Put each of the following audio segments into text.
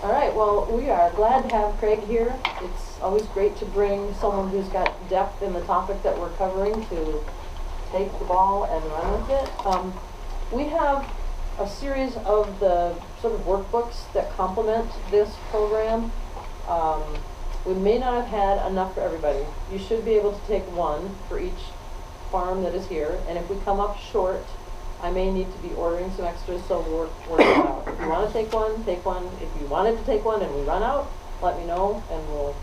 All right, well, we are glad to have Craig here. It's always great to bring someone who's got depth in the topic that we're covering to take the ball and run with it. We have a series of the sort of workbooks that complement this program. We may not have had enough for everybody. You should be able to take one for each farm that is here, and if we come up short, I may need to be ordering some extras, so we'll work it out. If you want to take one, take one. If you wanted to take one and we run out, let me know, and we'll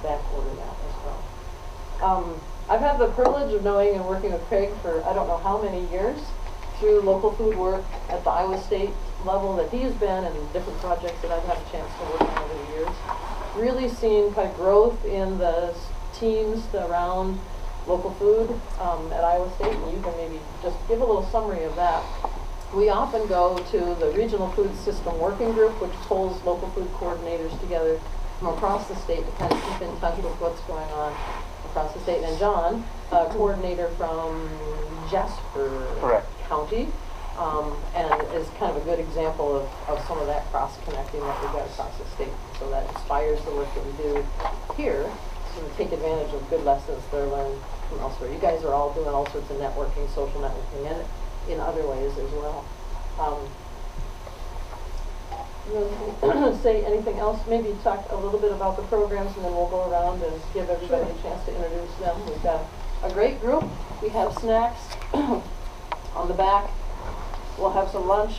back order that as well. I've had the privilege of knowing and working with Craig for I don't know how many years through local food work at the Iowa State level that he's been and different projects that I've had a chance to work on over the years. Really seen kind of growth in the teams around local food at Iowa State, and you can maybe just give a little summary of that. We often go to the Regional Food System Working Group, which pulls local food coordinators together from across the state to kind of keep in touch with what's going on across the state. And John, a coordinator from Jasper County, and is kind of a good example of some of that cross-connecting that we've got across the state. So that inspires the work that we do here, so to take advantage of good lessons that are learned from elsewhere. You guys are all doing all sorts of networking, social networking, and in other ways as well. Say anything else? Maybe talk a little bit about the programs, and then we'll go around and give everybody a chance to introduce them. We've got a great group. We have snacks on the back. We'll have some lunch,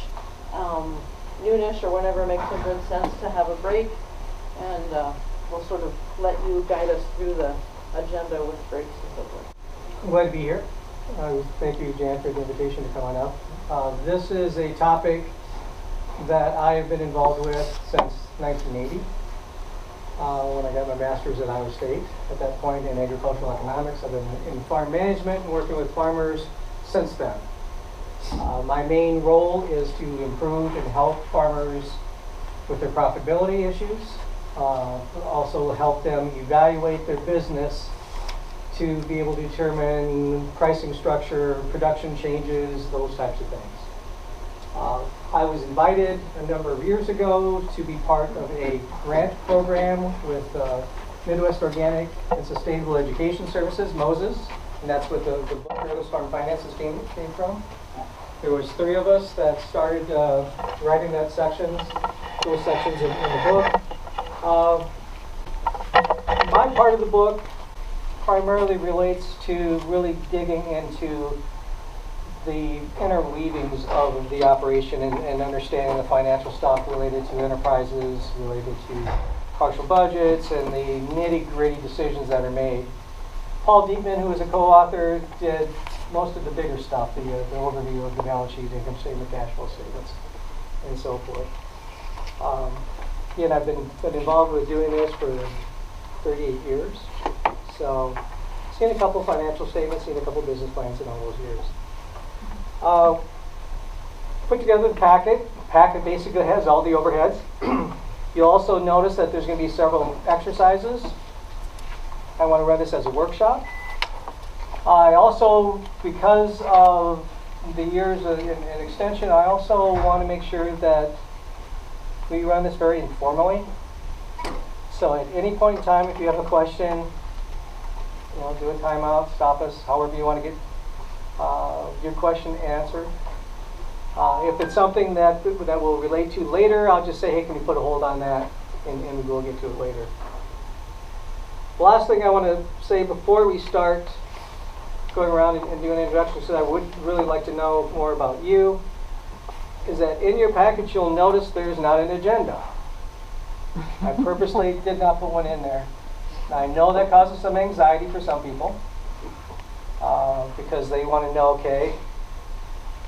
noonish or whenever it makes a good sense to have a break, and we'll sort of let you guide us through the agenda with breaks and so forth. I'm glad to be here. Thank you, Jan, for the invitation to come on up. This is a topic that I have been involved with since 1980, when I got my master's at Iowa State. At that point in agricultural economics, I've been in farm management and working with farmers since then. My main role is to improve and help farmers with their profitability issues, also help them evaluate their business to be able to determine pricing structure, production changes, those types of things. I was invited a number of years ago to be part of a grant program with Midwest Organic and Sustainable Education Services, MOSES, and that's what the book Fearless Farm Finances came from. There was 3 of us that started writing those sections in the book. My part of the book primarily relates to really digging into the interweavings of the operation and understanding the financial stuff related to enterprises, related to partial budgets, and the nitty-gritty decisions that are made. Paul Dietman, who was a co-author, did most of the bigger stuff, the overview of the balance sheet, income statement, cash flow statements, and so forth. And I've been involved with doing this for 38 years. So, seen a couple financial statements, seen a couple business plans in all those years. Put together the packet. The packet basically has all the overheads. You'll also notice that there's going to be several exercises. I want to run this as a workshop. I also, because of the years in extension, I also want to make sure that we run this very informally. So at any point in time, if you have a question, do a timeout, stop us, however you want to get your question answered. If it's something that we'll relate to later, I'll just say, hey, can we put a hold on that, and we'll get to it later. The last thing I want to say before we start going around and doing introductions, so I would really like to know more about you, is that in your package you'll notice there's not an agenda. I purposely did not put one in there. Now, I know that causes some anxiety for some people, because they want to know, okay,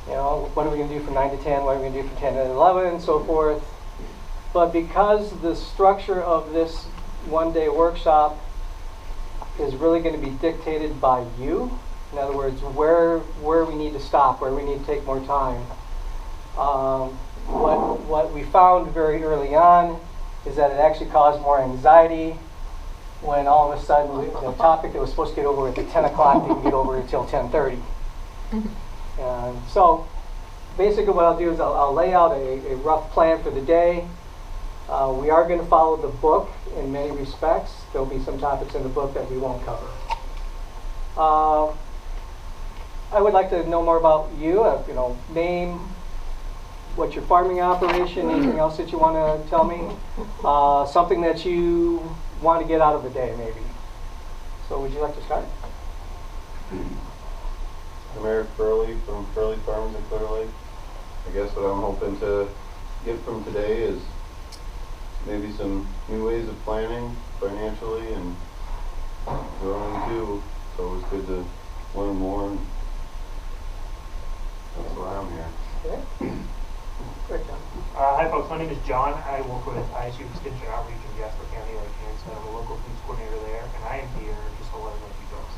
what are we going to do from 9 to 10, what are we going to do from 10 to 11, and so forth. But because the structure of this one-day workshop is really going to be dictated by you, in other words, where we need to stop, where we need to take more time. What we found very early on is that it actually caused more anxiety when all of a sudden the topic that was supposed to get over at 10 o'clock didn't get over until 10:30. So basically what I'll do is I'll lay out a rough plan for the day. We are going to follow the book in many respects. There'll be some topics in the book that we won't cover. I would like to know more about you. Name, what's your farming operation, anything else that you want to tell me? Something that you want to get out of the day, maybe. So would you like to start? I'm Eric Furley from Furley Farms in Clear Lake. I guess what I'm hoping to get from today is maybe some new ways of planning financially and growing too. So it was good to learn more, and that's why I'm here. Okay. Great, John. Hi folks, my name is John. I work with ISU Extension Outreach in Jasper County, Lake Hanson. I'm a local foods coordinator there, and I am here just to learn what you guys.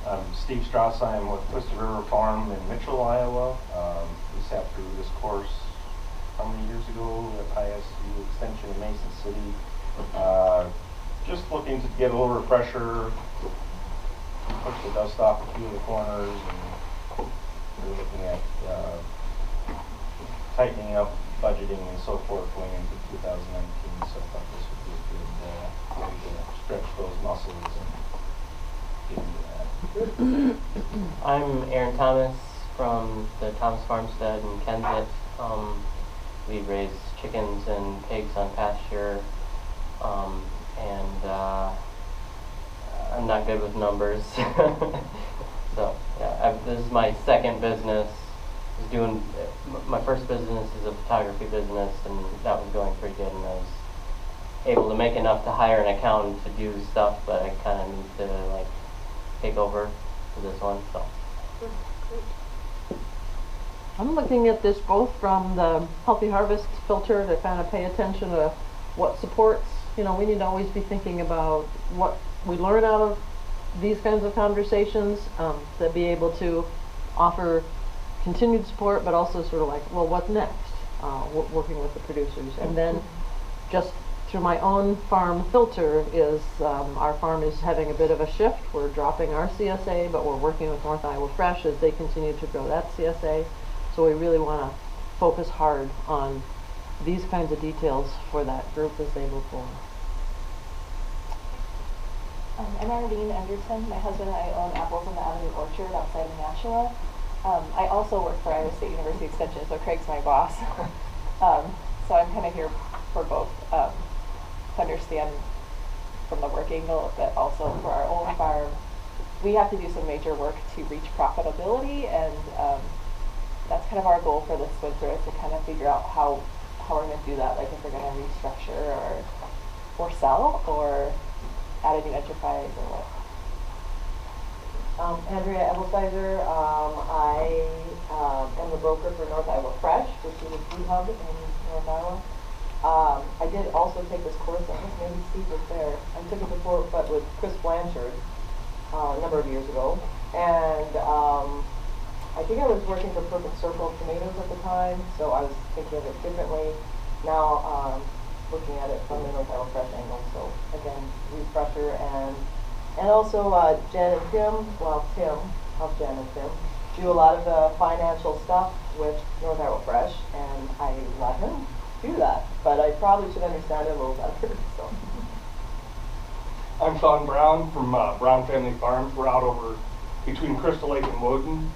I'm Steve Strauss. I'm with Twisted River Farm in Mitchell, Iowa. We sat through this course how many years ago at ISU Extension in Mason City. Just looking to get a little refresher, push the dust off a few of the corners, and we're looking at tightening up budgeting and so forth going into 2019. So I thought this would be a good way to stretch those muscles and get into that. I'm Aaron Thomas from the Thomas Farmstead in Kensett. We raise chickens and pigs on pasture, and I'm not good with numbers. So yeah, this is my second business. My first business is a photography business, and that was going pretty good, and I was able to make enough to hire an accountant to do stuff, but I kind of need to take over for this one. So I'm looking at this both from the Healthy Harvest filter to kind of pay attention to what supports. We need to always be thinking about what we learn out of these kinds of conversations, to be able to offer continued support, but also sort of well, what's next? Working with the producers. And then just through my own farm filter is our farm is having a bit of a shift. We're dropping our CSA, but we're working with North Iowa Fresh as they continue to grow that CSA. So we really want to focus hard on these kinds of details for that group as they move forward. I'm Arlene Anderson. My husband and I own Apples on the Avenue Orchard outside of Nashua. I also work for Iowa State University Extension, so Craig's my boss. So I'm kind of here for both, to understand from the work angle, but also for our own farm. We have to do some major work to reach profitability, and that's kind of our goal for this winter, is to kind of figure out how we're going to do that, like if we're going to restructure or sell or add a new enterprise or what. Andrea Edelsizer. I am the broker for North Iowa Fresh, which is a food hub in North Iowa. I did also take this course. I think maybe Steve was there. I took it before, but with Chris Blanchard a number of years ago. And I think I was working for Perfect Circle Tomatoes at the time, so I was thinking of it differently. Now, looking at it from the North Iowa Fresh angle. So again, refresher, and also Jen and Tim, Tim of Jen and Tim, do a lot of the financial stuff with North Iowa Fresh, and I let him do that, but I probably should understand it a little better. So. I'm Sean Brown from Brown Family Farms. We're out over between Crystal Lake and Woden.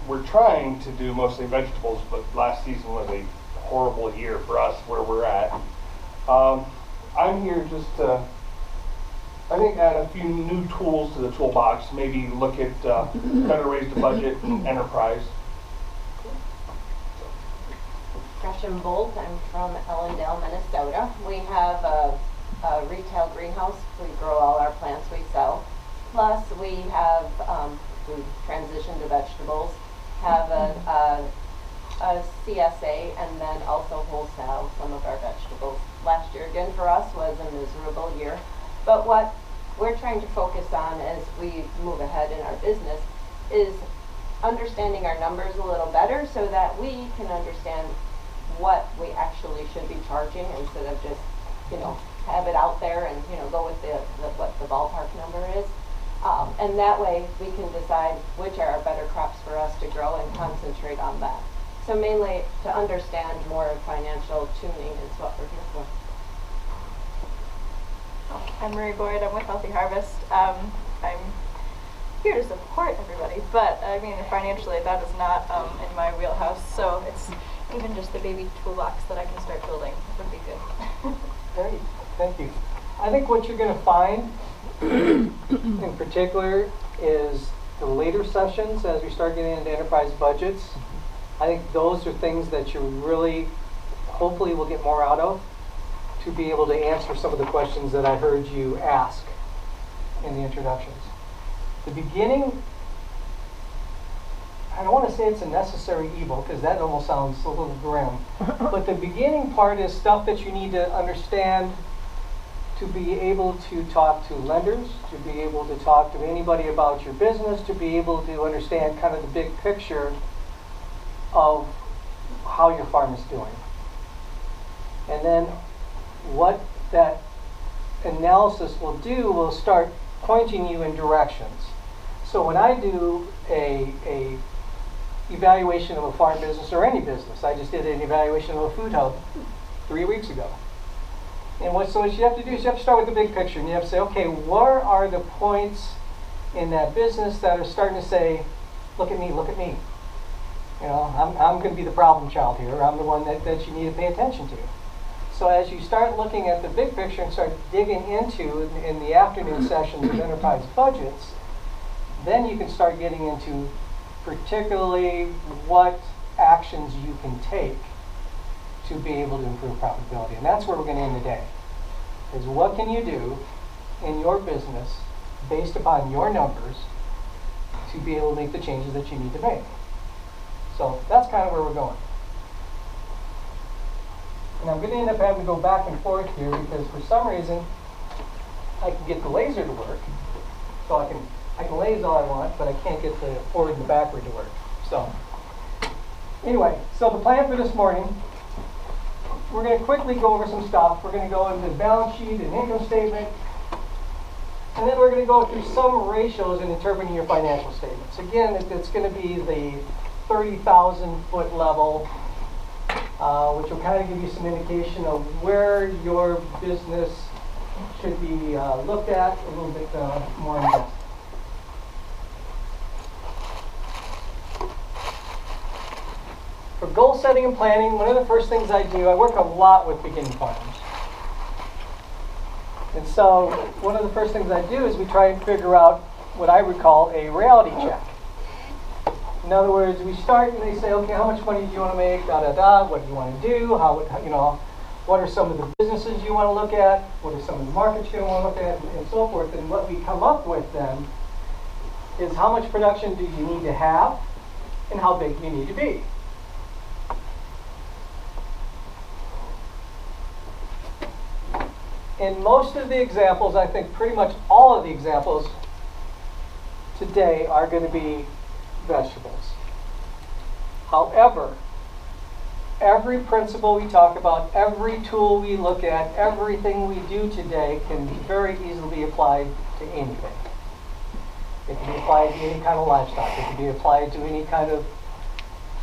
We're trying to do mostly vegetables, but last season was a horrible year for us where we're at. I'm here just to, I think, add a few new tools to the toolbox, maybe look at better ways to budget and enterprise. Gresham Bolt. I'm from Ellendale, Minnesota. We have a retail greenhouse. We grow all our plants we sell. Plus, we have, we transition to vegetables, have a CSA, and then also wholesale some of our vegetables. Last year, again, for us was a miserable year. But what we're trying to focus on as we move ahead in our business is understanding our numbers a little better so that we can understand what we actually should be charging instead of just, have it out there and, go with what the ballpark number is. And that way we can decide which are our better crops for us to grow and concentrate on that. So mainly to understand more financial tuning is what we're here for. I'm Marie Boyd. I'm with Healthy Harvest. I'm here to support everybody, but I mean, financially, that is not in my wheelhouse. So it's even just the baby toolbox that I can start building would be good. Great, thank you. I think what you're going to find in particular is the later sessions as we start getting into enterprise budgets. I think those are things that you really, hopefully, will get more out of to be able to answer some of the questions that I heard you ask in the introductions. The beginning, I don't want to say it's a necessary evil because that almost sounds a little grim, but the beginning part is stuff that you need to understand to be able to talk to lenders, to be able to talk to anybody about your business, to be able to understand kind of the big picture of how your farm is doing. And then what that analysis will do will start pointing you in directions. So when I do a evaluation of a farm business or any business, I just did an evaluation of a food hub 3 weeks ago. And what you have to do is you have to start with the big picture and you have to say, okay, where are the points in that business that are starting to say, look at me, look at me. You know, I'm going to be the problem child here. I'm the one that you need to pay attention to. So as you start looking at the big picture and start digging into in the afternoon sessions of enterprise budgets, then you can start getting into particularly what actions you can take to be able to improve profitability. And that's where we're going to end the day. Is what can you do in your business based upon your numbers to be able to make the changes that you need to make. So that's kind of where we're going. And I'm going to end up having to go back and forth here because for some reason I can get the laser to work. So I can laze all I want, but I can't get the forward and the backward to work. So anyway, so the plan for this morning, we're going to quickly go over some stuff. We're going to go into the balance sheet and income statement. And then we're going to go through some ratios in interpreting your financial statements. Again, it's going to be the 30,000 foot level, which will kind of give you some indication of where your business should be looked at a little bit more in depth. For goal setting and planning, one of the first things I do, I work a lot with beginning farmers. And so one of the first things I do is we try and figure out what I would call a reality check. In other words, we start and they say, okay, how much money do you want to make, what do you want to do, what are some of the businesses you want to look at, what are some of the markets you want to look at, and so forth. And what we come up with then is how much production do you need to have and how big you need to be. In most of the examples, I think pretty much all of the examples today are going to be vegetables. However, every principle we talk about, every tool we look at, everything we do today can very easily be applied to anything. It can be applied to any kind of livestock. It can be applied to any kind of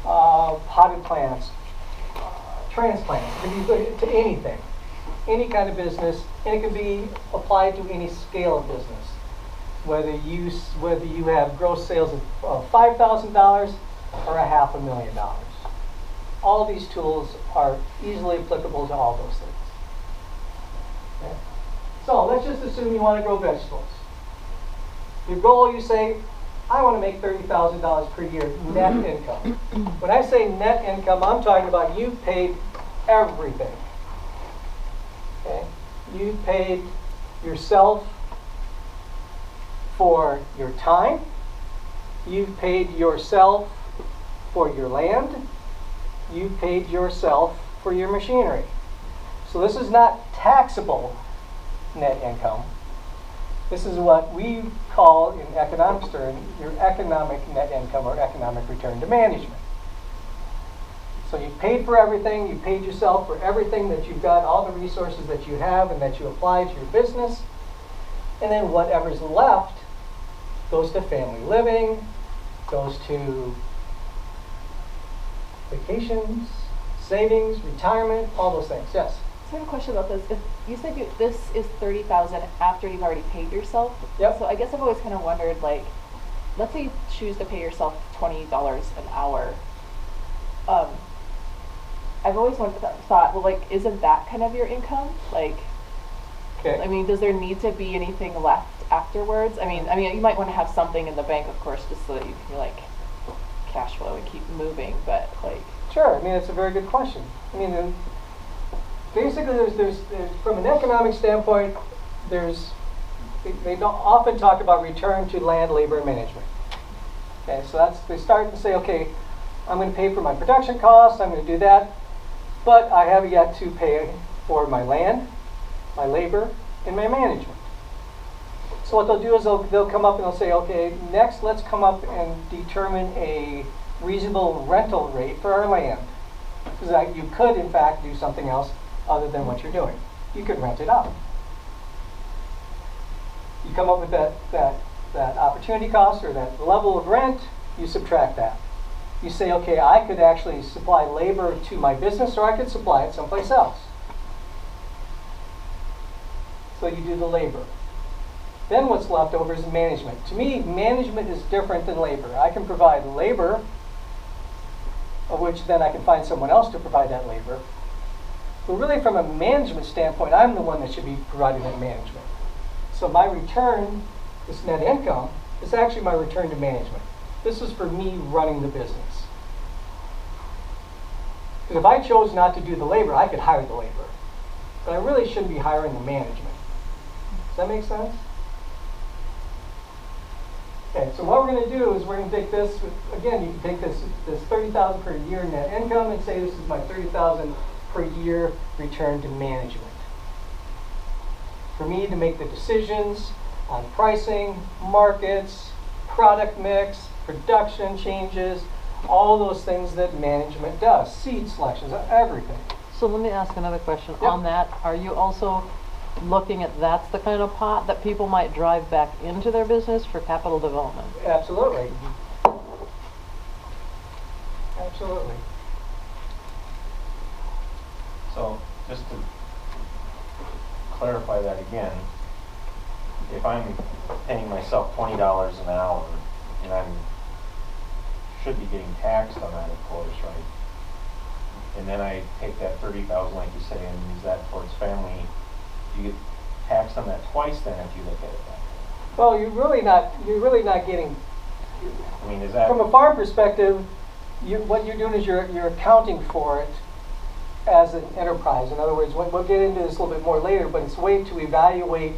potted plants, transplants. It can be to anything. Any kind of business, and it can be applied to any scale of business. Whether you have gross sales of $5,000 or $500,000. All these tools are easily applicable to all those things. Okay? So let's just assume you want to grow vegetables. Your goal, you say, I want to make $30,000 per year net income. When I say net income, I'm talking about you paid everything. Okay? You paid yourself for your time. You've paid yourself for your land. You paid yourself for your machinery. So this is not taxable net income. This is what we call in economics terms your economic net income or economic return to management. So you paid for everything, you paid yourself for everything that you've got, all the resources that you have and that you apply to your business. And then whatever's left goes to family living, goes to vacations, savings, retirement, all those things, yes. So I have a question about this. If you said this is 30,000 after you've already paid yourself. Yep. So I guess I've always kind of wondered, like, let's say you choose to pay yourself $20 an hour. I've always thought, well, like, isn't that kind of your income? Like, Okay. I mean, does there need to be anything left afterwards? I mean, you might want to have something in the bank, of course, just so that you can, like, cash flow and keep moving. But like, Sure, I mean, it's a very good question. I mean, basically, there's from an economic standpoint, they don't often talk about return to land, labor, and management. Okay, so they start to say, okay, I'm going to pay for my production costs, I'm going to do that, but I have yet to pay for my land, my labor, and my management. So what they'll do is they'll come up and they'll say, okay, next let's come up and determine a reasonable rental rate for our land. So that you could, in fact, do something else other than what you're doing. You could rent it out. You come up with that opportunity cost or that level of rent, you subtract that. You say, okay, I could actually supply labor to my business or I could supply it someplace else. So you do the labor. Then what's left over is management. To me, management is different than labor. I can provide labor, of which then I can find someone else to provide that labor. But really from a management standpoint, I'm the one that should be providing that management. So my return, this net income, is actually my return to management. This is for me running the business. Because if I chose not to do the labor, I could hire the labor. But I really shouldn't be hiring the management. Does that make sense? Okay, so what we're going to do is we're going to take this, again, you can take this $30,000 per year net income and say this is my $30,000 per year return to management. For me to make the decisions on pricing, markets, product mix, production changes, all those things that management does, seed selections, everything. So let me ask another question Yep. on that. Are you also looking at that's the kind of pot that people might drive back into their business for capital development? Absolutely. Absolutely. So, just to clarify that again, if I'm paying myself $20 an hour, and I should be getting taxed on that, of course, right? And then I take that $30,000, like you say, and use that towards family, you get taxed on that twice then if you look at it that way. Well, you're really not getting, I mean, is that... from a farm perspective, what you're doing is you're accounting for it as an enterprise. In other words, we'll get into this a little bit more later, but it's a way to evaluate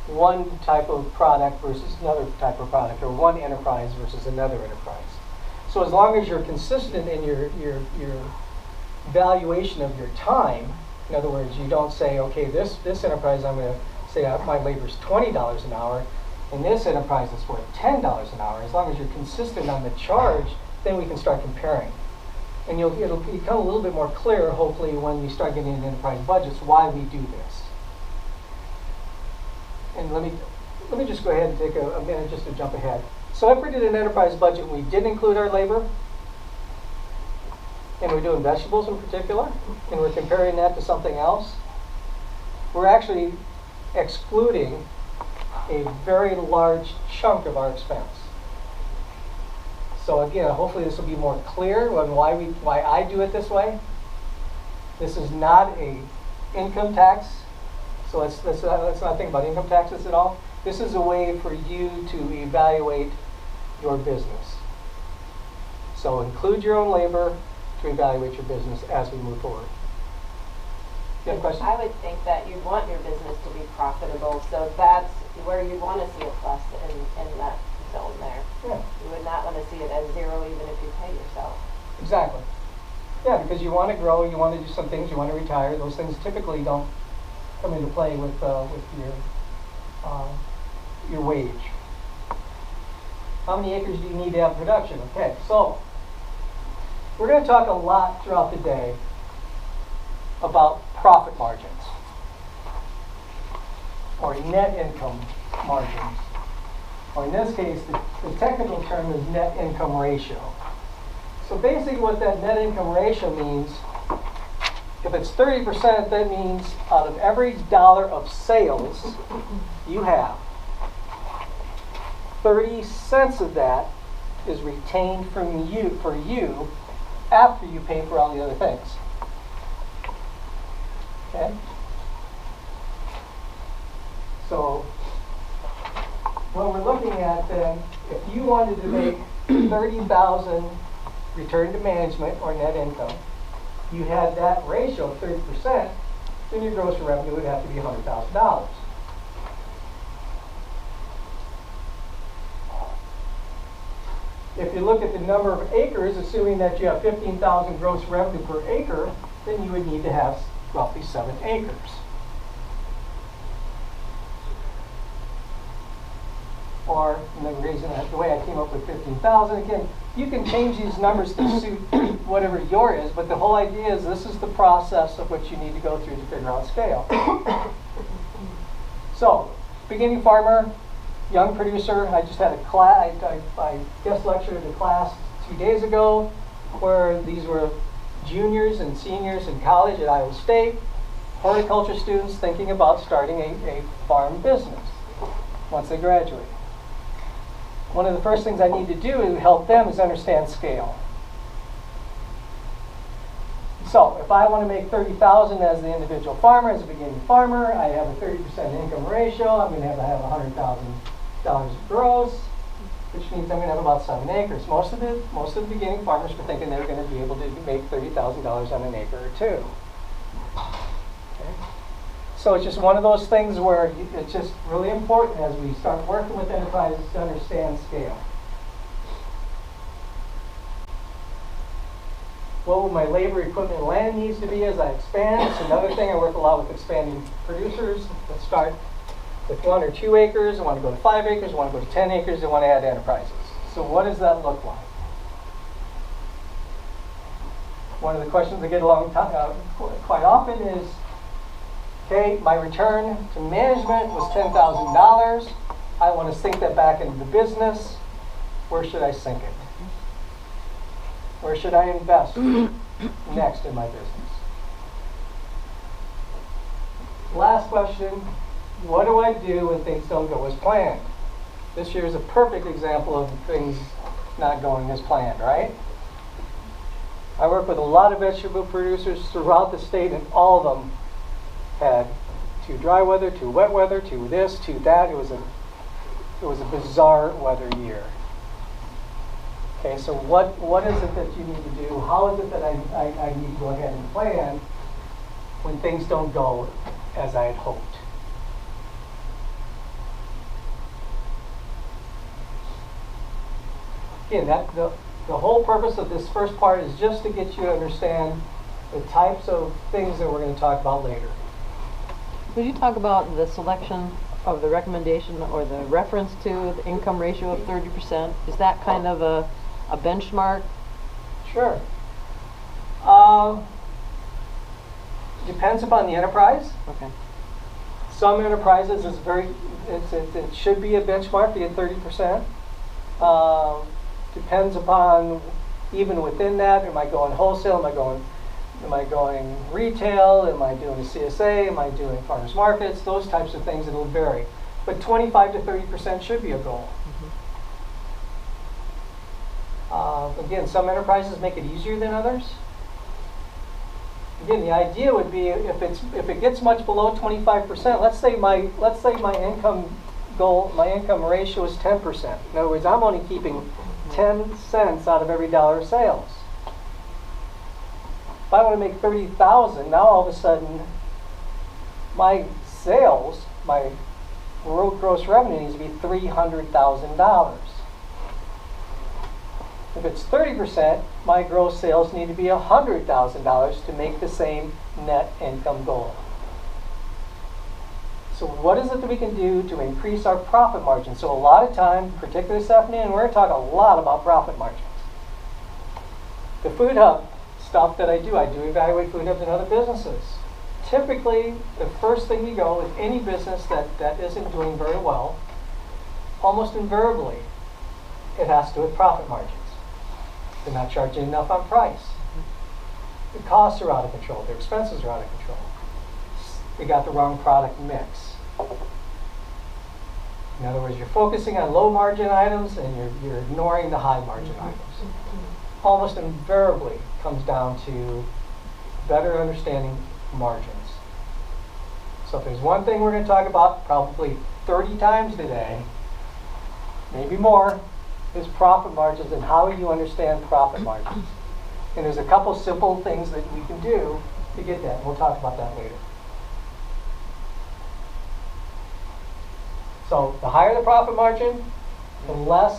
one type of product versus another type of product, or one enterprise versus another enterprise. So as long as you're consistent in your valuation of your time, in other words, you don't say, okay, this enterprise, I'm going to say my labor is $20 an hour, and this enterprise is worth $10 an hour. As long as you're consistent on the charge, then we can start comparing. And it'll become a little bit more clear, hopefully, when you start getting into enterprise budgets, why we do this. And let me just go ahead and take a minute just to jump ahead. So if we did an enterprise budget, we did include our labor, and we're doing vegetables in particular, and we're comparing that to something else, we're actually excluding a very large chunk of our expense. So again, hopefully this will be more clear on why I do it this way. This is not a income tax, so let's not think about income taxes at all. This is a way for you to evaluate your business. So include your own labor to evaluate your business as we move forward. You have a question? I would think that you'd want your business to be profitable, so that's where you want to see a plus in that zone there. Yeah. You would not want to see it as zero even if you pay yourself. Exactly. Yeah, because you want to grow, you want to do some things, you want to retire. Those things typically don't come into play with your wage. How many acres do you need to have production? Okay, so we're going to talk a lot throughout the day about profit margins or net income margins. Or in this case, the technical term is net income ratio. So basically what that net income ratio means, if it's 30%, that means out of every dollar of sales you have, 30 cents of that is retained from you, for you, after you pay for all the other things. Okay? So, what we're looking at then, if you wanted to make 30,000 return to management or net income, you had that ratio of 30%, then your gross revenue would have to be $100,000. If you look at the number of acres, assuming that you have 15,000 gross revenue per acre, then you would need to have roughly 7 acres. Or, and the reason the way I came up with 15,000, again, you can change these numbers to suit whatever your is, but the whole idea is this is the process of what you need to go through to figure out scale. So, beginning farmer, young producer. I just had a class, I guest lectured at a class 2 days ago where these were juniors and seniors in college at Iowa State, horticulture students thinking about starting a farm business once they graduate. One of the first things I need to do to help them is understand scale. So if I want to make 30,000 as the individual farmer, as a beginning farmer, I have a 30% income ratio, I'm going to have $100,000 gross, which means I'm going to have about 7 acres. Most of the beginning farmers were thinking they were going to be able to make $30,000 on an acre or two. Okay. So it's just one of those things where it's just really important as we start working with enterprises to understand scale. What will my labor, equipment, and land needs to be as I expand? It's another thing. I work a lot with expanding producers. Let's start with 1 or 2 acres. I want to go to 5 acres. I want to go to 10 acres. I want to add enterprises. So what does that look like? One of the questions I get quite often is, okay, my return to management was $10,000. I want to sink that back into the business. Where should I sink it? Where should I invest next in my business? Last question, what do I do when things don't go as planned? This year is a perfect example of things not going as planned, right? I work with a lot of vegetable producers throughout the state, and all of them had too dry weather, too wet weather, too this, too that. It was a bizarre weather year. Okay, so what is it that you need to do? How is it that I need to go ahead and plan when things don't go as I had hoped? Again, the whole purpose of this first part is just to get you to understand the types of things that we're going to talk about later. Could you talk about the selection of the recommendation or the reference to the income ratio of 30%? Is that kind of a benchmark? Sure. Depends upon the enterprise. Okay. Some enterprises it should be a benchmark to get 30%. Depends upon, even within that, am I going wholesale? Am I going retail? Am I doing a CSA? Am I doing farmers markets? Those types of things, it'll vary. But 25 to 30% should be a goal. Again, some enterprises make it easier than others. Again, the idea would be if it gets much below 25%, let's say my income goal, my income ratio is 10%. In other words, I'm only keeping 10 cents out of every dollar of sales. If I want to make 30,000, now all of a sudden my sales, my gross revenue needs to be $300,000. If it's 30%, my gross sales need to be $100,000 to make the same net income goal. So what is it that we can do to increase our profit margin? So a lot of time, particularly this afternoon, we're going to talk a lot about profit margins. The Food Hub stuff that I do evaluate Food Hubs in other businesses. Typically, the first thing you go with any business that isn't doing very well, almost invariably, it has to do with profit margins. They're not charging enough on price. The costs are out of control. Their expenses are out of control. They got the wrong product mix. In other words, you're focusing on low margin items and you're ignoring the high margin items. Almost invariably comes down to better understanding margins. So if there's one thing we're going to talk about probably 30 times today, maybe more, is profit margins and how you understand profit margins. And there's a couple simple things that we can do to get that. We'll talk about that later. So the higher the profit margin, the lower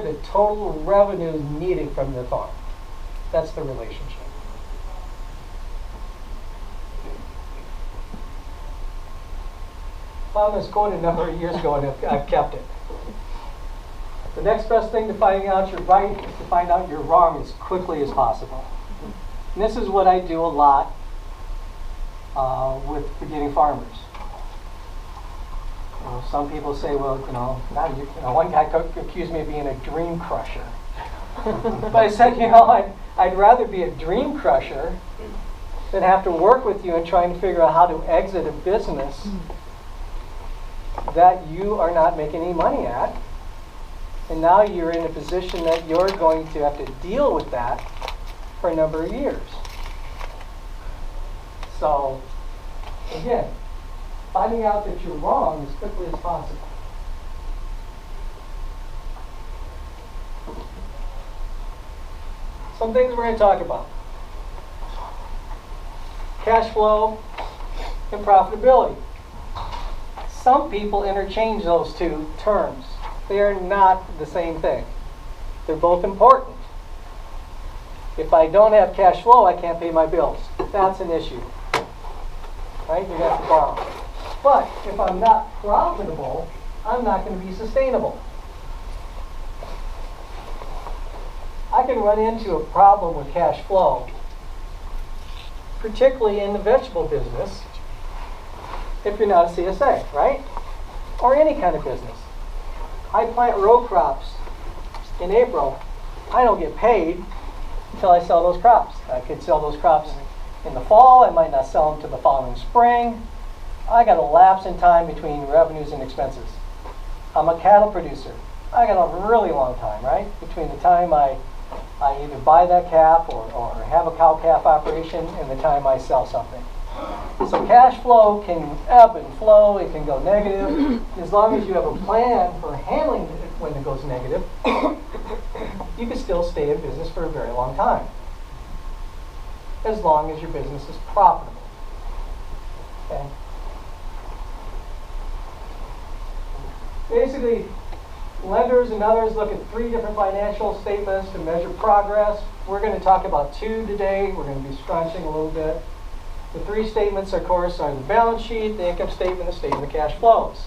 the total revenue needed from the farm. That's the relationship. Found this quote a number of years ago and I've kept it. The next best thing to finding out you're right is to find out you're wrong as quickly as possible. And this is what I do a lot with beginning farmers. Some people say, well, one guy accused me of being a dream crusher. But I said, I'd rather be a dream crusher than have to work with you and trying to figure out how to exit a business that you are not making any money at. And now you're in a position that you're going to have to deal with that for a number of years. So, again, finding out that you're wrong as quickly as possible. Some things we're going to talk about. Cash flow and profitability. Some people interchange those two terms. They are not the same thing. They're both important. If I don't have cash flow, I can't pay my bills. That's an issue. Right? You have to borrow. But if I'm not profitable, I'm not going to be sustainable. I can run into a problem with cash flow, particularly in the vegetable business, if you're not a CSA, right? Or any kind of business. I plant row crops in April. I don't get paid until I sell those crops. I could sell those crops in the fall. I might not sell them to the following spring. I got a lapse in time between revenues and expenses. I'm a cattle producer. I got a really long time, right? Between the time I either buy that calf or have a cow-calf operation and the time I sell something. So cash flow can ebb and flow. It can go negative. As long as you have a plan for handling it when it goes negative, you can still stay in business for a very long time. As long as your business is profitable. Okay? Basically, lenders and others look at 3 different financial statements to measure progress. We're going to talk about 2 today. We're going to be scrunching a little bit. The 3 statements, of course, are the balance sheet, the income statement, the statement of cash flows.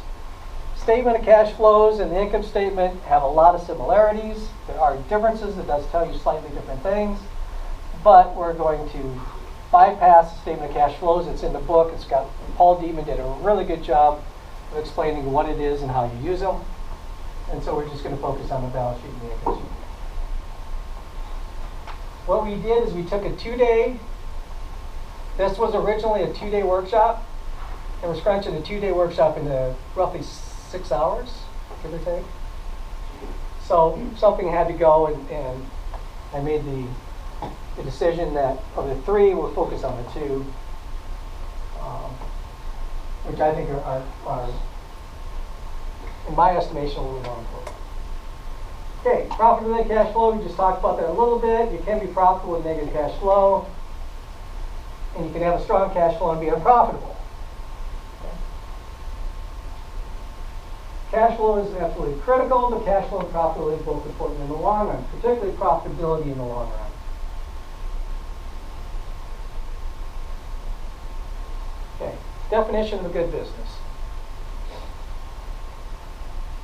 Statement of cash flows and the income statement have a lot of similarities. There are differences. It does tell you slightly different things. But we're going to bypass the statement of cash flows. It's in the book. It's got Paul Dietman did a really good job of explaining what it is and how you use them. And so we're just going to focus on the balance sheet and the income statement. What we did is we took a 2-day, this was originally a 2-day workshop, and we're scrunching a 2-day workshop into roughly 6 hours, give or take. So something had to go, and I made the decision that of the 3, we'll focus on the 2, which I think are in my estimation, a little more important. Okay, profitability cash flow, we just talked about that a little bit. You can be profitable with negative cash flow, and you can have a strong cash flow and be unprofitable. Okay. Cash flow is absolutely critical, but cash flow and profitability is both important in the long run, particularly profitability in the long run. Okay, definition of a good business.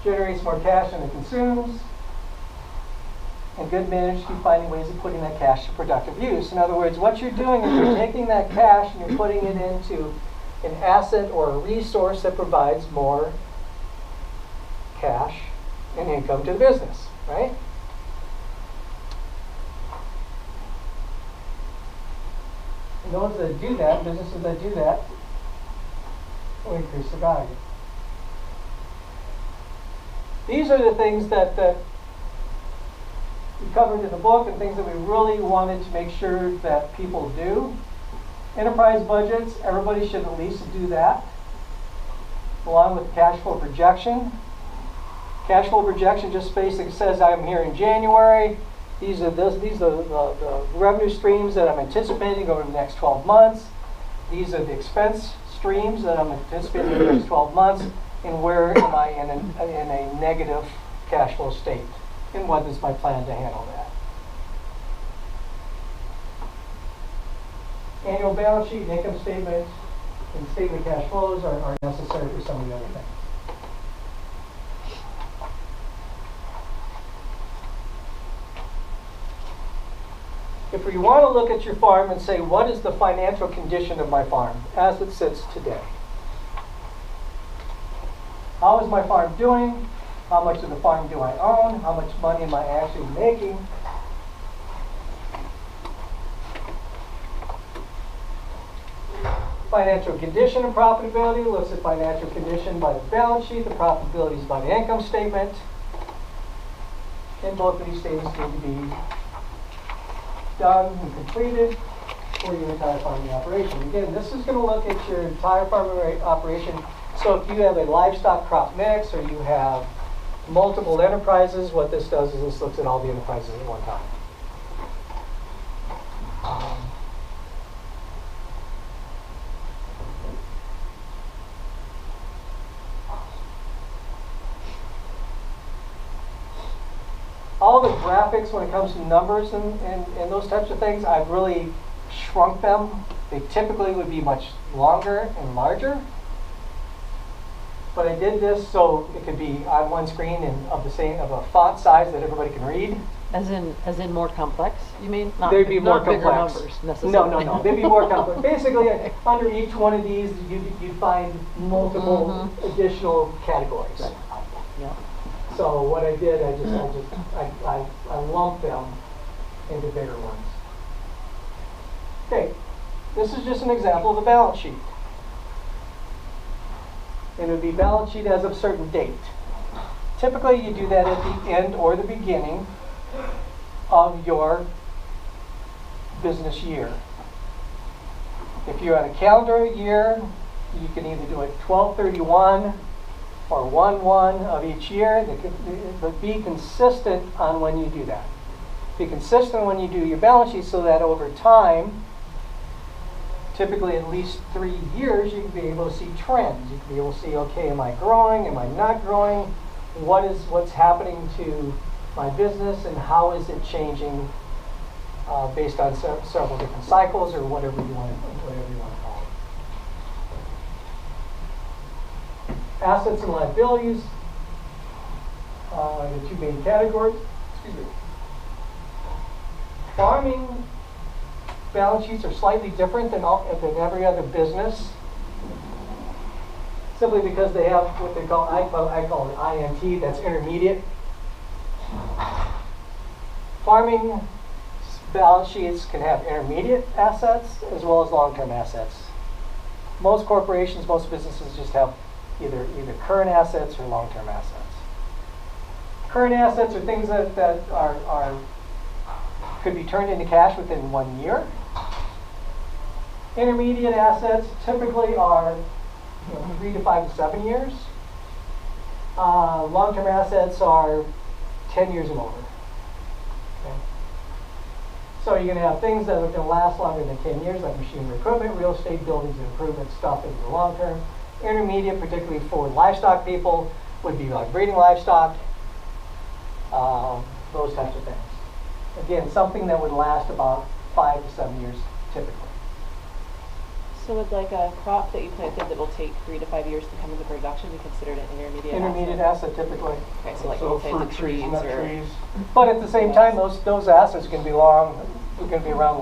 Generates more cash than it consumes, and good managers keep finding ways of putting that cash to productive use. In other words, what you're doing is you're taking that cash and you're putting it into an asset or a resource that provides more cash and income to the business, right? those that do that, businesses that do that, will increase the value. These are the things that we covered in the book and things that we really wanted to make sure that people do. Enterprise budgets, everybody should at least do that, along with cash flow projection. Cash flow projection just basically says I'm here in January. These are the revenue streams that I'm anticipating over the next 12 months. These are the expense streams that I'm anticipating over the next 12 months. And where am I in a negative cash flow state? And what is my plan to handle that? Annual balance sheet and income statement and statement of cash flows are necessary for some of the other things. If we want to look at your farm and say, what is the financial condition of my farm as it sits today? How is my farm doing? How much of the farm do I own? How much money am I actually making? Financial condition and profitability looks at financial condition by the balance sheet, the profitability is by the income statement. And both of these statements need to be done and completed for your entire farming operation. Again, this is going to look at your entire farming operation. So if you have a livestock crop mix or you have multiple enterprises, what this does is this looks at all the enterprises at one time. All the graphics when it comes to numbers and those types of things, I've really shrunk them. They typically would be much longer and larger. But I did this so it could be on one screen and of a font size that everybody can read. As in more complex, you mean? They'd be more not bigger complex. numbers necessarily. No. They'd be more complex. Basically, under each one of these, you'd find multiple additional categories. Right. Yeah. So what I did, I lumped them into bigger ones. Okay, this is just an example of a balance sheet. And it would be balance sheet as of certain date. Typically, you do that at the end or the beginning of your business year. If you're on a calendar year, you can either do it 12/31 or 1/1 of each year, but be consistent on when you do that. Be consistent when you do your balance sheet so that over time, typically at least 3 years, you can be able to see trends. You can be able to see, okay, am I growing? Am I not growing? What's happening to my business and how is it changing based on several different cycles or whatever you want to call it. Assets and liabilities are the two main categories. Excuse me. Farming balance sheets are slightly different than every other business, simply because they have what they call, I call it INT, that's intermediate. Farming balance sheets can have intermediate assets as well as long-term assets. Most corporations, most businesses just have either current assets or long-term assets. Current assets are things that could be turned into cash within 1 year. Intermediate assets typically are 3 to 5 to 7 years. Long-term assets are 10 years and over. Okay. So you're going to have things that are going to last longer than 10 years, like machinery, equipment, real estate, buildings, and improvement stuff in the long term. Intermediate, particularly for livestock people, would be like breeding livestock, those types of things. Again, something that would last about 5 to 7 years typically. So would like a crop that you planted that will take 3 to 5 years to come into production be considered an intermediate asset typically. Okay, so like you planted trees or... But at the same time, those assets can be around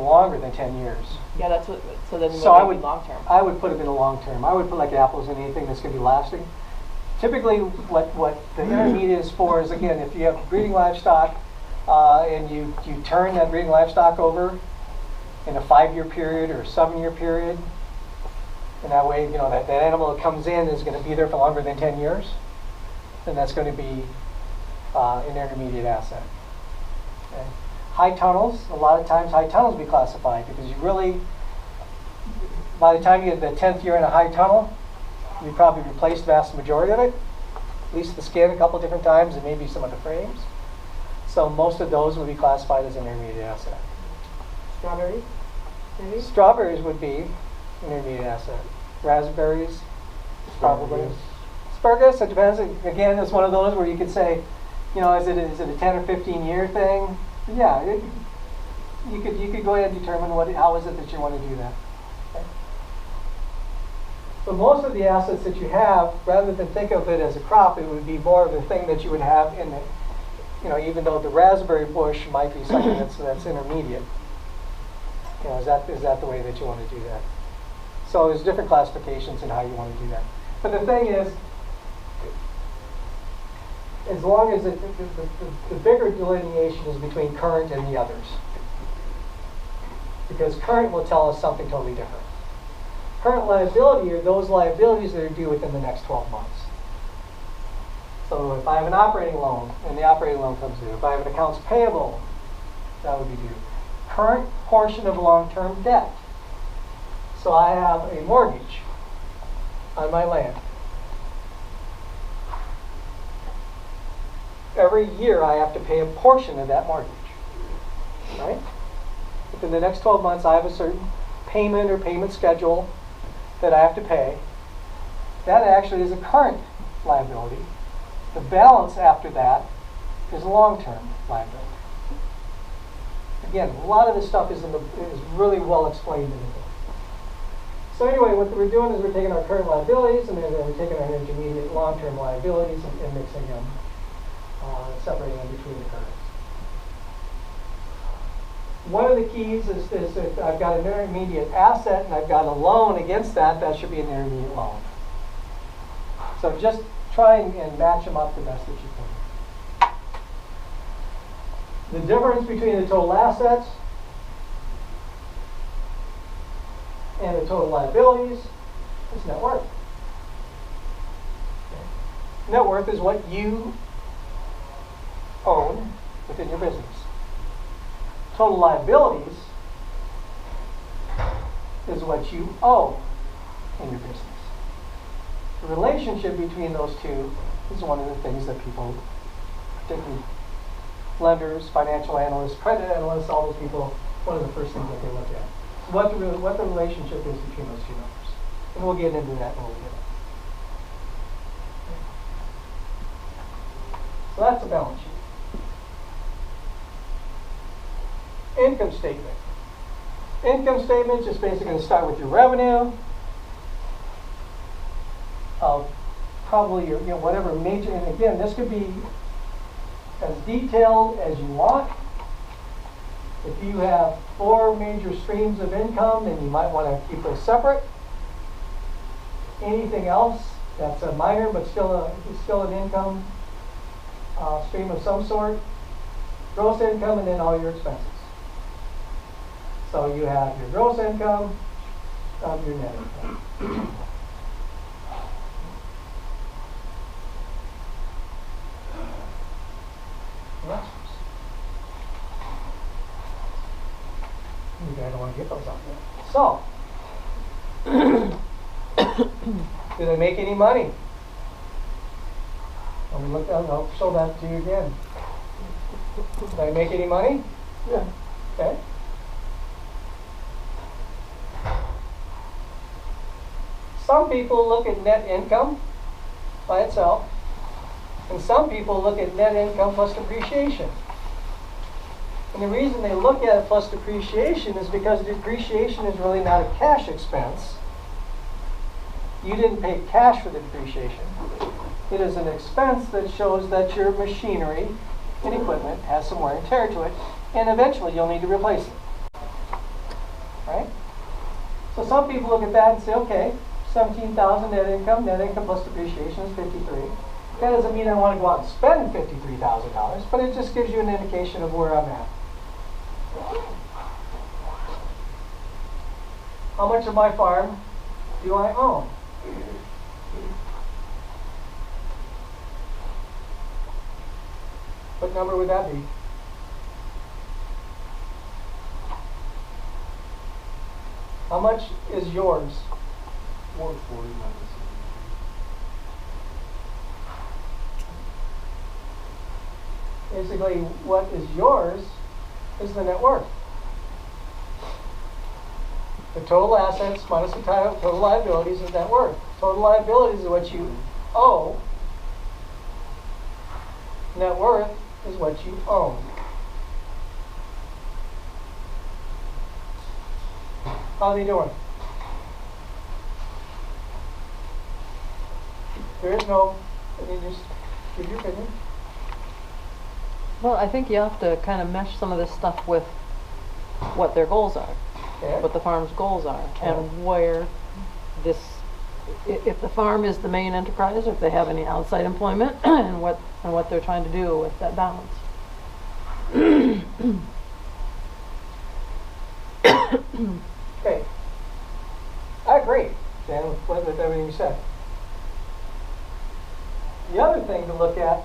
longer than 10 years. Yeah, that's what, so then So what would be long term? I would put them in the long term. I would put like apples in anything that's going to be lasting. Typically, what the intermediate is for is, again, if you have breeding livestock and you turn that breeding livestock over in a 5-year period or a 7-year period. And that way, that animal that comes in is going to be there for longer than 10 years. Then that's going to be an intermediate asset. Okay. High tunnels, a lot of times high tunnels be classified because you really, by the time you get the 10th year in a high tunnel, you probably replaced the vast majority of it, at least the skin a couple different times and maybe some of the frames. So most of those would be classified as an intermediate asset. Strawberries, maybe? Strawberries would be an intermediate asset. Raspberries, probably. Asparagus, it depends. Again, it's one of those where you could say, is it a 10 or 15 year thing? Yeah, you could go ahead and determine how is it that you want to do that. Okay. But most of the assets that you have, rather than think of it as a crop, it would be more of a thing that you would have in the, even though the raspberry bush might be something that's intermediate. Is that the way that you want to do that? So there's different classifications in how you want to do that. But the thing is, as long as the bigger delineation is between current and the others. Because current will tell us something totally different. Current liability are those liabilities that are due within the next 12 months. So if I have an operating loan and the operating loan comes due, if I have an accounts payable, that would be due. Current portion of long-term debt. So I have a mortgage on my land. Every year I have to pay a portion of that mortgage, right? Within the next 12 months I have a certain payment or payment schedule that I have to pay. That actually is a current liability. The balance after that is a long-term liability. Again, a lot of this stuff is really well explained in the book. So anyway, what we're doing is we're taking our current liabilities and then we're taking our intermediate long-term liabilities and mixing them. Separating them between the currents. One of the keys is if I've got an intermediate asset and I've got a loan against that, that should be an intermediate loan. So just try and match them up the best that you can. The difference between the total assets and the total liabilities is net worth. Okay. Net worth is what you own within your business. Total liabilities is what you owe in your business. The relationship between those two is one of the things that people, particularly lenders, financial analysts, credit analysts, all those people, one of the first things that they look at. What the relationship is between those two numbers. And we'll get into that in a little bit. So that's a balance sheet. Income statement. Income statement is just basically going to start with your revenue. Probably your whatever major, and again, this could be as detailed as you want. If you have 4 major streams of income, then you might want to keep those separate. Anything else that's a minor but still an income stream of some sort. Gross income and then all your expenses. So you have your gross income, your net income. You guys don't want to get those out there. So, did I make any money? Let me look down. I'll show that to you again. Did I make any money? Yeah. Okay. Some people look at net income by itself, and some people look at net income plus depreciation. And the reason they look at it plus depreciation is because depreciation is really not a cash expense. You didn't pay cash for the depreciation. It is an expense that shows that your machinery and equipment has some wear and tear to it, and eventually you'll need to replace it. Right? So some people look at that and say, okay, 17,000 net income plus depreciation is 53. That doesn't mean I want to go out and spend $53,000, but it just gives you an indication of where I'm at. How much of my farm do I own? What number would that be? How much is yours? 140 minus Basically, what is yours is the net worth. The total assets minus the total liabilities is net worth. Total liabilities is what you owe. Net worth is what you own. How are they doing? There is no, I mean, just give your opinion. Well, I think you have to kind of mesh some of this stuff with what their goals are, Okay. what the farm's goals are, and where this, if the farm is the main enterprise, or if they have any outside employment, and what they're trying to do with that balance. Okay. I agree, Dan, with everything you said. The other thing to look at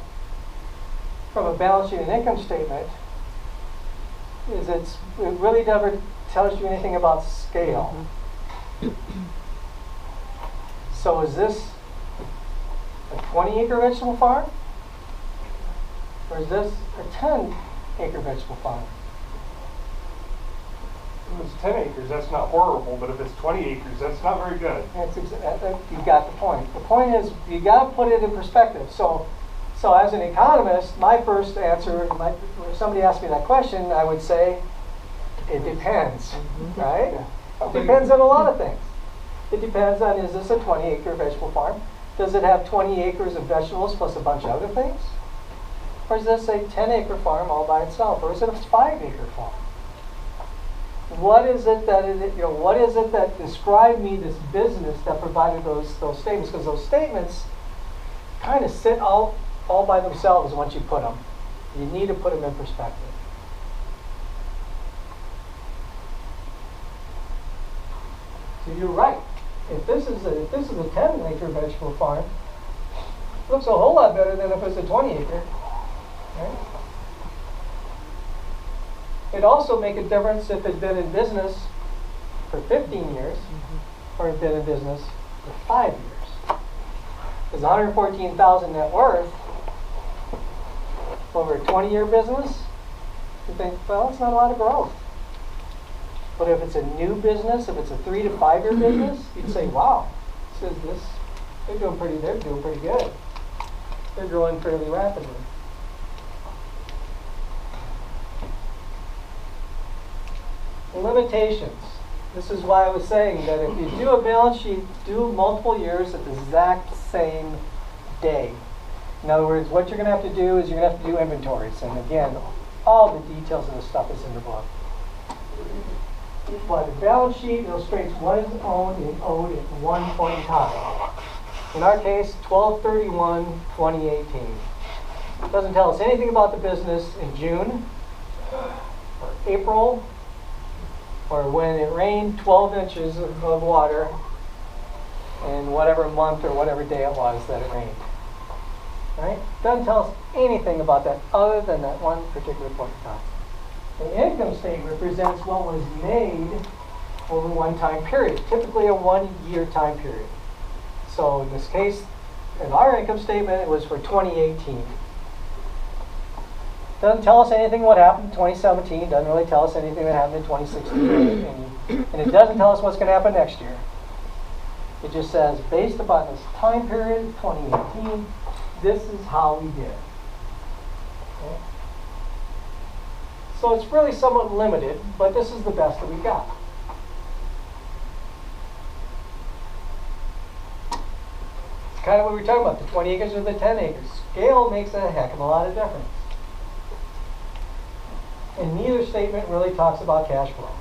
from a balance sheet and income statement is it really never tells you anything about scale. So is this a 20-acre vegetable farm? Or is this a 10-acre vegetable farm? If it's 10 acres, that's not horrible, but if it's 20 acres, that's not very good. You got the point. The point is, you got to put it in perspective. So as an economist, my first answer, if somebody asked me that question, I would say, it depends, right? It depends on a lot of things. It depends on, is this a 20-acre vegetable farm? Does it have 20 acres of vegetables plus a bunch of other things? Or is this a 10-acre farm all by itself? Or is it a 5-acre farm? What is it that described me this business that provided those statements? Because those statements kind of sit all by themselves once you put them. You need to put them in perspective. So you're right. If this is a 10-acre vegetable farm, it looks a whole lot better than if it's a 20-acre. Right? It'd also make a difference if it'd been in business for 15 years or it'd been in business for 5 years. Because 114,000 net worth over a 20-year business, you think, well, it's not a lot of growth. But if it's a new business, if it's a 3 to 5 year business, you'd say, wow, they're doing pretty good. They're growing fairly rapidly. Limitations. This is why I was saying that if you do a balance sheet, do multiple years at the exact same day. In other words, what you're going to have to do is you're going to have to do inventories. And again, all the details of this stuff is in the book. But the balance sheet illustrates what is owned and owed at one point in time. In our case, 12/31/2018. It doesn't tell us anything about the business in June or April, or when it rained 12 inches of water in whatever month or whatever day it was that it rained. Right? Doesn't tell us anything about that other than that one particular point in time. The income statement represents what was made over one time period, typically a 1-year time period. So in this case, in our income statement, it was for 2018. Doesn't tell us anything what happened in 2017. Doesn't really tell us anything that happened in 2016. And it doesn't tell us what's going to happen next year. It just says, based upon this time period, 2018, this is how we did. Okay? So it's really somewhat limited, but this is the best that we got. It's kind of what we were talking about, the 20 acres or the 10 acres. Scale makes a heck of a lot of difference. And neither statement really talks about cash flow.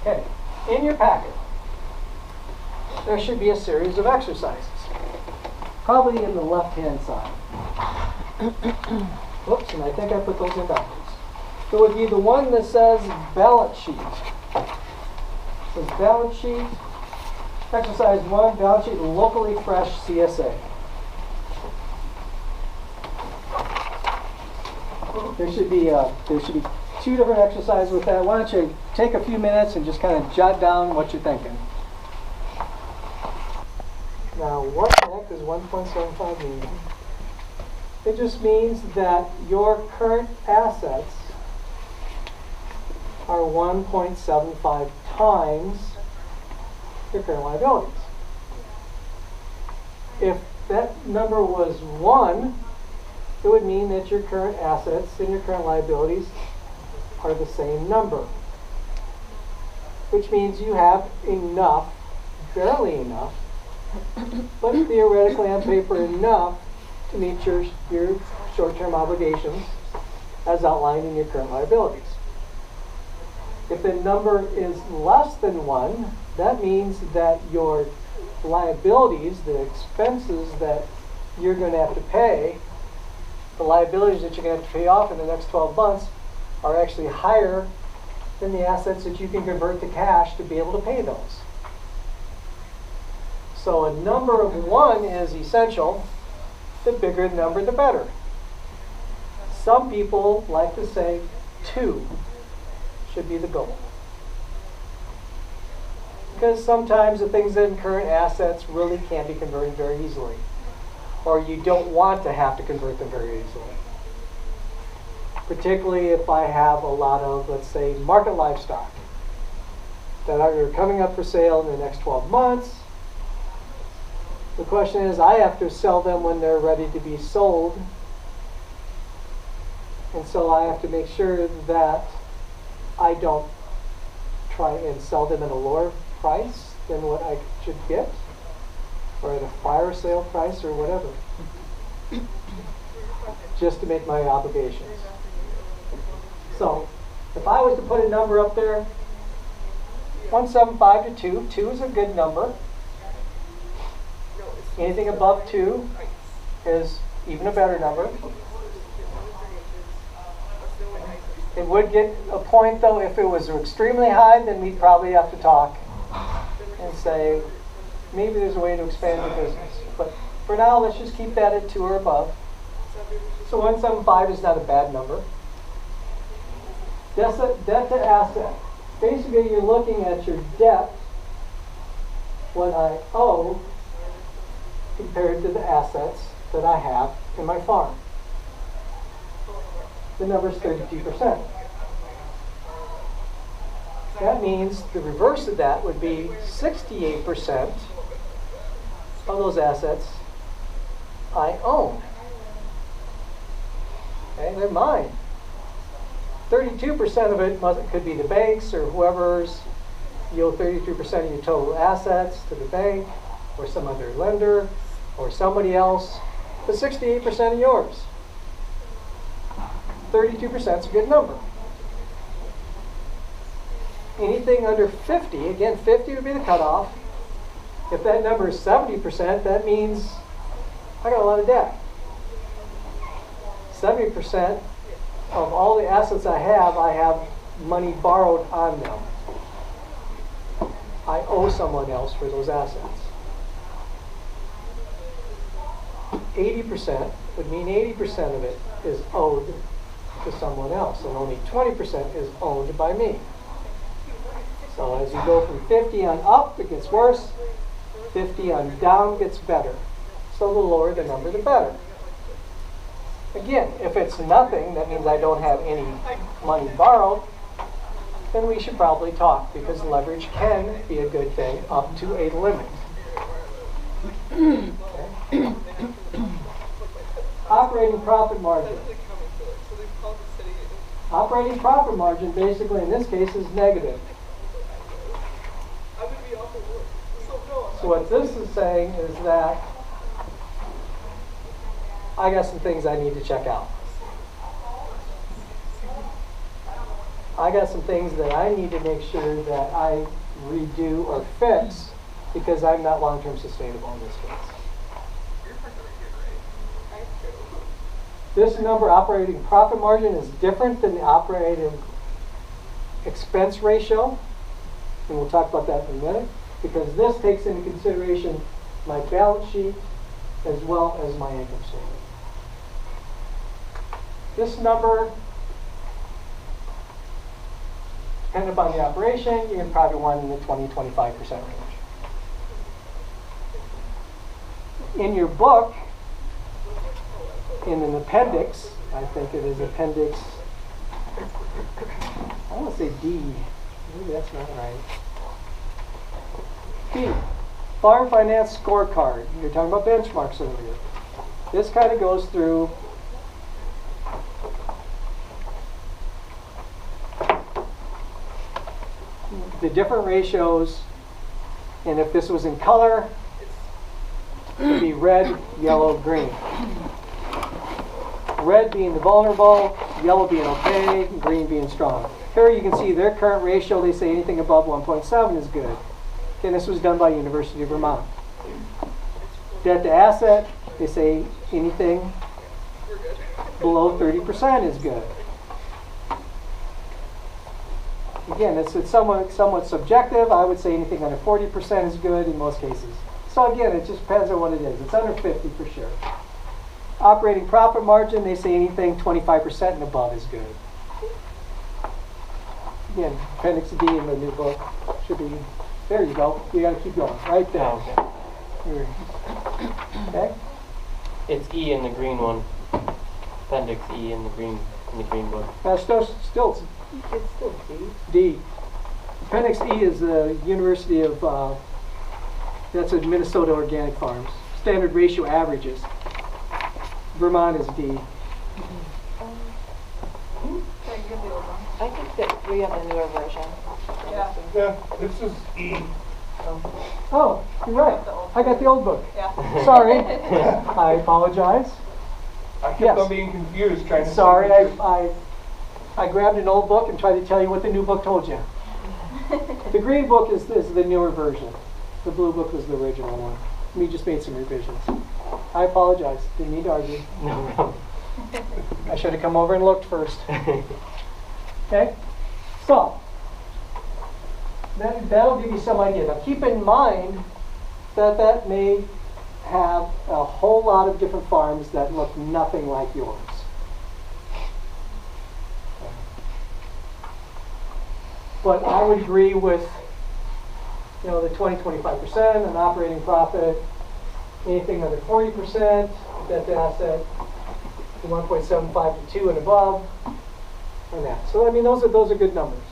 Okay, in your packet, there should be a series of exercises. Probably in the left-hand side. Whoops, and I think I put those in backwards. It would be the one that says balance sheet. It says balance sheet, exercise 1, balance sheet locally fresh CSA. There should be 2 different exercises with that. Why don't you take a few minutes and just kind of jot down what you're thinking. Now, what the heck does 1.75 mean? It just means that your current assets are 1.75 times your current liabilities. If that number was 1, it would mean that your current assets and your current liabilities are the same number. Which means you have enough, barely enough, but theoretically on paper enough to meet your short-term obligations as outlined in your current liabilities. If the number is less than 1, that means that your liabilities, the expenses that you're going to have to pay, the liabilities that you're going to have to pay off in the next 12 months are actually higher than the assets that you can convert to cash to be able to pay those. So a number of 1 is essential. The bigger the number, the better. Some people like to say 2 should be the goal. Because sometimes the things in current assets really can't be converted very easily. Or you don't want to have to convert them very easily. Particularly if I have a lot of, let's say, market livestock that are coming up for sale in the next 12 months. The question is, I have to sell them when they're ready to be sold. And so I have to make sure that I don't try and sell them at a lower price than what I should get, or at a fire sale price or whatever, just to make my obligations. So, if I was to put a number up there, 175 to 2, 2 is a good number. Anything above 2 is even a better number. It would get a point, though, if it was extremely high, then we'd probably have to talk and say, maybe there's a way to expand the business. But for now, let's just keep that at 2 or above. So 175 is not a bad number. Debt to asset. Basically, you're looking at your debt, what I owe, compared to the assets that I have in my farm. The number is 32%. That means the reverse of that would be 68% of those assets I own. Okay, they're mine. 32% of it could be the banks or whoever's. You owe 32% of your total assets to the bank or some other lender or somebody else. But 68% are yours. 32% is a good number. Anything under 50, again, 50 would be the cutoff. If that number is 70%, that means I got a lot of debt. 70% of all the assets I have money borrowed on them. I owe someone else for those assets. 80% would mean 80% of it is owed to someone else, and only 20% is owned by me. So as you go from 50 on up, it gets worse. 50 on down gets better. So the lower the number, the better. Again, if it's nothing, that means I don't have any money borrowed, then we should probably talk, because leverage can be a good thing up to a limit. Okay. Operating profit margin. Operating profit margin, basically in this case, is negative. So what this is saying is that I got some things I need to check out. I got some things that I need to make sure that I redo or fix, because I'm not long-term sustainable in this case. This number, operating profit margin, is different than the operating expense ratio. And we'll talk about that in a minute, because this takes into consideration my balance sheet as well as my income statement. This number, depending upon the operation, you're going to probably want in the 20-25% range. In your book, in an appendix, I think it is appendix, I want to say D. Maybe that's not right. D, Farm Finance Scorecard. You're talking about benchmarks earlier. This kind of goes through the different ratios, and if this was in color, it would be red, yellow, green. Red being the vulnerable, yellow being okay, green being strong. Here you can see their current ratio, they say anything above 1.7 is good. Okay, this was done by University of Vermont. Debt to asset, they say anything below 30% is good. Again, it's somewhat subjective. I would say anything under 40% is good in most cases. So again, it just depends on what it is. It's under 50 for sure. Operating profit margin, they say anything 25% and above is good. Again, appendix D in the new book should be, there you go. You got to keep going, right there. Okay. Okay? It's E in the green one. Appendix E in the green book. Still, It's still D. D. Appendix E is the University of, that's a Minnesota Organic Farms. Standard ratio averages. Vermont is D. I think that we have a newer version. Yeah. Yeah, this is E. Oh, you're right. I got the old book. Yeah. Sorry. I apologize. I kept Yes. on being confused trying to. Sorry, I grabbed an old book and tried to tell you what the new book told you. The green book is the newer version. The blue book was the original one. We just made some revisions. I apologize. Didn't mean to argue. No. I should have come over and looked first. Okay? So, that'll give you some idea. Now keep in mind that may have a whole lot of different farms that look nothing like yours. But I would agree with, the 20-25%, an operating profit, anything under 40%, debt to asset, 1.75 to 2 and above, and that. So I mean, those are good numbers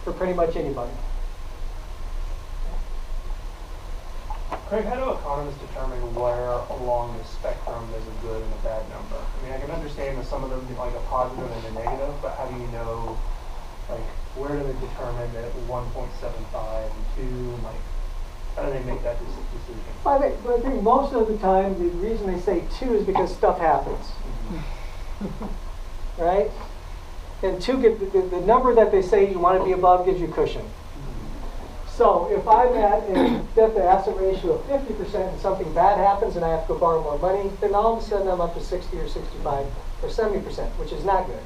for pretty much anybody. Craig, how do economists determine where along the spectrum is a good and a bad number? I mean, I can understand that some of them like a positive and a negative, but how do you know, like, where do they determine that 1.75 and 2, like, how do they make that decision? I think most of the time, the reason they say 2 is because stuff happens. Right? And 2, the number that they say you want to be above gives you cushion. So if I'm at a debt to asset ratio of 50% and something bad happens and I have to go borrow more money, then all of a sudden I'm up to 60 or 65 or 70%, which is not good.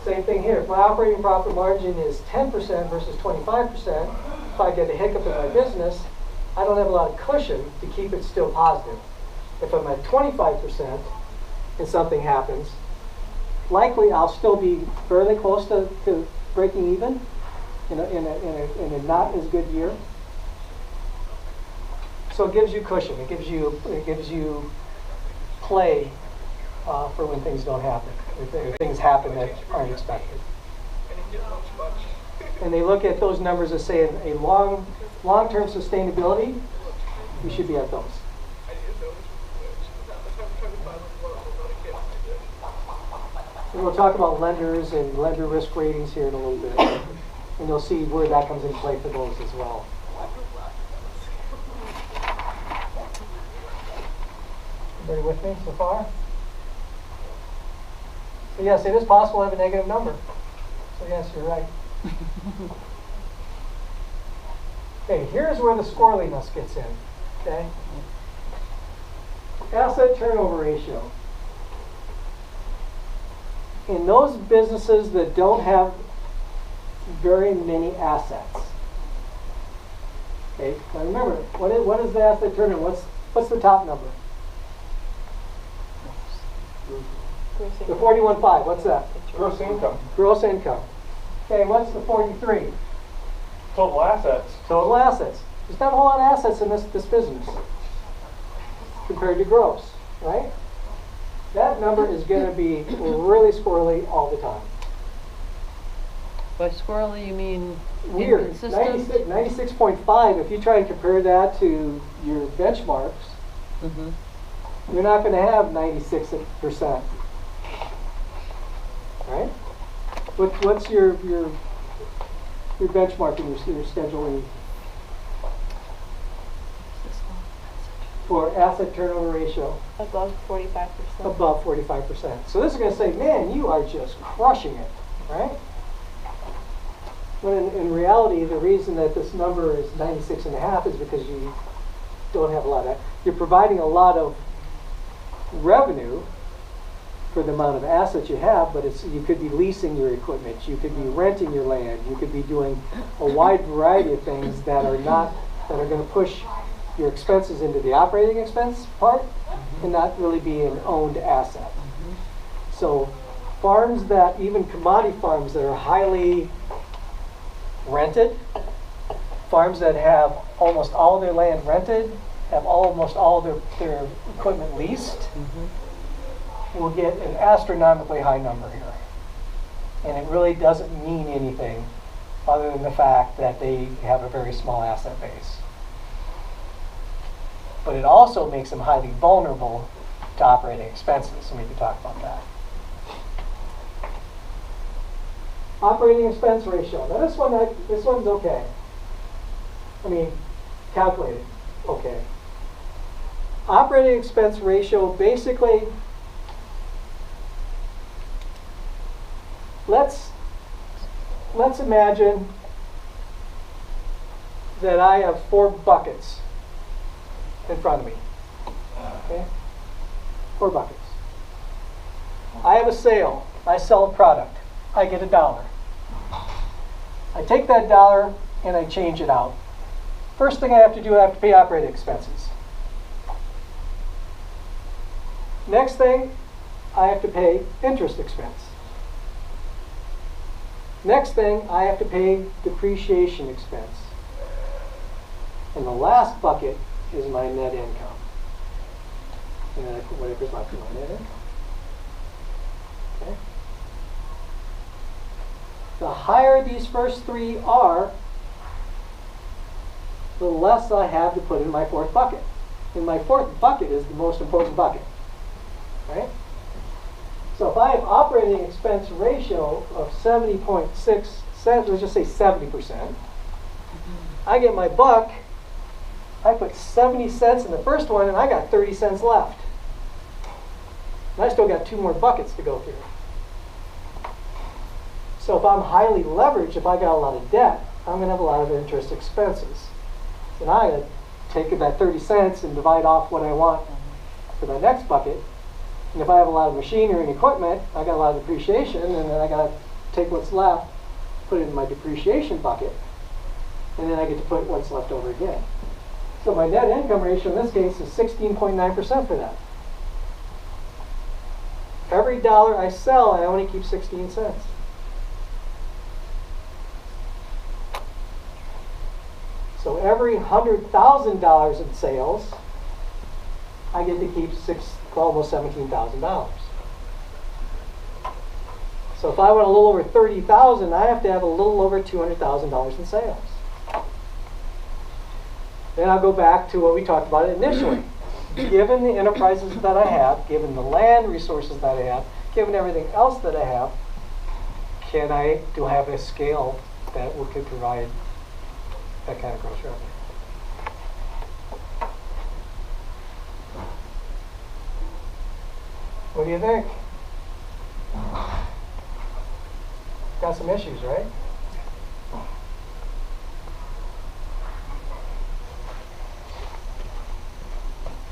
Same thing here. If my operating profit margin is 10% versus 25%, if I get a hiccup in my business, I don't have a lot of cushion to keep it still positive. If I'm at 25% and something happens, likely I'll still be fairly close to breaking even in a not as good year. So it gives you cushion. It gives you play for when things don't happen. If things happen that aren't expected. And they look at those numbers as saying a long-term sustainability, we should be at those. And we'll talk about lenders and lender risk ratings here in a little bit. And you'll see where that comes into play for those as well. Everybody with me so far? So yes, it is possible to have a negative number. So yes, you're right. Okay, here's where the squirreliness gets in. Okay? asset turnover ratio. In those businesses that don't have very many assets. Okay, now remember, what is the asset turnover? What's the top number? The 41.5, what's that? Gross income, Gross income. Okay, what's the 43? total assets. Total assets. There's not a whole lot of assets in this business compared to gross, right? That number is going to be really squirrely all the time. By squirrely, you mean Weird. inconsistent? 96.5, if you try and compare that to your benchmarks, Mm-hmm. you're not going to have 96%. Right? What's your benchmark in your scheduling for asset turnover ratio? Above 45%. Above 45%. So this is going to say, man, you are just crushing it, right? When in reality, the reason that this number is 96.5 is because you don't have a lot of, you're providing a lot of revenue for the amount of assets you have, but you could be leasing your equipment, you could be renting your land, you could be doing a wide variety of things that are going to push your expenses into the operating expense part and not really be an owned asset. So farms that, even commodity farms that are highly rented, farms that have almost all their land rented, have almost all their equipment leased, will get an astronomically high number here. And it really doesn't mean anything other than the fact that they have a very small asset base. But it also makes them highly vulnerable to operating expenses, and we can talk about that. Operating expense ratio. Now this one's okay. I mean, calculated, okay. Operating expense ratio, basically, let's imagine that I have 4 buckets in front of me. Okay? 4 buckets. I have a sale. I sell a product. I get $1. I take that $1 and I change it out. First thing I have to do, I have to pay operating expenses. Next thing, I have to pay interest expense. Next thing, I have to pay depreciation expense. And the last bucket is my net income. And then I put whatever's left in my net income. Okay? The higher these first 3 are, the less I have to put in my 4th bucket. And my 4th bucket is the most important bucket. Right? So if I have operating expense ratio of 70.6 cents, let's just say 70%, I get my buck, I put 70 cents in the first one, and I got 30 cents left. And I still got 2 more buckets to go through. So if I'm highly leveraged, if I got a lot of debt, I'm going to have a lot of interest expenses. And I got to take that 30 cents and divide off what I want for the next bucket. And if I have a lot of machinery and equipment, I got a lot of depreciation, and then I got to take what's left, put it in my depreciation bucket, and then I get to put what's left over again. So my net income ratio in this case is 16.9% for that. Every $1 I sell, I only keep 16 cents. So every $100,000 in sales, I get to keep almost $17,000. So if I want a little over $30,000, I have to have a little over $200,000 in sales. Then I'll go back to what we talked about initially. Given the enterprises that I have, given the land resources that I have, given everything else that I have, do I have a scale that could provide that kind of gross revenue? What do you think? Got some issues, right?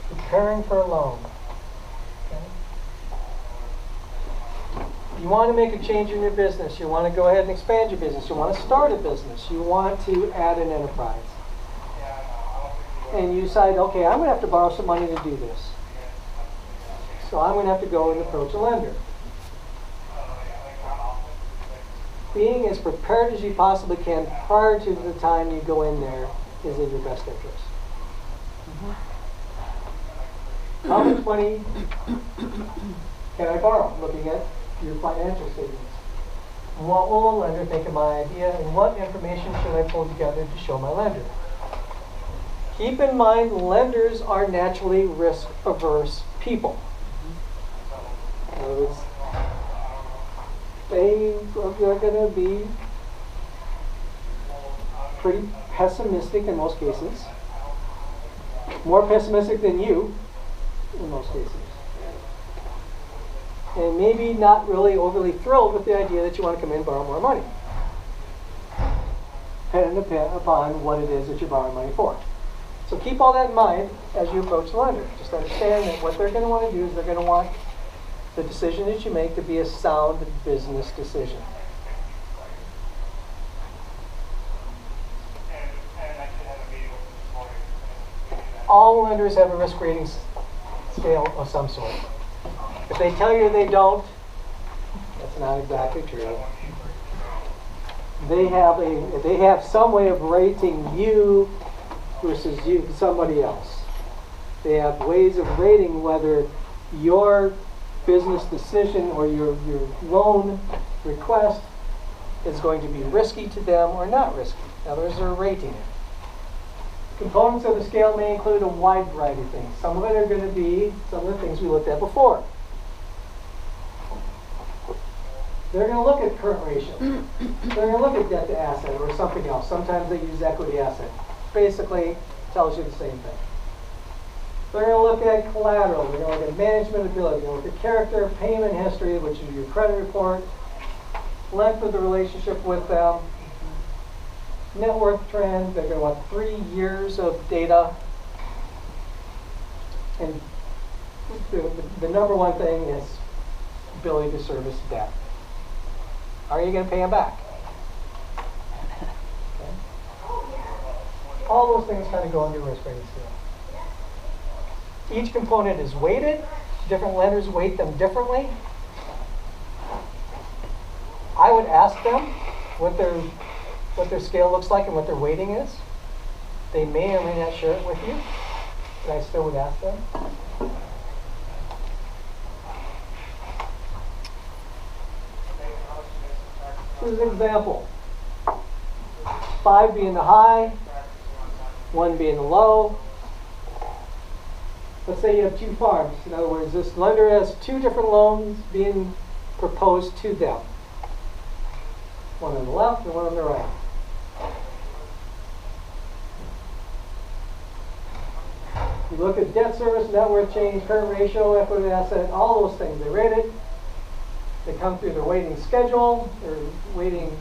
Preparing for a loan. You want to make a change in your business. You want to go ahead and expand your business. You want to start a business. You want to add an enterprise. And you decide, okay, I'm going to have to borrow some money to do this. So I'm going to have to go and approach a lender. Being as prepared as you possibly can prior to the time you go in there is in your best interest. How much money can I borrow? Looking at your financial statements. What will a lender think of my idea, and what information should I pull together to show my lender? Keep in mind, lenders are naturally risk-averse people. In other words, they are going to be pretty pessimistic in most cases. More pessimistic than you in most cases. And maybe not really overly thrilled with the idea that you want to come in and borrow more money. Depending upon what it is that you're borrowing money for. So keep all that in mind as you approach the lender. Just understand that what they're going to want to do is they're going to want the decision that you make to be a sound business decision. All lenders have a risk rating scale of some sort. If they tell you they don't, that's not exactly true. They have some way of rating you versus somebody else. They have ways of rating whether your business decision or your loan request is going to be risky to them or not risky. In other words, they're rating it. Components of the scale may include a wide variety of things. Some of it are going to be some of the things we looked at before. They're going to look at current ratio. They're going to look at debt to asset or something else. Sometimes they use equity asset. Basically, tells you the same thing. They're going to look at collateral. They're going to look at management ability. They're going to look at character, payment history, which is your credit report, length of the relationship with them, net worth trend. They're going to want 3 years of data. And the number one thing is ability to service debt. Are you going to pay them back? Okay. All those things kind of go into risk rating scale. Each component is weighted. Different lenders weight them differently. I would ask them what their scale looks like and what their weighting is. They may or may not share it with you, but I still would ask them. Here's an example. 5 being the high, 1 being the low. Let's say you have 2 farms. In other words, this lender has 2 different loans being proposed to them. One on the left and one on the right. You look at debt service, net worth change, current ratio, equity asset, all those things. They rate it. They come through their weighting schedule, their weighting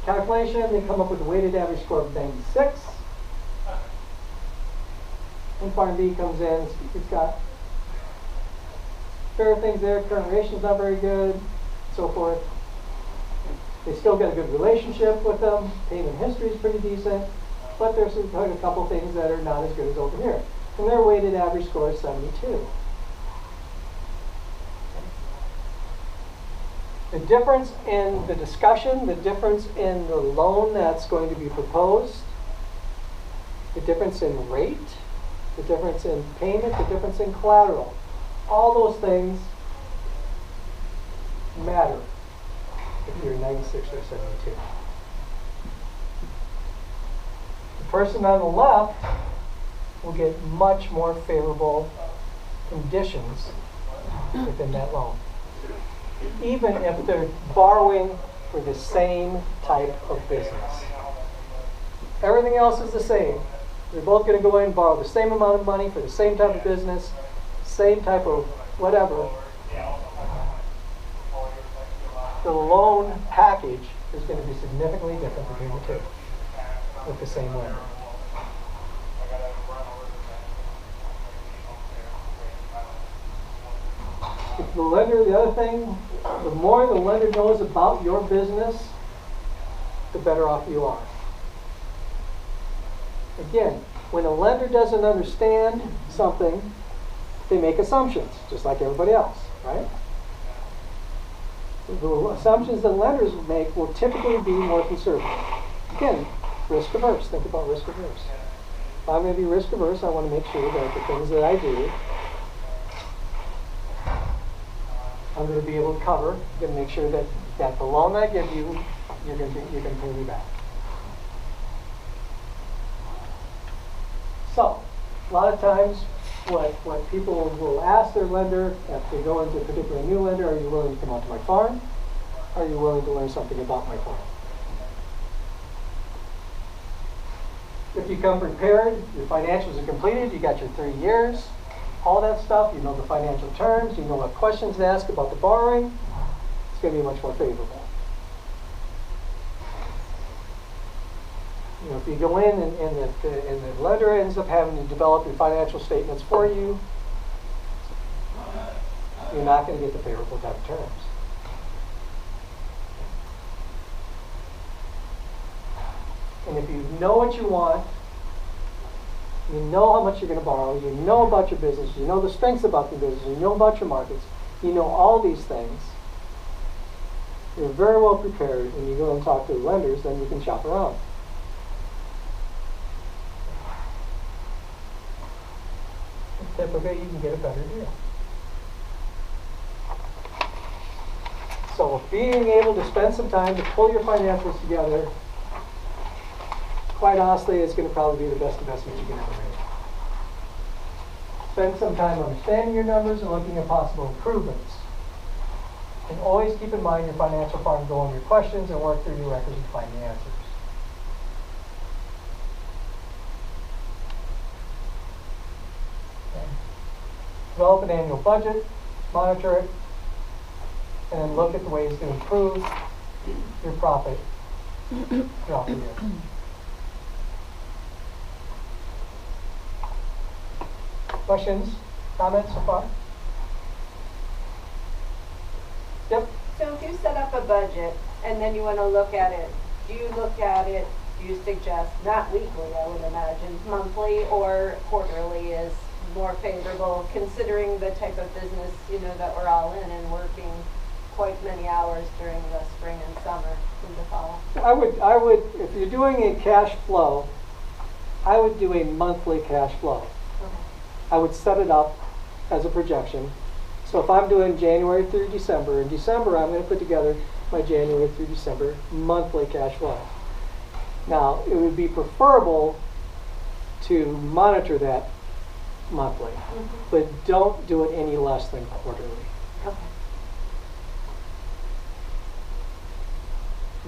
calculation. They come up with a weighted average score of 96. And Farm B comes in. It's got fair things there. Current ratio is not very good, so forth. They still get a good relationship with them. Payment history is pretty decent. But there's a couple things that are not as good as over here. And their weighted average score is 72. The difference in the discussion, the difference in the loan that's going to be proposed, the difference in rate, the difference in payment, the difference in collateral, all those things matter if you're 96 or 72. The person on the left will get much more favorable conditions within that loan, even if they're borrowing for the same type of business. Everything else is the same. They're both going to go in and borrow the same amount of money for the same type of business, same type of whatever. The loan package is going to be significantly different between the two with the same lender. The lender, the other thing The more the lender knows about your business, the better off you are. Again, when a lender doesn't understand something, they make assumptions, just like everybody else, right? The assumptions that lenders make will typically be more conservative. Again, risk averse. Think about risk averse. If I'm going to be risk averse, I want to make sure that the things that I do, I'm going to be able to cover. I'm going to make sure that the loan I give you, you're going to pay me back. So, a lot of times, what people will ask their lender if they go into a particular new lender, are you willing to come out to my farm? Are you willing to learn something about my farm? If you come prepared, your financials are completed, you got your 3 years, all that stuff, you know the financial terms, you know what questions to ask about the borrowing, it's going to be much more favorable. You know, if you go in and the lender ends up having to develop your financial statements for you, you're not going to get the favorable type of terms. And if you know what you want, you know how much you're going to borrow, you know about your business, you know the strengths about the business, you know about your markets, you know all these things, you're very well prepared when you go and talk to the lenders, then you can shop around. Typically, you can get a better deal. So being able to spend some time to pull your financials together, quite honestly, is going to probably be the best investment you can ever make. Spend some time understanding your numbers and looking at possible improvements. And always keep in mind your financial farm goal and your questions, and work through your records to find the answers. Develop an annual budget, monitor it, and then look at the ways to improve your profit throughout the year. Questions, comments so far? Yep. So if you set up a budget and then you want to look at it, do you look at it, do you suggest, not weekly I would imagine, monthly or quarterly is more favorable considering the type of business, you know, that we're all in and working quite many hours during the spring and summer and the fall? I would, if you're doing a cash flow, I would do a monthly cash flow. Okay. I would set it up as a projection. So if I'm doing January through December, in December I'm going to put together my January through December monthly cash flow. Now, it would be preferable to monitor that monthly, but don't do it any less than quarterly. Okay.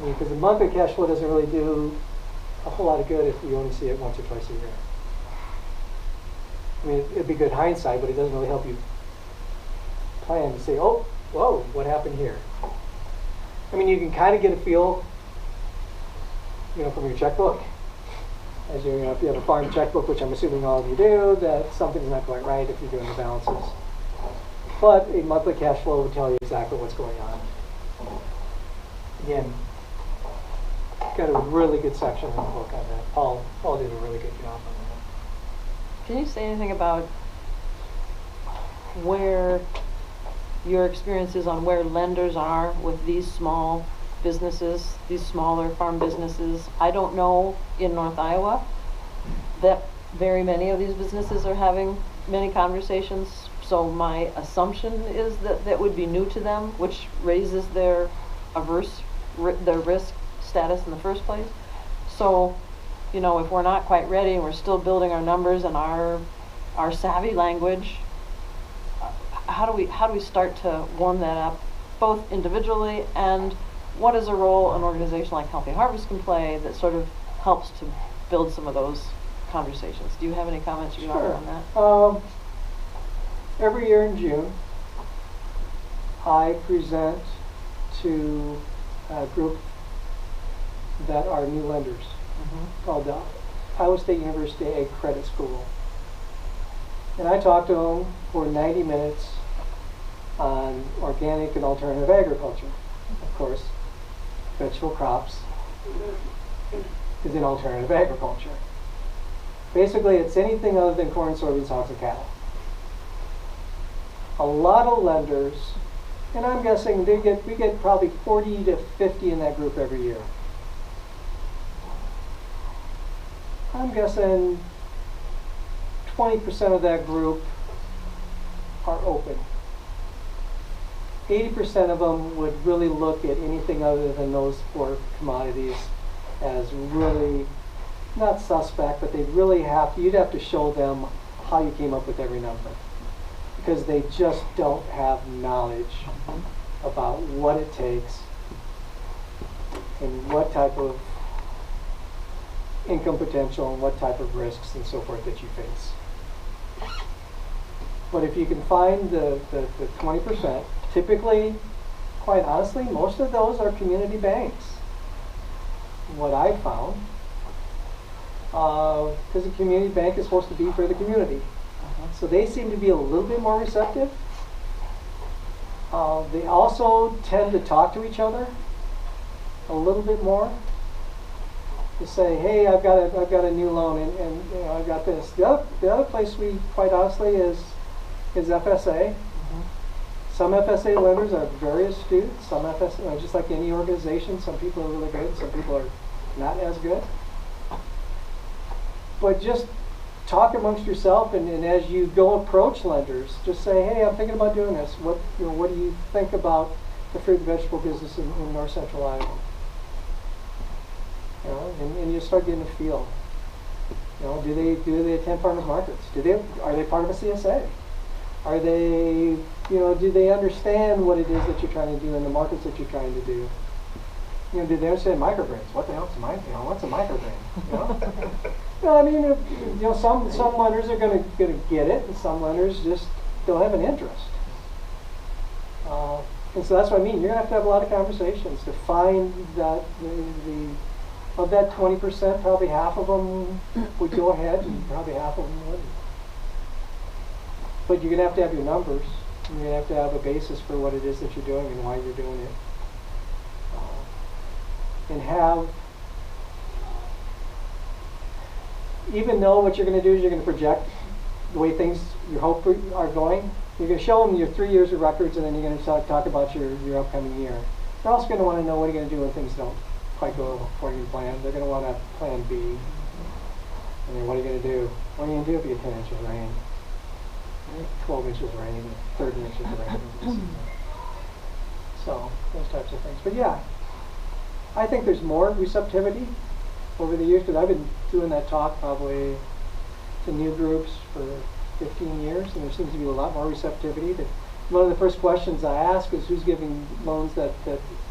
Because the monthly cash flow doesn't really do a whole lot of good if you only see it once or twice a year. I mean, it'd be good hindsight, but it doesn't really help you plan to say, oh, whoa, what happened here? I mean, you can kind of get a feel, you know, from your checkbook. As you know, if you have a farm checkbook, which I'm assuming all of you do, that something's not quite right if you're doing the balances. But a monthly cash flow would tell you exactly what's going on. Again, got a really good section in the book on that. Paul did a really good job on that. Can you say anything about where your experience is on where lenders are with these small businesses, these smaller farm businesses? I don't know in North Iowa that very many of these businesses are having many conversations, so my assumption is that that would be new to them, which raises their their risk status in the first place. So, you know, if we're not quite ready and we're still building our numbers and our savvy language, how do we start to warm that up, both individually, and what is a role an organization like Healthy Harvest can play that sort of helps to build some of those conversations? Do you have any comments you want on that? Every year in June, I present to a group that are new lenders called the Iowa State University Ag Credit School. And I talk to them for 90 minutes on organic and alternative agriculture. Of course, vegetable crops is in alternative agriculture. Basically, it's anything other than corn, soybeans, hogs, and cattle. A lot of lenders, and I'm guessing we get probably 40 to 50 in that group every year. I'm guessing 20% of that group are open. 80% of them would really look at anything other than those four commodities as really not suspect, but they'd really you'd have to show them how you came up with every number, because they just don't have knowledge about what it takes and what type of income potential and what type of risks and so forth that you face. But if you can find the 20%, typically, quite honestly, most of those are community banks. What I found, because a community bank is supposed to be for the community. So they seem to be a little bit more receptive. They also tend to talk to each other a little bit more. To say, hey, I've got a new loan, and you know, I've got this. The other place we, quite honestly, is FSA. Some FSA lenders are very astute. Some FSA, just like any organization, some people are really good, some people are not as good. But just talk amongst yourself, and as you go approach lenders, just say, hey, I'm thinking about doing this. What do you think about the fruit and vegetable business in North Central Iowa? You know, and you start getting a feel. You know, do they attend farmers markets? Are they part of a CSA? Are they, do they understand what it is that you're trying to do in the markets that you're trying to do? You know, do they understand microgreens? What the hell is what's a microgreen? No, I mean, some lenders are gonna get it, and some lenders just don't have an interest. And so that's what I mean. You're gonna have a lot of conversations to find that of that 20%, probably half of them would go ahead, and probably half of them wouldn't. But you're gonna have to have your numbers. You're gonna have to have a basis for what it is that you're doing and why you're doing it, and even though what you're going to do is you're going to project the way things you hope are going. You're going to show them your 3 years of records, and then you're going to talk about your upcoming year. They're also going to want to know what are you going to do when things don't quite go according to plan. They're going to want a plan B. And then what are you going to do? What are you going to do if you get 10 inches of rain? 12 inches of rain, 30 inches of rain. So, those types of things. But yeah, I think there's more receptivity over the years, because I've been doing that talk probably to new groups for 15 years, and there seems to be a lot more receptivity. One of the first questions I ask is who's giving loans that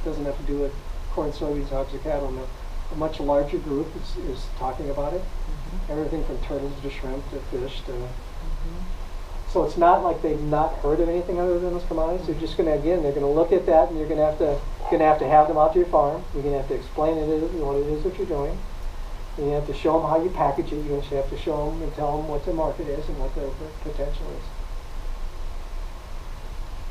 doesn't have to do with corn, soybeans, hogs, or cattle. And a much larger group is talking about it. Everything from turtles to shrimp to fish to... So it's not like they've not heard of anything other than those commodities. They're just going to, again, they're going to look at that, and you're going to have to have them out to your farm. You're going to have to explain what it is that you're doing. And you have to show them how you package it. You have to show them and tell them what the market is and what the potential is.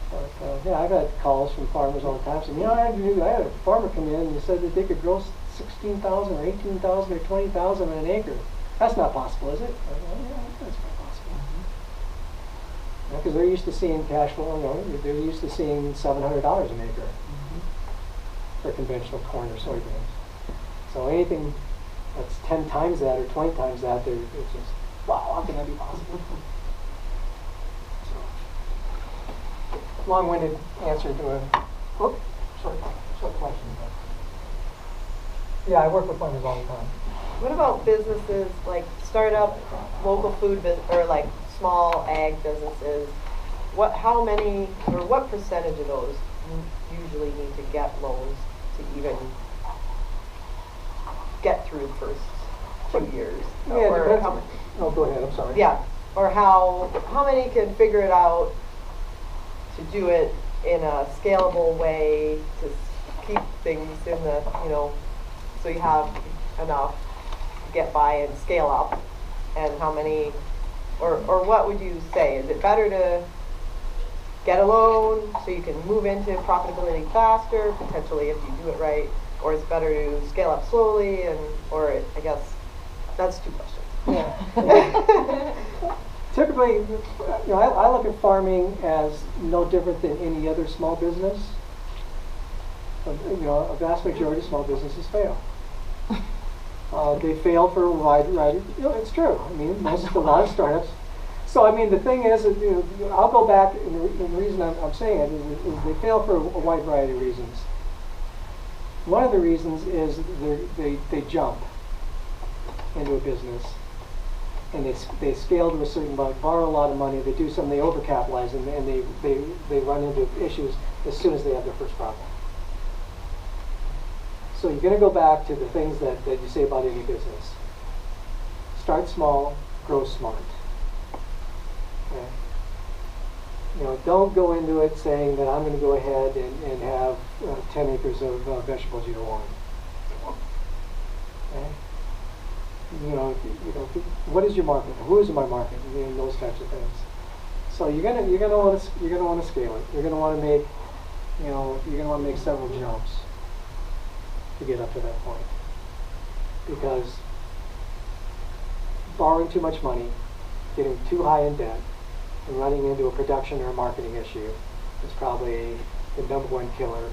But yeah, I got calls from farmers all the time saying, I had a farmer come in and he said that they could grow 16,000 or 18,000 or 20,000 on an acre. That's not possible, is it? Yeah, that's not possible. Because they're used to seeing cash flow. They're used to seeing $700 an acre for conventional corn or soybeans. So anything that's 10 times that or 20 times that, it's just, wow, how can that be possible? So, long-winded answer to a short question. Yeah, I work with lenders all the time. What about businesses like startup local food or like small ag businesses? How many or what percentage of those usually need to get loans to even get through the first 2 years? Yeah, or go ahead, I'm sorry. Yeah, or how many can figure it out to do it in a scalable way to keep things in the, so you have enough to get by and scale up, and how many, or what would you say? Is it better to get a loan so you can move into profitability faster, potentially if you do it right, or it's better to scale up slowly, I guess that's 2 questions. Yeah. Typically, I look at farming as no different than any other small business. A vast majority of small businesses fail. They fail for a wide variety. It's true. I mean, a lot of startups. So, I mean, the thing is, I'll go back, and the reason I'm saying it is they fail for a wide variety of reasons. One of the reasons is they jump into a business, and they scale to a certain amount, borrow a lot of money, they do something, they overcapitalize, and they run into issues as soon as they have their first problem. So you're going to go back to the things that you say about any business. Start small, grow smart. Okay? Don't go into it saying that I'm going to go ahead and have 10 acres of vegetables year one. Okay? What is your market? Who is my market? Those types of things. So you're gonna want to scale it. You're gonna want to make several jumps to get up to that point, because borrowing too much money, getting too high in debt, and running into a production or a marketing issue is probably the #1 killer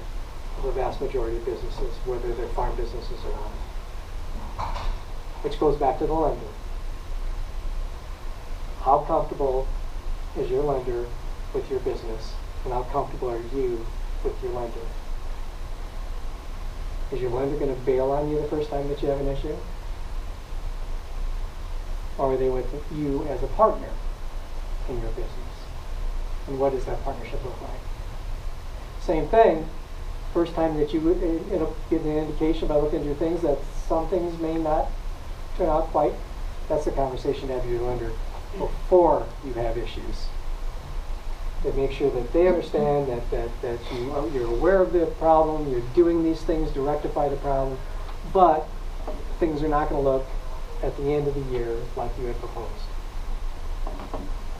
of the vast majority of businesses, whether they're farm businesses or not. Which goes back to the lender. How comfortable is your lender with your business, and how comfortable are you with your lender? Is your lender going to bail on you the first time that you have an issue? Or are they with you as a partner in your business? And what does that partnership look like? Same thing, first time that you get an indication by looking at your things that some things may not turn out quite, that's the conversation to have with your lender before you have issues. To make sure that they understand that you're aware of the problem, you're doing these things to rectify the problem, but things are not going to look at the end of the year like you had proposed.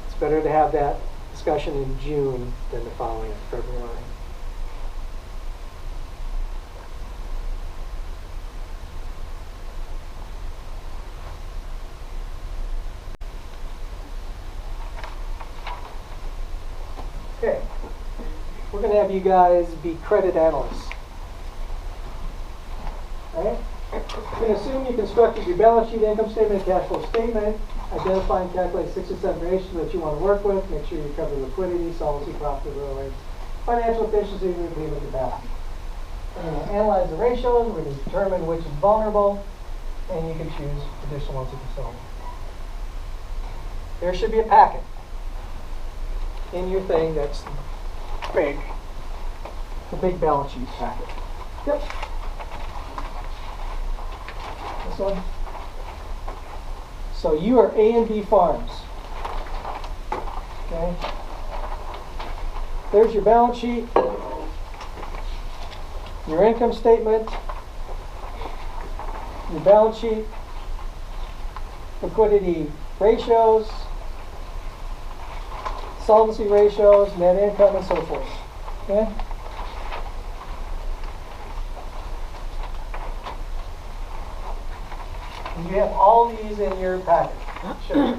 It's better to have that discussion in June than the following February. Okay, we're going to have you guys be credit analysts. All right? We're going to assume you constructed your balance sheet, income statement, and cash flow statement. Identify and calculate 6 or 7 ratios that you want to work with. Make sure you cover liquidity, solvency, profitability, financial efficiency, and repayment capacity. We're going to analyze the ratios. We're going to determine which is vulnerable, and you can choose additional ones if you so. There should be a packet in your thing that's big. The big balance sheet packet. Yep. This one. So you are A and B farms. Okay. There's your balance sheet, your income statement, your balance sheet, liquidity ratios, solvency ratios, net income, and so forth. Okay? And you have all these in your packet. Sure. You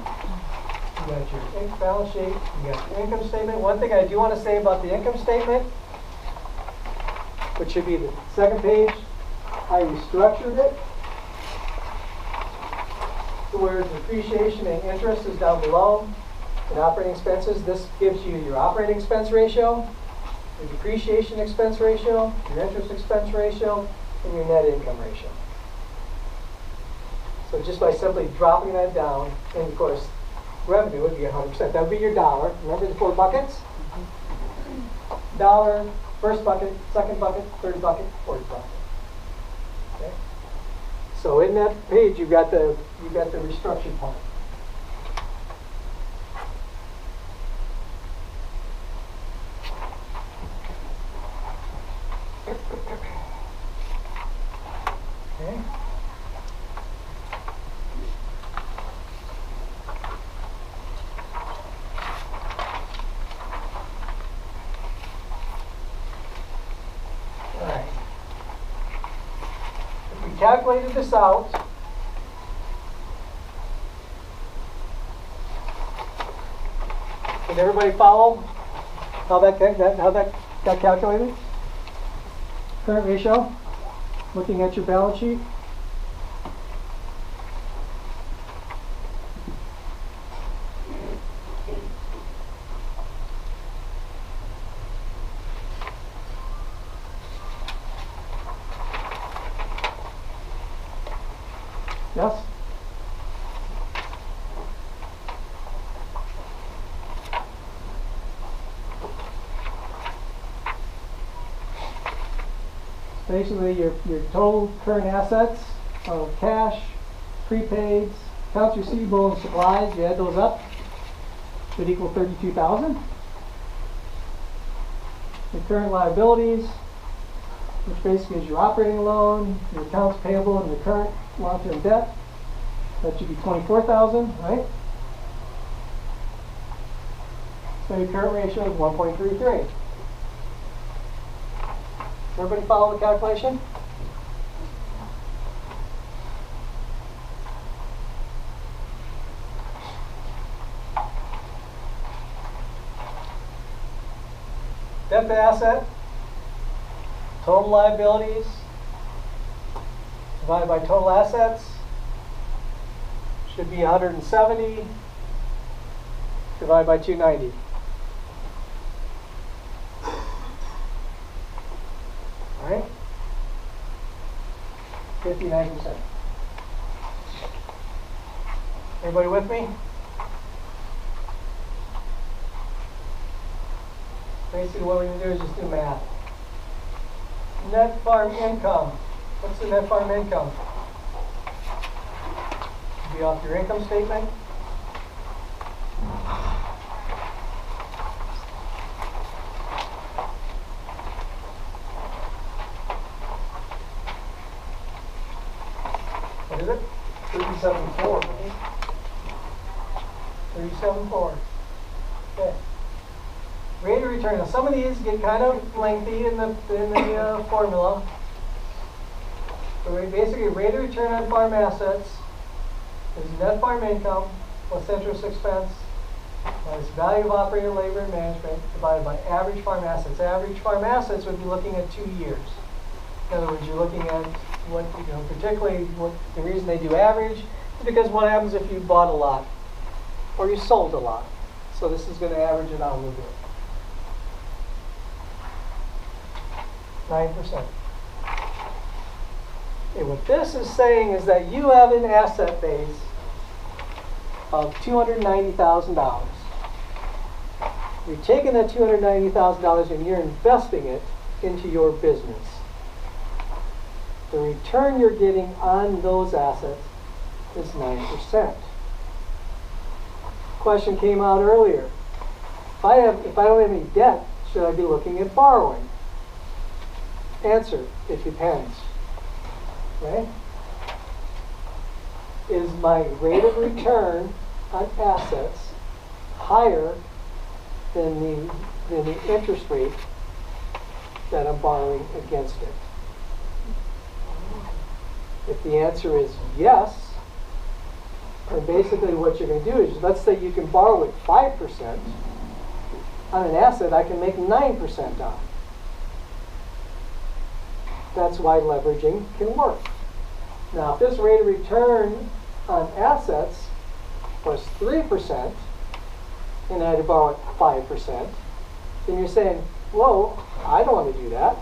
got your balance sheet, you got your income statement. One thing I do want to say about the income statement, which should be the second page, I restructured it to where depreciation and interest is down below. And operating expenses, this gives you your operating expense ratio, your depreciation expense ratio, your interest expense ratio, and your net income ratio. So just by simply dropping that down, and of course, revenue would be 100%. That would be your dollar. Remember the 4 buckets? Dollar, first bucket, second bucket, third bucket, fourth bucket. Okay. So in that page, you've got the restructured part. Okay. calculated this out. Did everybody follow how that got calculated? Current ratio, looking at your balance sheet. Yes? Basically, your total current assets of cash, prepaids, accounts receivable, and supplies, you add those up, should equal 32,000. Your current liabilities, which basically is your operating loan, your accounts payable, and your current long-term debt, that should be 24,000, right? So your current ratio is 1.33. Everybody follow the calculation? Debt to asset, total liabilities, divided by total assets, should be 170, divided by 290. All right? 59%. Everybody with me? Basically what we're going to do is just do math. Net farm income. What's the net farm income? Be off your income statement. What is it? 37.4. 37.4. Okay. Rate of return. Now some of these get kind of lengthy in the formula. So basically, rate of return on farm assets is net farm income plus interest expense minus value of operating labor and management divided by average farm assets. Average farm assets would be looking at 2 years. In other words, you're looking at what, particularly what the reason they do average is because what happens if you bought a lot or you sold a lot. So this is going to average it out a little bit. 9%. Okay, what this is saying is that you have an asset base of $290,000. You're taking that $290,000 and you're investing it into your business. The return you're getting on those assets is 9%. Question came out earlier. If I don't have any debt, should I be looking at borrowing? Answer, it depends. Right? Is my rate of return on assets higher than the interest rate that I'm borrowing against it? If the answer is yes, then basically what you're going to do is, let's say you can borrow at 5% on an asset I can make 9% on. That's why leveraging can work. Now, if this rate of return on assets was 3%, and I had to borrow at 5%, then you're saying, whoa, I don't want to do that.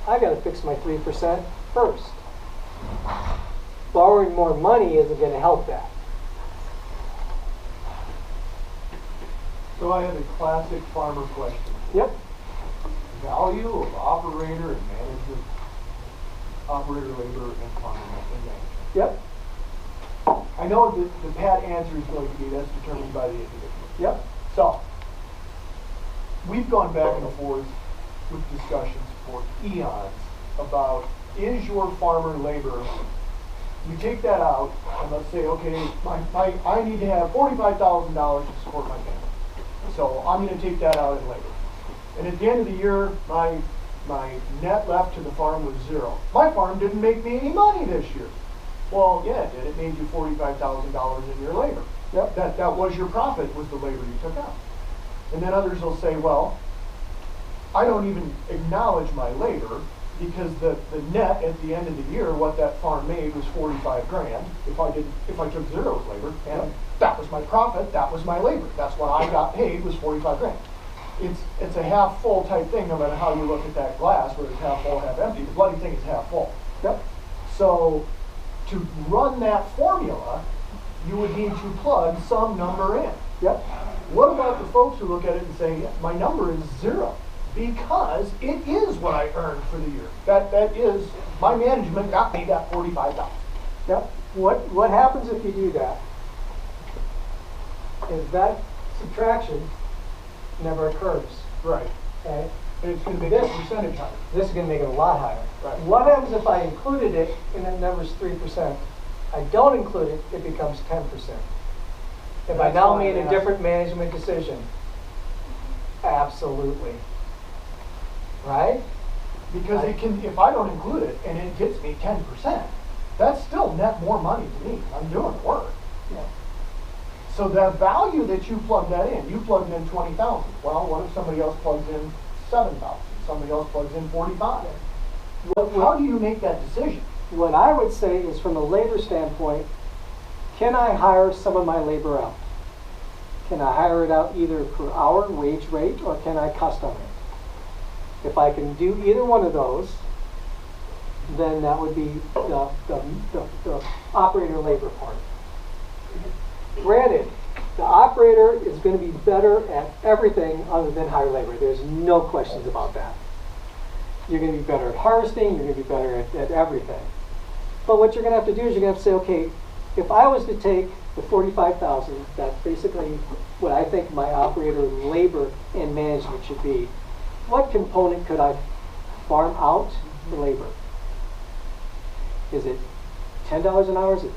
I got to fix my 3% first. Borrowing more money isn't going to help that. So I have a classic farmer question. Yep. Value of operator and manager, operator labor and farmer management. Yep. I know that the pat answer is going to be that's determined by the individual. Yep. So, we've gone back and forth with discussions for eons about, is your farmer labor, you take that out and let's say, okay, I need to have $45,000 to support my family. So I'm going to take that out in labor. And at the end of the year, my my net left to the farm was 0. My farm didn't make me any money this year. Well, yeah, it did. It made you $45,000 in your labor. Yep, that was your profit, was the labor you took out. And then others will say, well, I don't even acknowledge my labor because the net at the end of the year, what that farm made was 45 grand. If I took zero's labor, and that was my profit, that was my labor. That's what I got paid was 45 grand. It's a half full type thing, no matter how you look at that glass, whether it's half full, half empty. The bloody thing is half full. Yep. So to run that formula, you would need to plug some number in. Yep. What about the folks who look at it and say, yeah, my number is 0 because it is what I earned for the year. That is, my management got me that 45,000. Yep. What happens if you do that is that subtraction never occurs. Right. Okay? And it's going to make the percentage higher. This is going to make it a lot higher. Right. What happens if I included it and that number's 3%? I don't include it, it becomes 10%. If I That's now why made I a different management decision, absolutely. Right? Because it can, if I don't include it and it gets me 10%, that's still net more money to me. I'm doing the work. Yeah. So the value that you plug that in, you plugged in 20,000. Well, what if somebody else plugs in 7,000? Somebody else plugs in 45. How do you make that decision? What I would say is, from a labor standpoint, can I hire some of my labor out? Can I hire it out either per hour wage rate, or can I custom it? If I can do either one of those, then that would be the operator labor part. Granted, the operator is going to be better at everything other than hire labor. There's no questions about that. You're going to be better at harvesting, you're going to be better at everything. But what you're going to have to do is you're going to have to say, okay, if I was to take the 45,000, that's basically what I think my operator labor and management should be. What component could I farm out for labor? Is it $10 an hour? Is it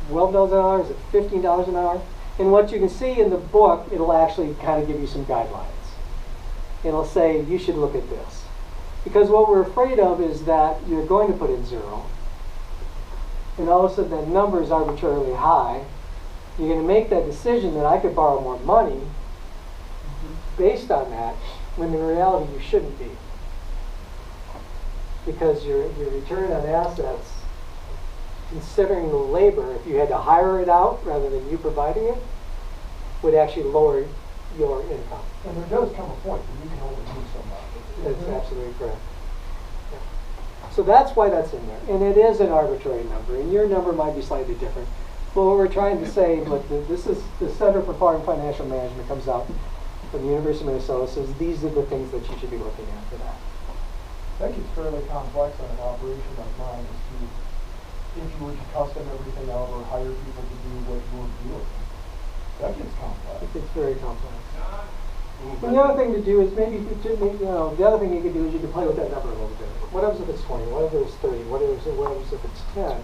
$12 an hour? Is it $15 an hour? And what you can see in the book, it'll actually kind of give you some guidelines. It'll say you should look at this. Because what we're afraid of is that you're going to put in 0, and all of a sudden that number is arbitrarily high. You're going to make that decision that I could borrow more money based on that, when in reality you shouldn't be. Because your return on assets, considering the labor, if you had to hire it out rather than you providing it, would actually lower your income. And there does come a point where you can only do so much. That's absolutely correct. Yeah. So that's why that's in there. And it is an arbitrary number, and your number might be slightly different. But what we're trying to say, look, this is the Center for Farm Financial Management comes out from the University of Minnesota, says these are the things that you should be looking at for that. That gets fairly complex on an operation like mine, if you were to custom everything out or hire people to do what you're doing. That gets complex. It's very complex. And the other thing to do is maybe, the other thing you could do is you can play with that number a little bit. What happens if it's 20? What if it's 30? What happens if it's 10? Right.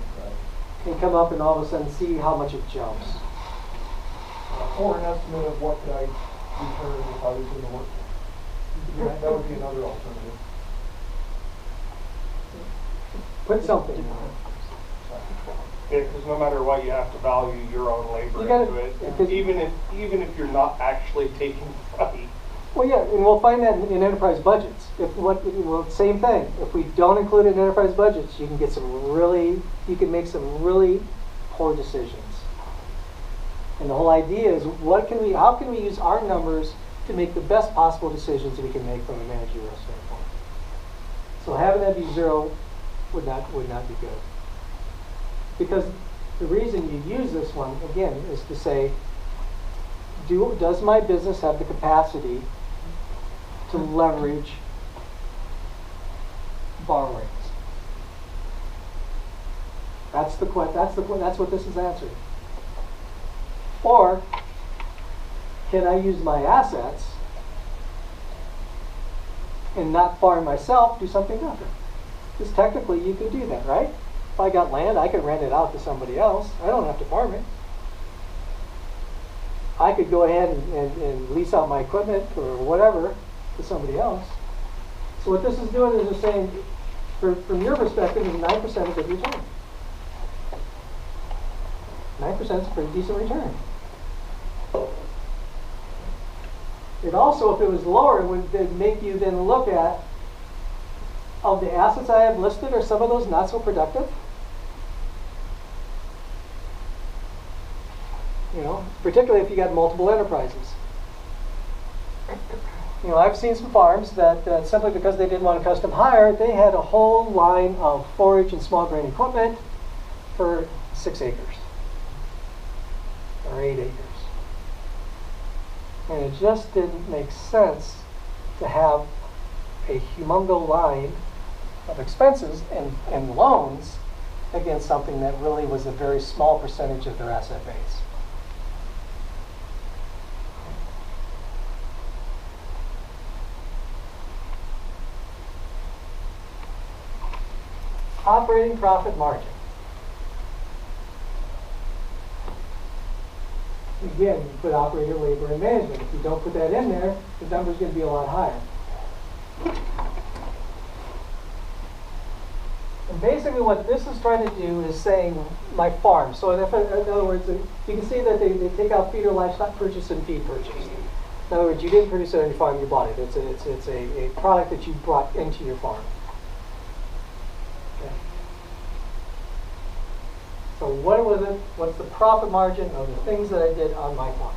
And come up and all of a sudden see how much it jumps. Or an estimate of what could I return if I was in the workforce. That would be another alternative. Put something in. Because no matter what, you have to value your own labor into it, even if you're not actually taking money. Well, yeah, and we'll find that in enterprise budgets. Same thing. If we don't include it in enterprise budgets, you can make some really poor decisions. And the whole idea is, how can we use our numbers to make the best possible decisions we can make from a managerial standpoint? So having that be 0 would not be good. Because the reason you use this one, again, is to say, does my business have the capacity to leverage borrowings? That's what this is answering. Or can I use my assets and not farm myself, do something different? Because technically you could do that, right? If I got land, I could rent it out to somebody else. I don't have to farm it. I could go ahead and lease out my equipment or whatever to somebody else. So what this is doing is just saying, from your perspective, is 9% a good return. 9% is a pretty decent return. It also, if it was lower, it would then make you then look at, of the assets I have listed, are some of those not so productive? You know, particularly if you got multiple enterprises. You know, I've seen some farms that simply because they didn't want to custom hire, they had a whole line of forage and small grain equipment for 6 acres or 8 acres. And it just didn't make sense to have a humongo line of expenses and loans against something that really was a very small percentage of their asset base. Operating profit margin. Again, you put operator, labor, and management. If you don't put that in there, the number's going to be a lot higher. And basically what this is trying to do is saying my farm. So in other words, you can see that they take out feeder livestock purchase and feed purchase. In other words, you didn't produce it on your farm, you bought it. It's a product that you brought into your farm. Okay. So what was it? What's the profit margin of the things that I did on my farm?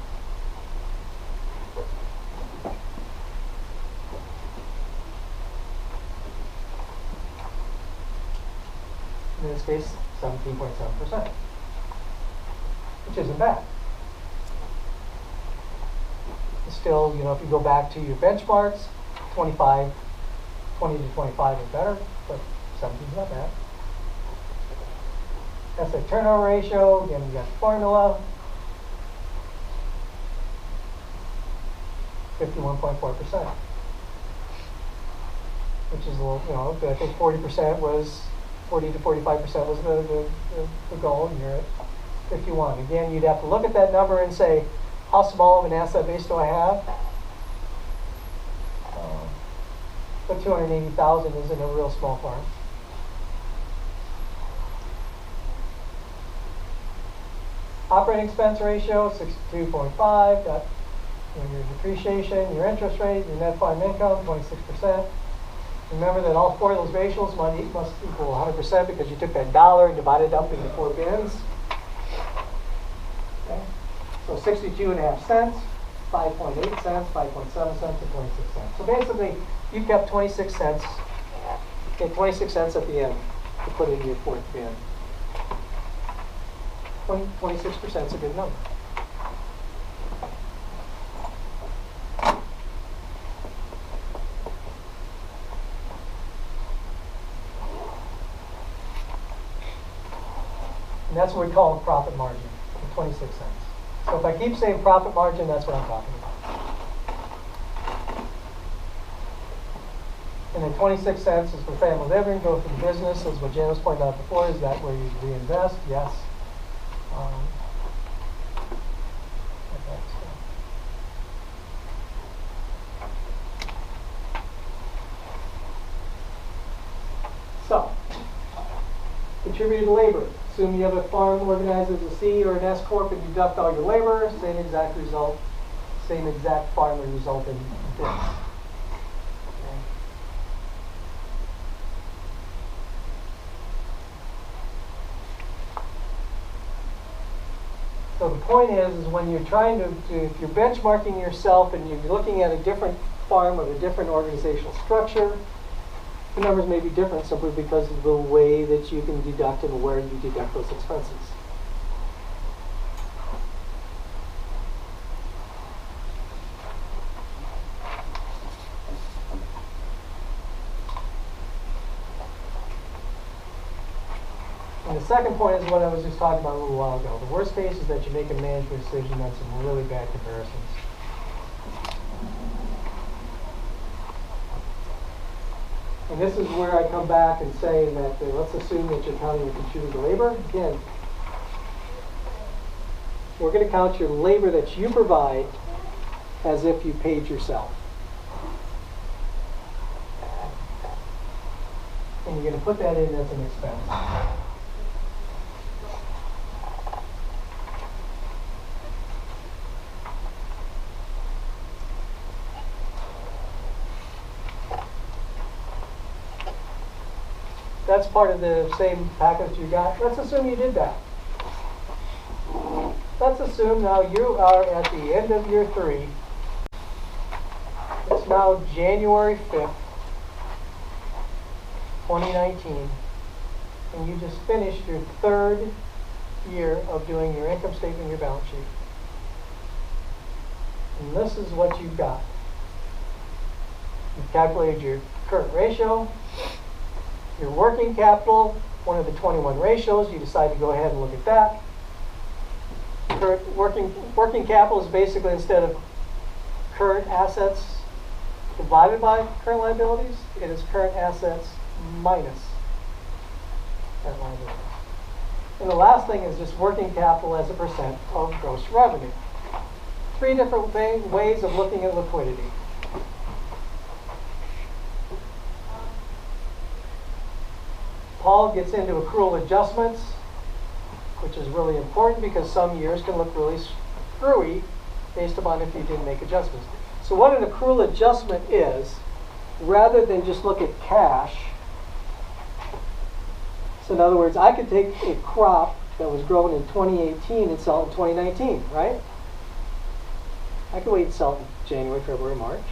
In this case, 17.7%, which isn't bad. Still, you know, if you go back to your benchmarks, 20 to 25 is better, but 17 is not bad. That's the turnover ratio. Again, we got the formula. 51.4%, which is a little, you know, I think 40% was 40 to 45% was the goal, and you're at 51. Again, you'd have to look at that number and say, how small of an asset base do I have? But 280,000 isn't a real small farm. Operating expense ratio, 62.5. Got your depreciation, your interest rate, your net farm income, 26%. Remember that all 4 of those ratios must equal 100% because you took that dollar and divided it up into 4 bins. Okay. So 62.5 cents, 5.8 cents, 5.7 cents, and 26 cents. So basically, you kept 26 cents. Okay, 26 cents at the end to put in your 4th bin. 26% is a good number. And that's what we call a profit margin, the 26 cents. So if I keep saying profit margin, that's what I'm talking about. And then 26 cents is for family living, go for the business, as what Jan was pointing out before. Is that where you reinvest? Yes. So, contributed labor. Assume you have a farm organized as a C or an S corp and you deduct all your labor, same exact result, same exact farm would result in this. Okay. So the point is when you're trying to, if you're benchmarking yourself and you're looking at a different farm with a different organizational structure, the numbers may be different simply because of the way that you can deduct and where you deduct those expenses. And the second point is what I was just talking about a little while ago. The worst case is that you make a management decision on some really bad comparisons. And this is where I come back and say that let's assume that you're counting your contributed labor. Again, we're going to count your labor that you provide as if you paid yourself. and you're gonna put that in as an expense. That's part of the same package you got. Let's assume you did that. Let's assume now you are at the end of year 3. It's now January 5th, 2019, and you just finished your 3rd year of doing your income statement and your balance sheet. And this is what you've got. You've calculated your current ratio, your working capital, one of the 21 ratios. You decide to go ahead and look at that. Current working capital is basically, instead of current assets divided by current liabilities, it is current assets minus current liabilities. And the last thing is just working capital as a percent of gross revenue. 3 different ways of looking at liquidity. Paul gets into accrual adjustments, which is really important because some years can look really screwy based upon if you didn't make adjustments. So what an accrual adjustment is, rather than just look at cash, so in other words, I could take a crop that was grown in 2018 and sell it in 2019, right? I could wait and sell it in January, February, March,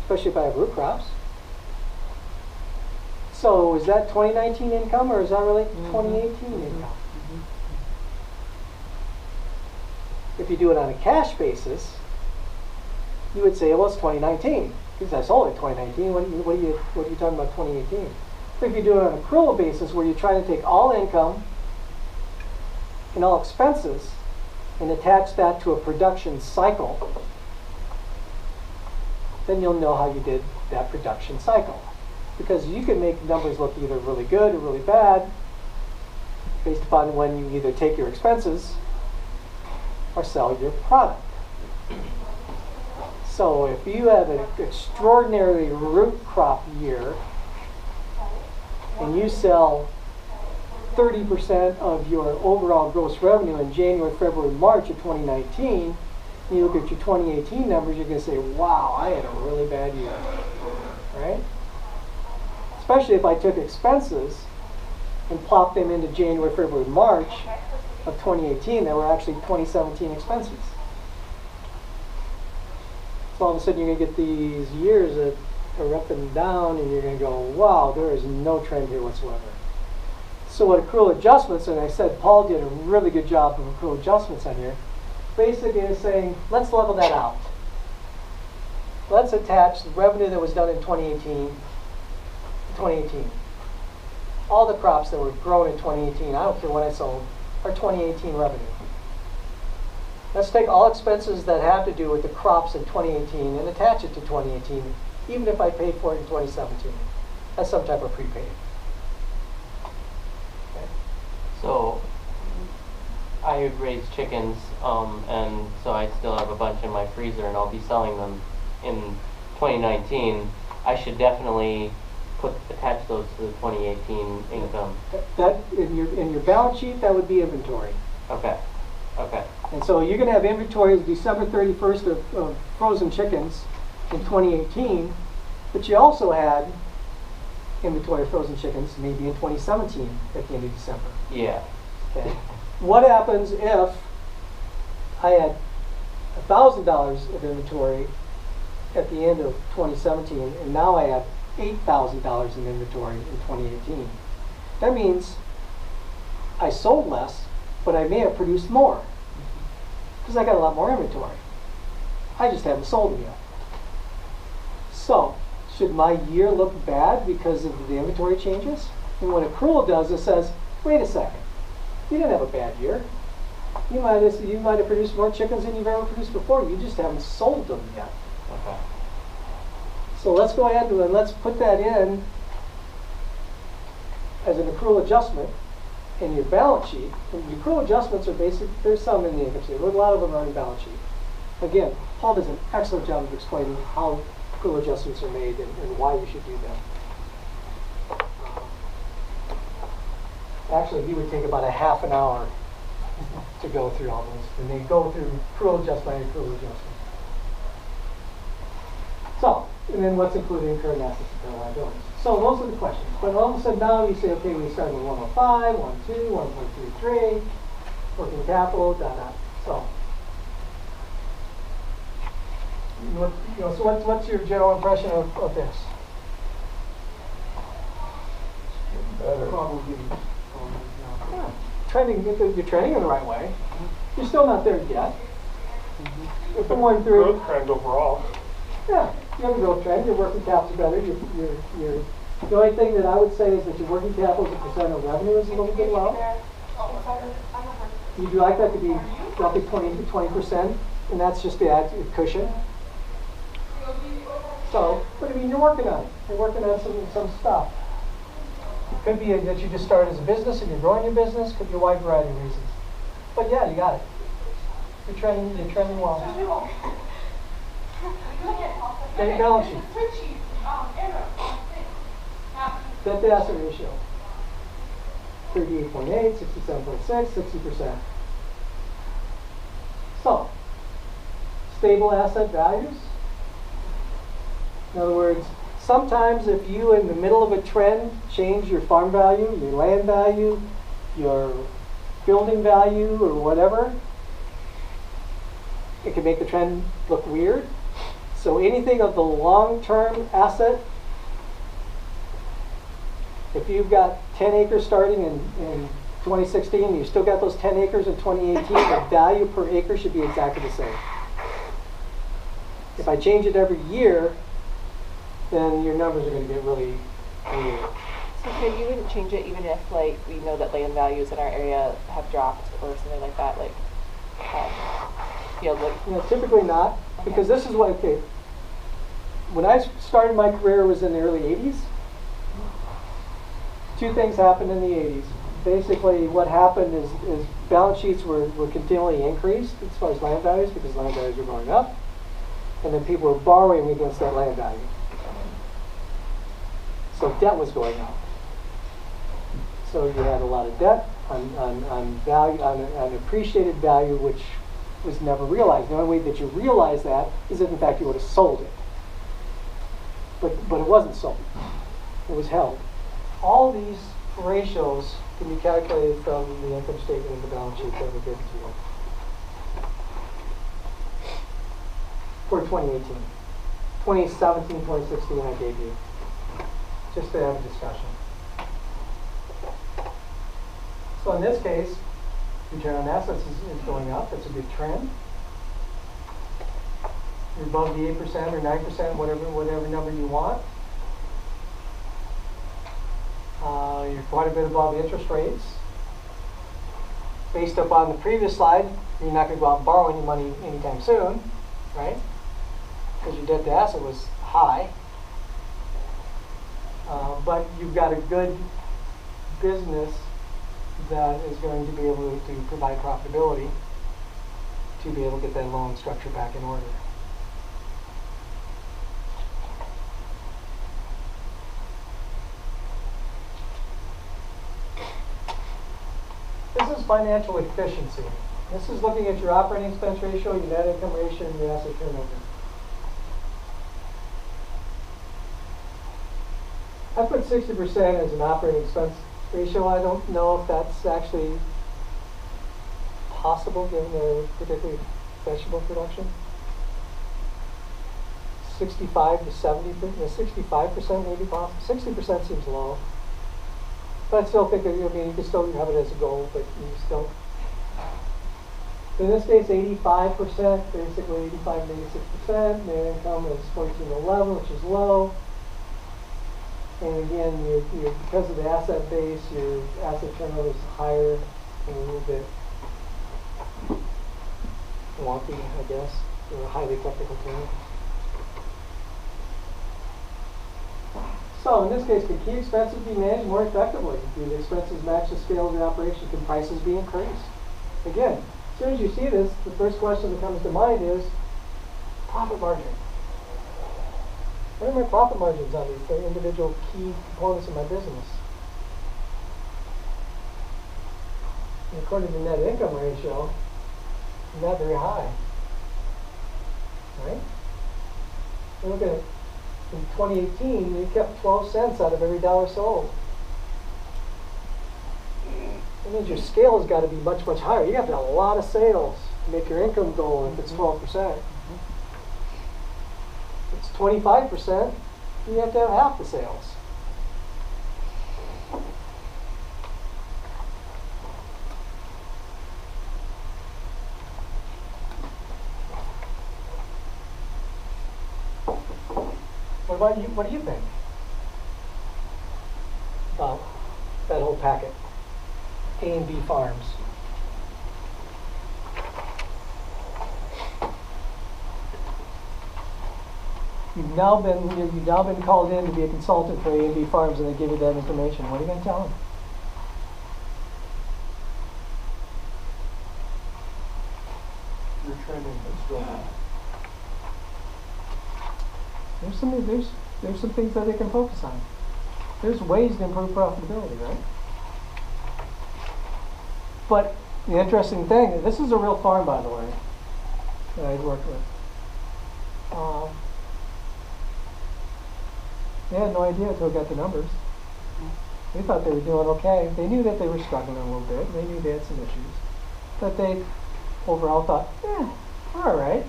especially if I have root crops. So is that 2019 income, or is that really 2018 income? If you do it on a cash basis, you would say, well, it's 2019 because I sold it in 2019. What are you talking about 2018? But if you do it on an accrual basis, where you're trying to take all income and all expenses and attach that to a production cycle, then you'll know how you did that production cycle. Because you can make numbers look either really good or really bad based upon when you either take your expenses or sell your product. So if you have an extraordinary root crop year and you sell 30% of your overall gross revenue in January, February, March of 2019, and you look at your 2018 numbers, you're going to say, wow, I had a really bad year, right? Especially if I took expenses and plopped them into January, February, March of 2018 that were actually 2017 expenses. So all of a sudden you're going to get these years that are up and down, and you're going to go, wow, there is no trend here whatsoever. So what accrual adjustments, and I said Paul did a really good job of accrual adjustments on here, basically is saying, let's level that out. Let's attach the revenue that was done in 2018. All the crops that were grown in 2018, I don't care what I sold, are 2018 revenue. Let's take all expenses that have to do with the crops in 2018 and attach it to 2018, even if I paid for it in 2017. That's some type of prepaid. Okay. So I raise chickens, and so I still have a bunch in my freezer, and I'll be selling them in 2019. I should definitely attach those to the 2018 income. That in your balance sheet, that would be inventory. Okay. Okay. And so you're going to have inventory as December 31st of frozen chickens in 2018, but you also had inventory of frozen chickens maybe in 2017 at the end of December. Yeah. Okay. What happens if I had $1,000 of inventory at the end of 2017, and now I have $8,000 in inventory in 2018? That means I sold less, but I may have produced more because I got a lot more inventory. I just haven't sold them yet. So, should my year look bad because of the inventory changes? And what accrual does, it says, wait a second, you didn't have a bad year. You might have produced more chickens than you've ever produced before. You just haven't sold them yet. Okay. So let's go ahead and let's put that in as an accrual adjustment in your balance sheet. And the accrual adjustments are basic. There's some in the income statement. A lot of them are in the balance sheet. Again, Paul does an excellent job of explaining how accrual adjustments are made and why you should do them. Actually, he would take about a half an hour to go through all those. And they go through accrual adjustment, accrual adjustment. So, and then what's included in current assets and current liabilities. So those are the questions. But all of a sudden now you say, okay, we start with 105, 12, 1.33, working capital, So, so what's your general impression of this? Probably. Yeah. You're trending in the right way. You're still not there yet. You're from 1 through. Growth trend overall. Yeah, you have a growth trend. Your working capital's better. The only thing that I would say is that your working capital as a percent of revenue is a little bit low. You'd like that to be roughly 20%, and that's just the added cushion. So, but I mean, you're working on it. You're working on some stuff. It could be that you just started as a business and you're growing your business. Could be a wide variety of reasons. But yeah, you got it. You're trending well. Okay, balance sheet. Debt to asset ratio. 38.8, 67.6, 60%. So, stable asset values. In other words, sometimes if you in the middle of a trend change your farm value, your land value, your building value, or whatever, it can make the trend look weird. So anything of the long-term asset, if you've got 10 acres starting in 2016, you still got those 10 acres in 2018, the value per acre should be exactly the same. If I change it every year, then your numbers are going to get really weird. So Craig, you wouldn't change it even if, like, we know that land values in our area have dropped or something like that, like, typically not, because this is what, okay, when I started my career was in the early 80s. Two things happened in the 80s. Basically, what happened is balance sheets were continually increased as far as land values, because land values were going up, and then people were borrowing against that land value. So debt was going up. So you had a lot of debt on value, on appreciated value, which was never realized. The only way that you realize that is if, in fact, you would have sold it. But it wasn't sold. It was held. All these ratios can be calculated from the income statement and the balance sheet that were given to you for 2018. 2017, 2016, I gave you, just to have a discussion. So in this case, return on assets is going up. It's a good trend. You're above the 8% or 9%, whatever number you want. You're quite a bit above interest rates. Based upon the previous slide, you're not going to go out and borrow any money anytime soon, right? Because your debt to asset was high. But you've got a good business that is going to be able to provide profitability to be able to get that loan structure back in order. This is financial efficiency. This is looking at your operating expense ratio, your net income ratio, and your asset turnover. I put 60% as an operating expense ratio. I don't know if that's actually possible given the particularly vegetable production. 65 to 70, 65% maybe possible. 60% seems low. But I still think that, I mean, you can still have it as a goal, but you still. In this case, 85%, basically 85 to 86%. Net income is 14 to 11, which is low. And again, you're, because of the asset base, your asset turnover is higher and a little bit wonky, I guess, or a highly technical term. So in this case, can key expenses be managed more effectively? Do the expenses match the scale of the operation? Can prices be increased? Again, as soon as you see this, the first question that comes to mind is profit margin. What are my profit margins on these individual key components of my business? And according to net income ratio, not very high. Right? Look at in 2018, you kept 12 cents out of every dollar sold. That means your scale has got to be much, much higher. You have to have a lot of sales to make your income goal if it's 12%. If it's 25%, you have to have half the sales. What about you? What do you think about that whole packet? A&B Farms. You've now been called in to be a consultant for A&B Farms, and they give you that information. What are you going to tell them? You're trending, but still not. There's some things that they can focus on. There's ways to improve profitability, right? But the interesting thing, this is a real farm, by the way, that I worked with. They had no idea until we got the numbers. They thought they were doing okay. They knew that they were struggling a little bit. They knew they had some issues. But they overall thought, we're all right.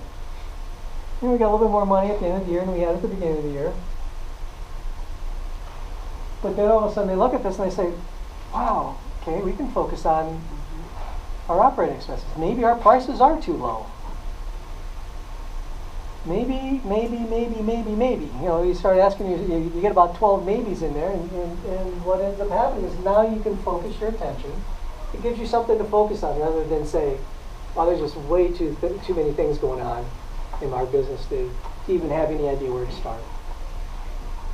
And we got a little bit more money at the end of the year than we had at the beginning of the year. But then all of a sudden they look at this and they say, wow, okay, we can focus on our operating expenses. Maybe our prices are too low. Maybe. You know, you start asking, you get about 12 maybes in there, and what ends up happening is now you can focus your attention. It gives you something to focus on rather than say, oh, there's just way too many things going on in our business to even have any idea where to start.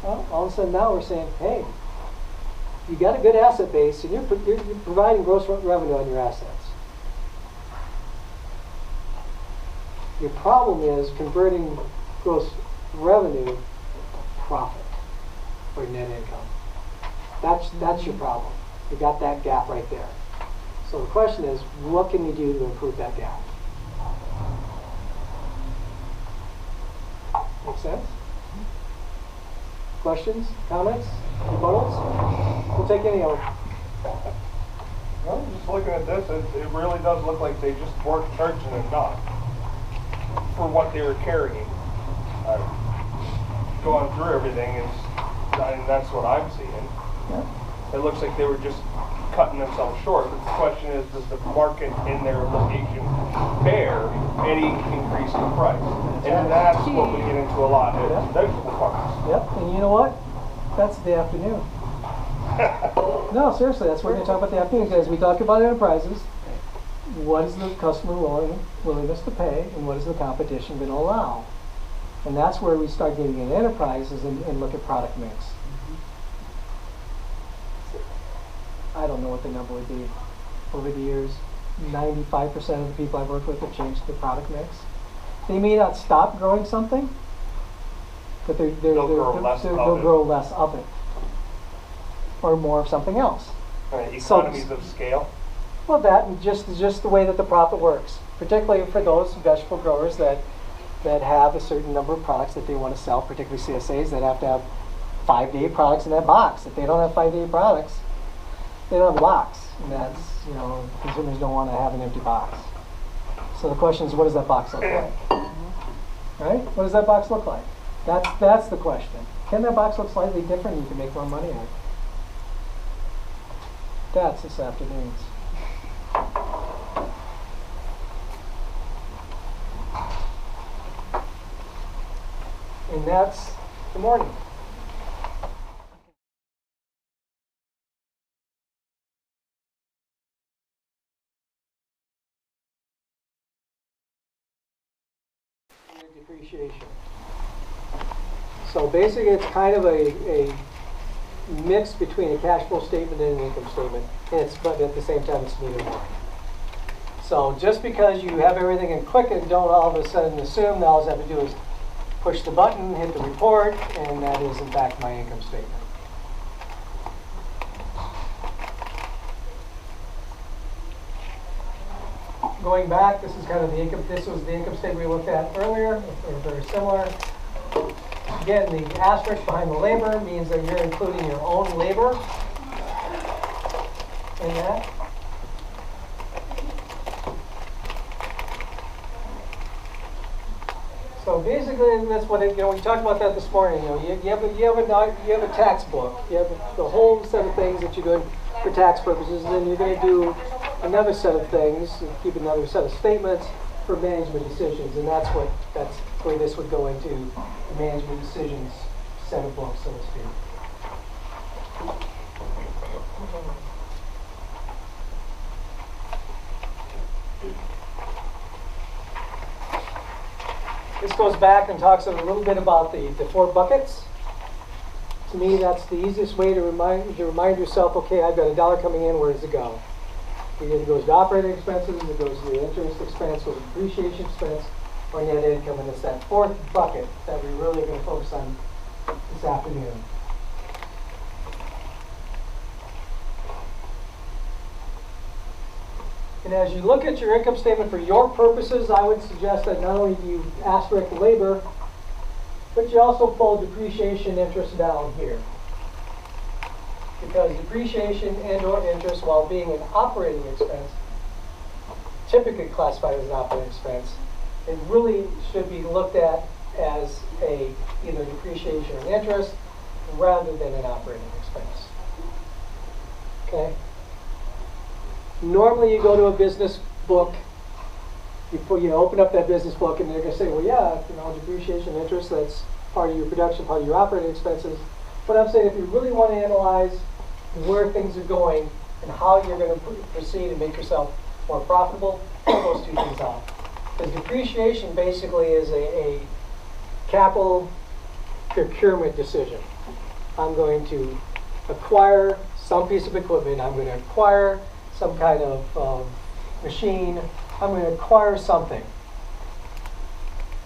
Well, all of a sudden now we're saying, hey, you got a good asset base, and you're providing gross revenue on your assets. Your problem is converting gross revenue to profit or net income. That's your problem. You got that gap right there. So the question is, what can we do to improve that gap? Make sense? Questions, comments, rebuttals? We'll take any of them. Well, just looking at this, it really does look like they just weren't charging enough for what they were carrying. Going through everything and that's what I'm seeing. Yeah. It looks like they were just cutting themselves short. But the question is, does the market in their location bear any increase in price? And that's what we get into a lot of vegetable farms. Yep, and you know what? That's the afternoon. No, seriously, that's what we're going to talk about the afternoon, because we talk about enterprises. What is the customer willingness to pay, and what is the competition going to allow? And that's where we start getting into enterprises and look at product mix. I don't know what the number would be. Over the years, 95% of the people I've worked with have changed the product mix. They may not stop growing something, but they'll grow less of it. Or more of something else. Economies of scale? Well, that and just the way that the profit works. Particularly for those vegetable growers that have a certain number of products that they want to sell, particularly CSAs that have to have 5-day products in that box. If they don't have 5-day products, they don't have a box. And that's, consumers don't want to have an empty box. So the question is, what does that box look like? Right? What does that box look like? That's the question. Can that box look slightly different and you can make more money on it? That's this afternoon's. And that's the morning. Depreciation. So basically it's kind of a mix between a cash flow statement and an income statement. But at the same time it's neither one. So just because you have everything in Quicken, don't all of a sudden assume that all I have to do is push the button, hit the report, and that is in fact my income statement. going back, this is kind of the income, this was the income statement we looked at earlier, or very similar. Again, the asterisk behind the labor means that you're including your own labor in that. So basically, that's what it, we talked about that this morning. You have a tax book. You have the whole set of things that you're doing for tax purposes, and then you're going to do another set of things, keep another set of statements for management decisions, and that's where this would go into the management decisions set of books, so to speak. This goes back and talks a little bit about the 4 buckets. To me, that's the easiest way to remind yourself, okay, I've got $1 coming in, where does it go? Either it goes to operating expenses, it goes to the interest expense, or the depreciation expense, or net income, and it's that 4th bucket that we're really going to focus on this afternoon. And as you look at your income statement for your purposes, I would suggest that not only do you asterisk labor, but you also pull depreciation interest down here. Because depreciation and or interest, while being an operating expense, typically classified as an operating expense, it really should be looked at as either depreciation or interest rather than an operating expense. Okay? Normally you go to a business book, you open up that business book, and they're going to say, well, yeah, depreciation, interest, that's part of your production, part of your operating expenses. But I'm saying if you really want to analyze where things are going and how you're going to proceed and make yourself more profitable, pull those 2 things out. Because depreciation basically is a capital procurement decision. I'm going to acquire some piece of equipment. I'm going to acquire some kind of machine. I'm going to acquire something,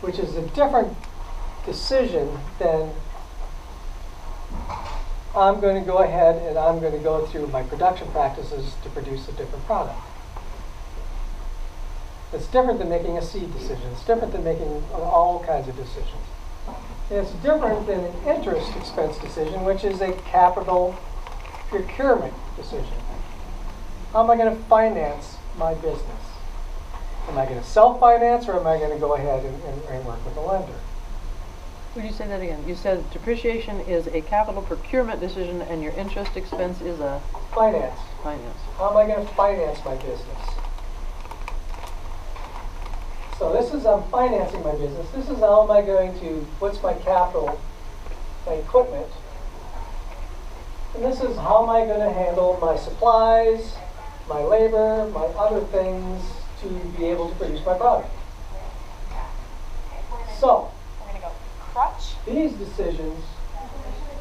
which is a different decision than I'm going to go ahead and I'm going to go through my production practices to produce a different product. It's different than making a seed decision. It's different than making all kinds of decisions. And it's different than an interest expense decision, which is a capital procurement decision. How am I going to finance my business? Am I going to self-finance, or am I going to go ahead and work with a lender? Would you say that again? You said depreciation is a capital procurement decision and your interest expense is a finance. How am I going to finance my business? So this is, I'm financing my business. This is how am I going to, what's my capital, my equipment. And this is how am I going to handle my supplies, my labor, my other things to be able to produce my product. So, these decisions,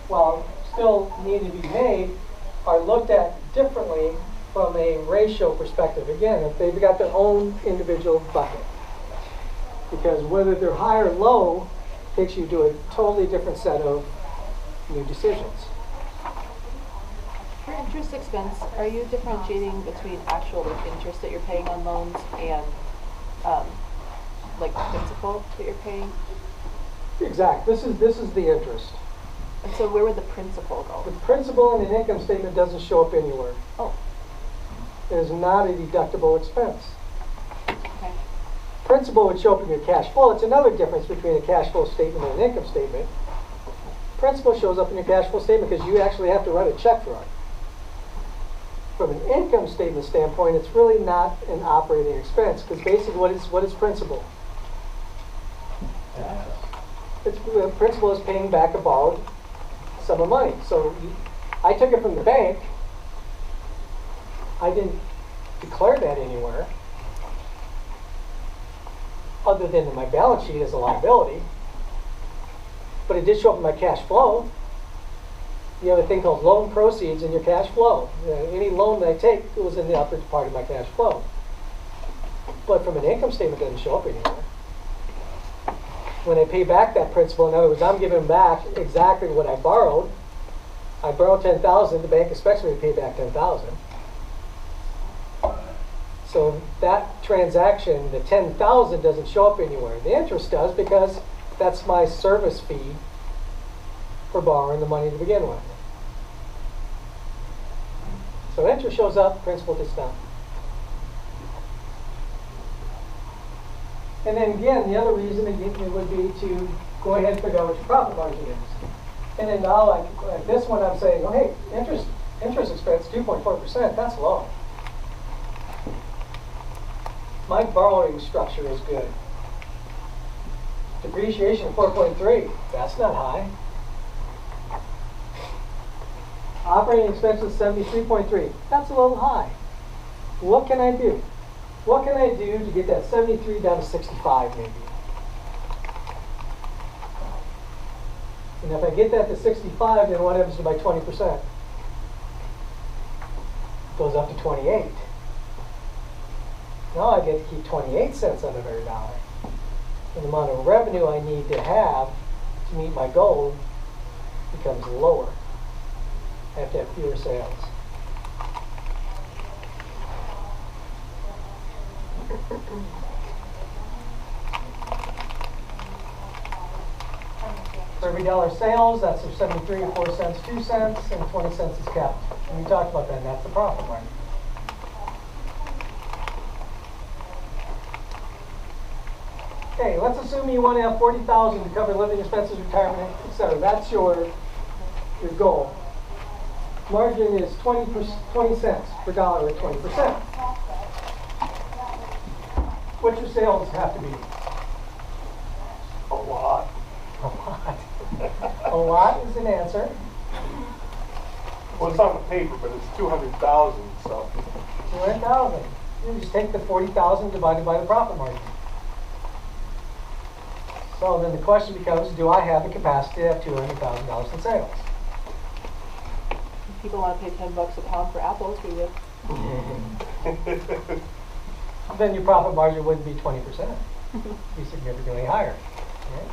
while still need to be made, are looked at differently from a ratio perspective. Again, if they've got their own individual bucket. Because whether they're high or low takes you to a totally different set of new decisions. For interest expense, are you differentiating between actual interest that you're paying on loans and principal that you're paying? Exactly. This is the interest. And so where would the principal go? The principal in an income statement doesn't show up anywhere. Oh. It is not a deductible expense. Okay. Principal would show up in your cash flow. It's another difference between a cash flow statement and an income statement. Principal shows up in your cash flow statement because you actually have to write a check for it. From an income statement standpoint, it's really not an operating expense, because basically what is principal? Principal is paying back a borrowed sum of money. So I took it from the bank. I didn't declare that anywhere other than in my balance sheet as a liability, but it did show up in my cash flow. You have a thing called loan proceeds in your cash flow. Any loan that I take, it was in the upper part of my cash flow. But from an income statement, it doesn't show up anywhere. When I pay back that principal, in other words, I'm giving back exactly what I borrowed. I borrowed $10,000. The bank expects me to pay back $10,000. So that transaction, the 10,000 doesn't show up anywhere. The interest does because that's my service fee for borrowing the money to begin with. So interest shows up, principal does not. And then again, the other reason again would be to go ahead and figure out what your profit margin is. And then now, like this one, I'm saying, oh hey, interest expense 2.4%. That's low. My borrowing structure is good. Depreciation 4.3. That's not high. Operating expenses 73.3. That's a little high. What can I do? What can I do to get that 73 down to 65 maybe? And if I get that to 65, then what happens to my 20%? It goes up to 28. Now I get to keep 28 cents on every dollar. And the amount of revenue I need to have to meet my goal becomes lower. I have to have fewer sales. For every dollar sales, that's a 73 or 4 cents, 2 cents, and 20 cents is kept. And we talked about that, and that's the profit margin. Okay, let's assume you want to have 40,000 to cover living expenses, retirement, etc. That's your goal. Margin is 20 cents per dollar at 20%. What your sales have to be? A lot. A lot. A lot is an answer. Well, it's on the paper, but it's 200,000, so. 200,000. You just take the 40,000 divided by the profit margin. So then the question becomes, do I have the capacity to have $200,000 in sales? If people want to pay $10 a pound for apples, we would. Then your profit margin wouldn't be 20%. It'd be significantly higher. Right?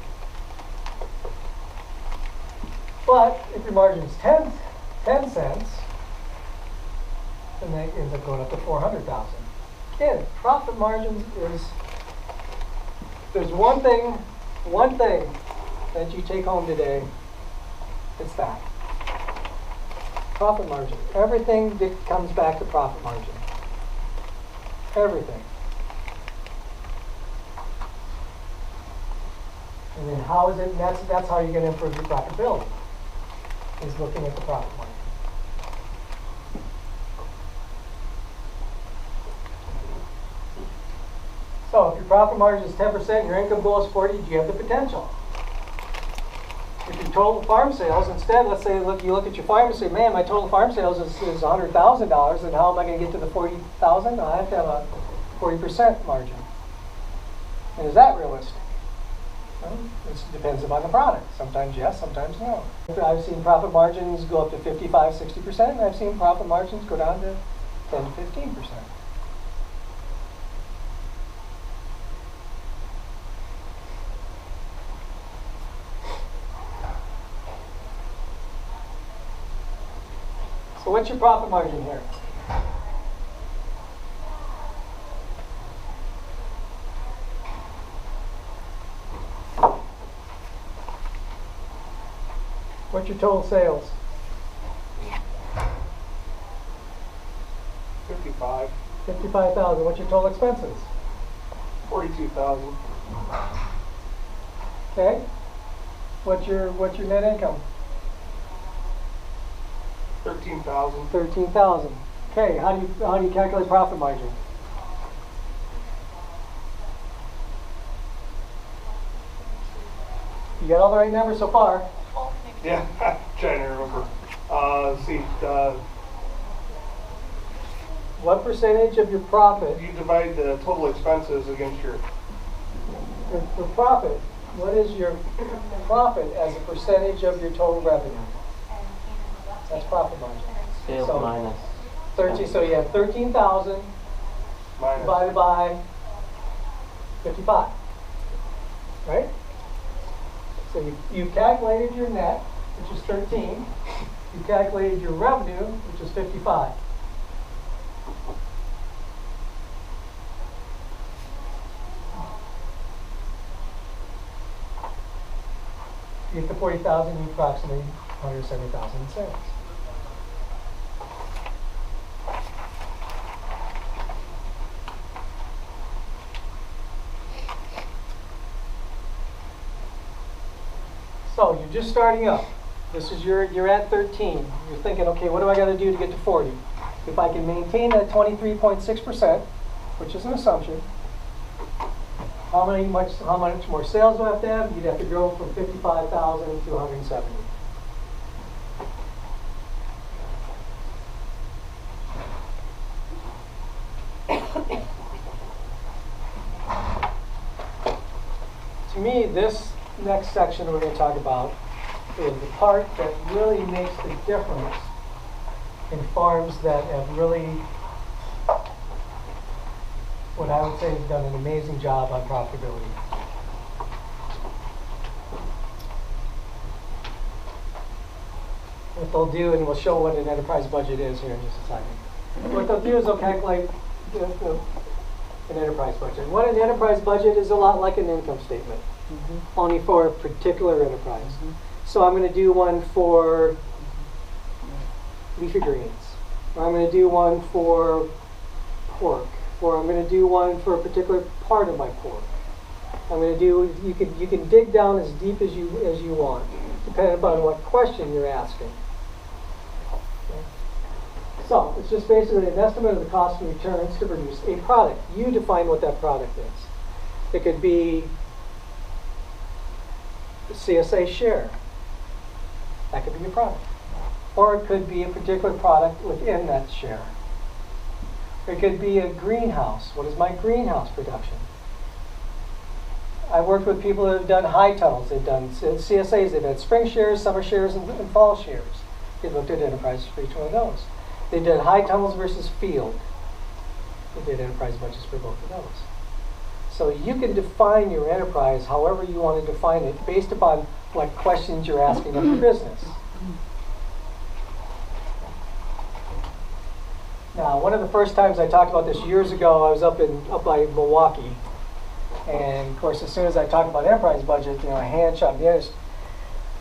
But if your margin is 10 cents, then that ends up going up to 400,000. Again, profit margins is, there's one thing that you take home today, it's that. Profit margin. Everything that comes back to profit margin. Everything. And then how is it, that's how you're going to improve your profitability, is looking at the profit margin. So if your profit margin is 10%, your income goal is 40, do you have the potential? If your total farm sales, instead, let's say you look at your farm and say, man, my total farm sales is $100,000, and how am I going to get to the 40,000? I have to have a 40% margin. And is that realistic? Well, it depends upon the product. Sometimes yes, sometimes no. I've seen profit margins go up to 55, 60%, and I've seen profit margins go down to 10 to 15%. So what's your profit margin here? What's your total sales? 55. 55,000. What's your total expenses? 42,000. Okay. What's your net income? 13,000. 13,000. Okay. How do you calculate profit margin? You got all the right numbers so far. Yeah, trying to remember. Let's see. What percentage of your profit? You divide the total expenses against your. The profit. What is your profit as a percentage of your total revenue? That's profit margin. Sales So, minus. 13. So you have 13,000 Minus. divided by 55. Right? So you calculated your net, which is 13. You calculated your revenue, which is 55. You get the 40,000, you approximately 170,000 in sales. So you're just starting up. This is you're at 13. You're thinking, okay, what do I got to do to get to 40? If I can maintain that 23.6%, which is an assumption, how much more sales do I have to have? You'd have to grow from 55,000 to 170. To me, this next section we're going to talk about is the part that really makes the difference in farms that have really, what I would say, have done an amazing job on profitability. What they'll do, and we'll show what an enterprise budget is here in just a second. What they'll do is they'll calculate an enterprise budget. What an enterprise budget is a lot like an income statement, only for a particular enterprise. So I'm going to do one for leafy greens, or I'm going to do one for pork, or I'm going to do one for a particular part of my pork. I'm going to do, you can dig down as deep as you want, depending upon what question you're asking. Okay. So it's just basically an estimate of the cost and returns to produce a product. You define what that product is. It could be the CSA share. That could be your product. Or it could be a particular product within that share. It could be a greenhouse. What is my greenhouse production? I've worked with people that have done high tunnels. They've done CSAs. They've had spring shares, summer shares, and fall shares. They looked at enterprises for each one of those. They did high tunnels versus field. They did enterprise budgets for both of those. So you can define your enterprise however you want to define it based upon what questions you're asking of your business. Now, one of the first times I talked about this years ago, I was up by Milwaukee. And of course, as soon as I talked about enterprise budget, a hand shot in the air.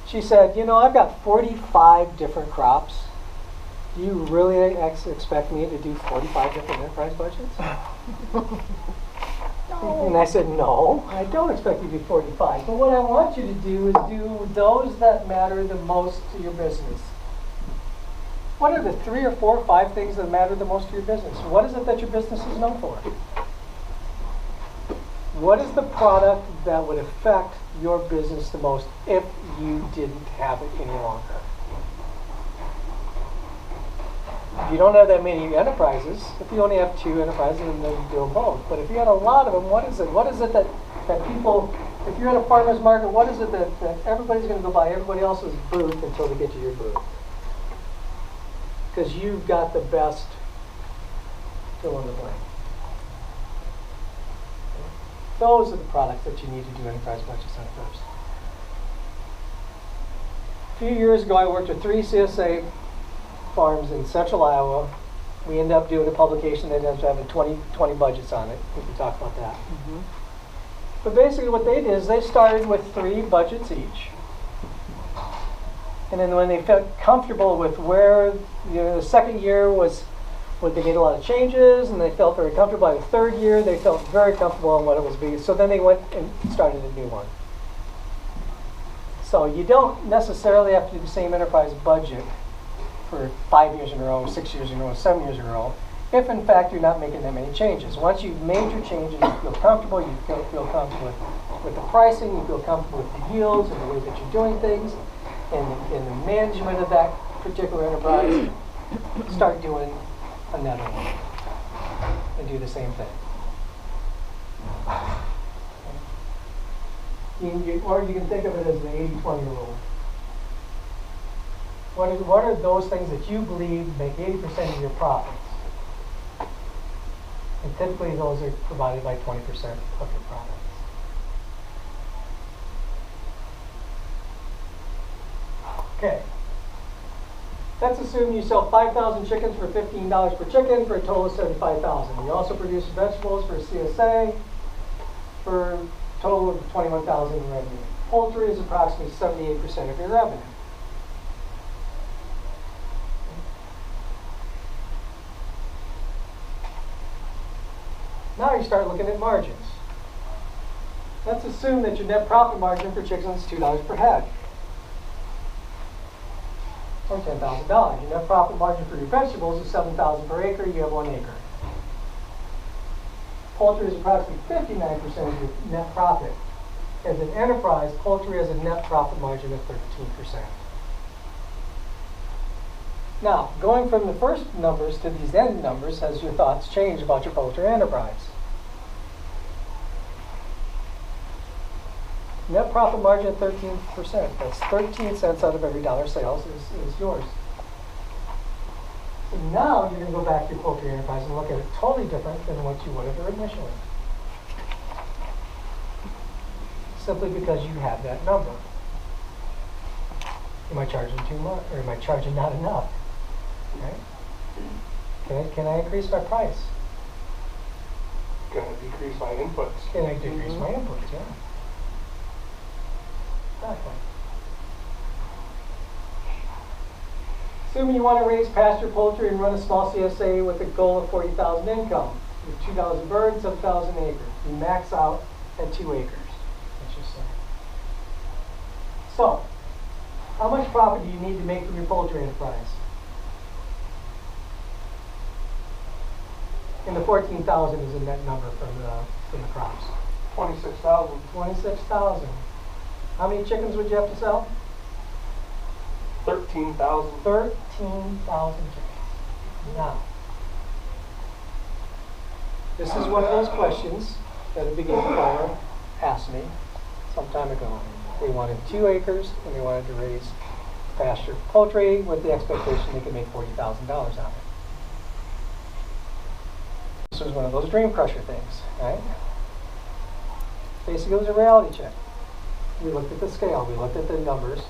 She said, I've got 45 different crops. Do you really expect me to do 45 different enterprise budgets? And I said, no, I don't expect you to do 45. But what I want you to do is do those that matter the most to your business. What are the 3 or 4 or 5 things that matter the most to your business? What is it that your business is known for? What is the product that would affect your business the most if you didn't have it any longer? If you don't have that many enterprises, if you only have 2 enterprises, then you do them both. But if you had a lot of them, what is it? What is it that people, if you're at a farmer's market, what is it that everybody's going to go buy everybody else's booth until they get to your booth? Because you've got the best fill in the blank. Those are the products that you need to do enterprise budgets on first. A few years ago, I worked with 3 CSA farms in central Iowa. We ended up doing a publication that ends up having 20 budgets on it. We can talk about that. But basically what they did is they started with 3 budgets each. And then when they felt comfortable with where, the second year was when they made a lot of changes, and they felt very comfortable. By the 3rd year, they felt very comfortable on what it was being. So then they went and started a new one. So you don't necessarily have to do the same enterprise budget for 5 years in a row, 6 years in a row, 7 years in a row, if in fact you're not making that many changes. Once you've made your changes, you feel comfortable, you feel comfortable with the pricing, you feel comfortable with the yields and the way that you're doing things, and the management of that particular enterprise, start doing another one and do the same thing. Or you can think of it as the 80-20 rule. What are those things that you believe make 80% of your profits? And typically those are provided by 20% of your profits. Okay. Let's assume you sell 5,000 chickens for $15 per chicken for a total of $75,000. You also produce vegetables for CSA for a total of $21,000 in revenue. Poultry is approximately 78% of your revenue. Now you start looking at margins. Let's assume that your net profit margin for chickens is $2 per head, or $10,000. Your net profit margin for your vegetables is $7,000 per acre. You have 1 acre. Poultry is approximately 59% of your net profit. As an enterprise, poultry has a net profit margin of 13%. Now, going from the first numbers to these end numbers, has your thoughts changed about your poultry enterprise? Net profit margin of 13%. That's 13 cents out of every dollar sales is yours. So now you're going to go back to your poultry enterprise and look at it totally different than what you would have initially. Simply because you have that number. Am I charging too much, or am I charging not enough? Right? Can I increase my price? Can I decrease my inputs? Can I decrease my inputs? Yeah. Exactly. Assuming you want to raise pasture poultry and run a small CSA with a goal of 40,000 income, with 2,000 birds, 7,000 acres. You max out at 2 acres. Let's just say. So, how much profit do you need to make from your poultry enterprise? And the 14,000 is a net number from the crops. 26,000. 26,000. How many chickens would you have to sell? 13,000. 13,000 chickens. Now, this is one of those questions that a beginning farmer asked me some time ago. They wanted 2 acres and they wanted to raise pasture poultry with the expectation they could make $40,000 on it. This was one of those dream crusher things, right? Basically, it was a reality check. We looked at the scale, we looked at the numbers.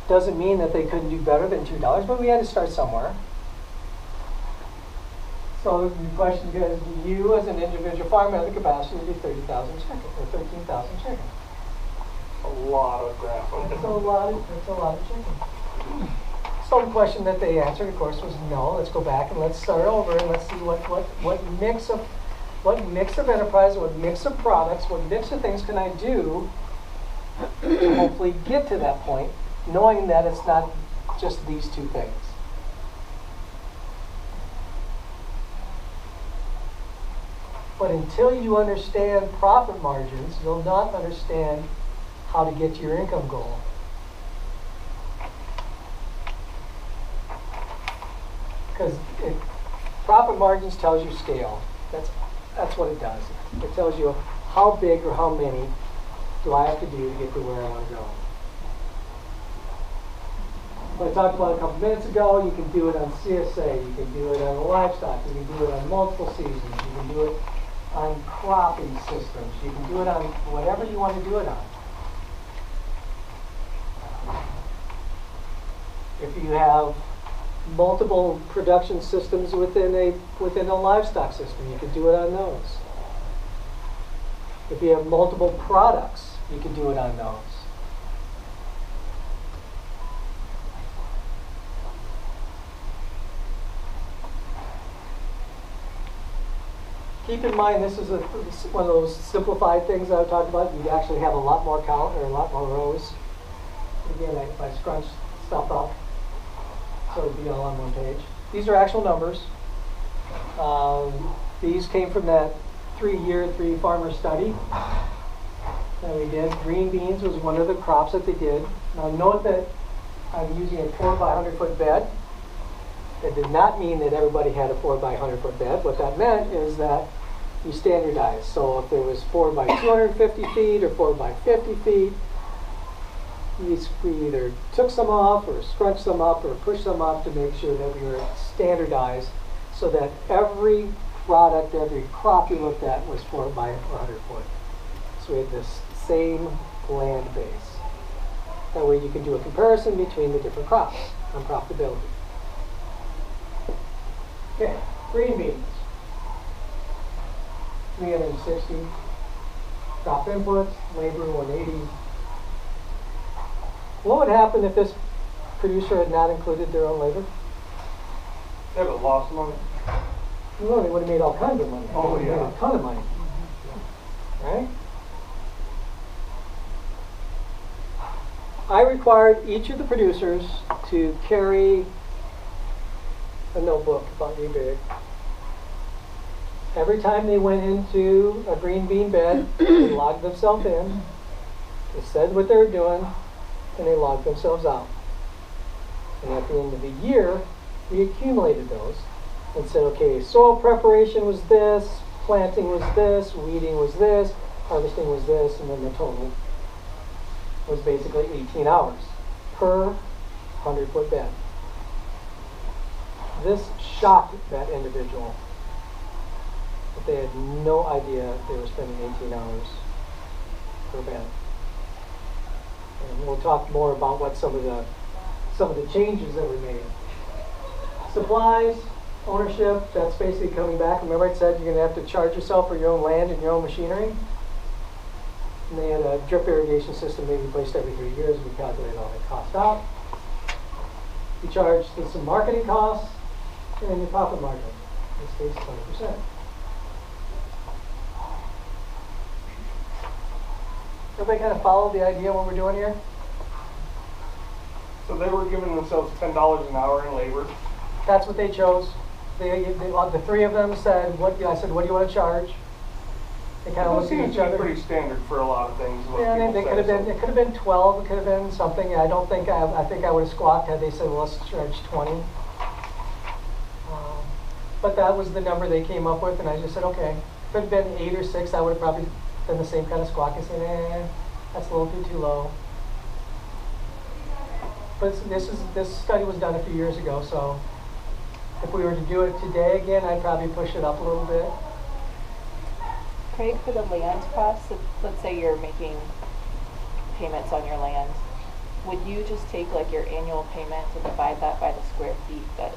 Doesn't mean that they couldn't do better than $2, but we had to start somewhere. So the question is, do you as an individual farmer have the capacity to do 30,000 chickens or 13,000 chickens? A lot of grass. That's a lot of chickens. So the question that they answered, of course, was no. Let's go back and let's start over and let's see what mix of enterprise, what mix of products, what mix of things can I do to hopefully get to that point, knowing that it's not just these 2 things. But until you understand profit margins, you'll not understand how to get to your income goal. Because profit margins tells you scale. That's what it does. It tells you how big or how many do I have to do to get to where I want to go. What I talked about a couple minutes ago, you can do it on CSA, you can do it on livestock, you can do it on multiple seasons, you can do it on cropping systems, you can do it on whatever you want to do it on. If you have multiple production systems within a livestock system, you can do it on those. If you have multiple products, you can do it on those. Keep in mind, this is one of those simplified things that I talked about. You'd actually have a lot more count or a lot more rows. Again, if I scrunch stuff up, so it'd be all on one page. These are actual numbers. These came from that 3-year, 3-farmer study that we did. Green beans was one of the crops that they did. Now note that I'm using a 4 by 100 foot bed. That did not mean that everybody had a 4 by 100 foot bed. What that meant is that you standardized. So if there was 4 by 250 feet or 4 by 50 feet, we either took some off or scrunched them up or pushed them up to make sure that we were standardized so that every product, every crop we looked at was 4 by 100 foot. So we had this same land base. That way you can do a comparison between the different crops on profitability. Okay, green beans. 360. Crop inputs, labor 180. What would happen if this producer had not included their own labor? They have a loss money. Well, they would have made all kinds of money. Oh, They would have yeah. made a ton of money. Right? I required each of the producers to carry a notebook about yay big. Every time they went into a green bean bed, they logged themselves in, they said what they were doing, and they logged themselves out. And at the end of the year, we accumulated those and said, okay, soil preparation was this, planting was this, weeding was this, harvesting was this, and then the total was basically 18 hours per 100-foot bed. This shocked that individual. But they had no idea they were spending 18 hours per bed. And we'll talk more about what some of the changes that were made. Supplies, ownership, that's basically coming back. Remember I said you're going to have to charge yourself for your own land and your own machinery? And they had a drip irrigation system they replaced every 3 years. We calculated all that cost out. You charge some marketing costs and then your profit margin. In this case, 20%. Everybody kind of follow the idea of what we're doing here? So they were giving themselves $10 an hour in labor. That's what they chose. The three of them said, I said, what do you want to charge? They kind of That looked seems at to each be other. pretty standard for a lot of things. what Yeah, people they say, could have been. so- It could have been 12. It could have been something. I don't think. I think I would have squawked had they said, well, let's charge 20. But that was the number they came up with, and I just said, okay. If it had been 8 or 6, I would have probably done the same kind of squawk and said, that's a little bit too low. But this study was done a few years ago, so if we were to do it today again, I'd probably push it up a little bit. Craig, for the land costs, let's say you're making payments on your land, would you just take like your annual payment and divide that by the square feet that,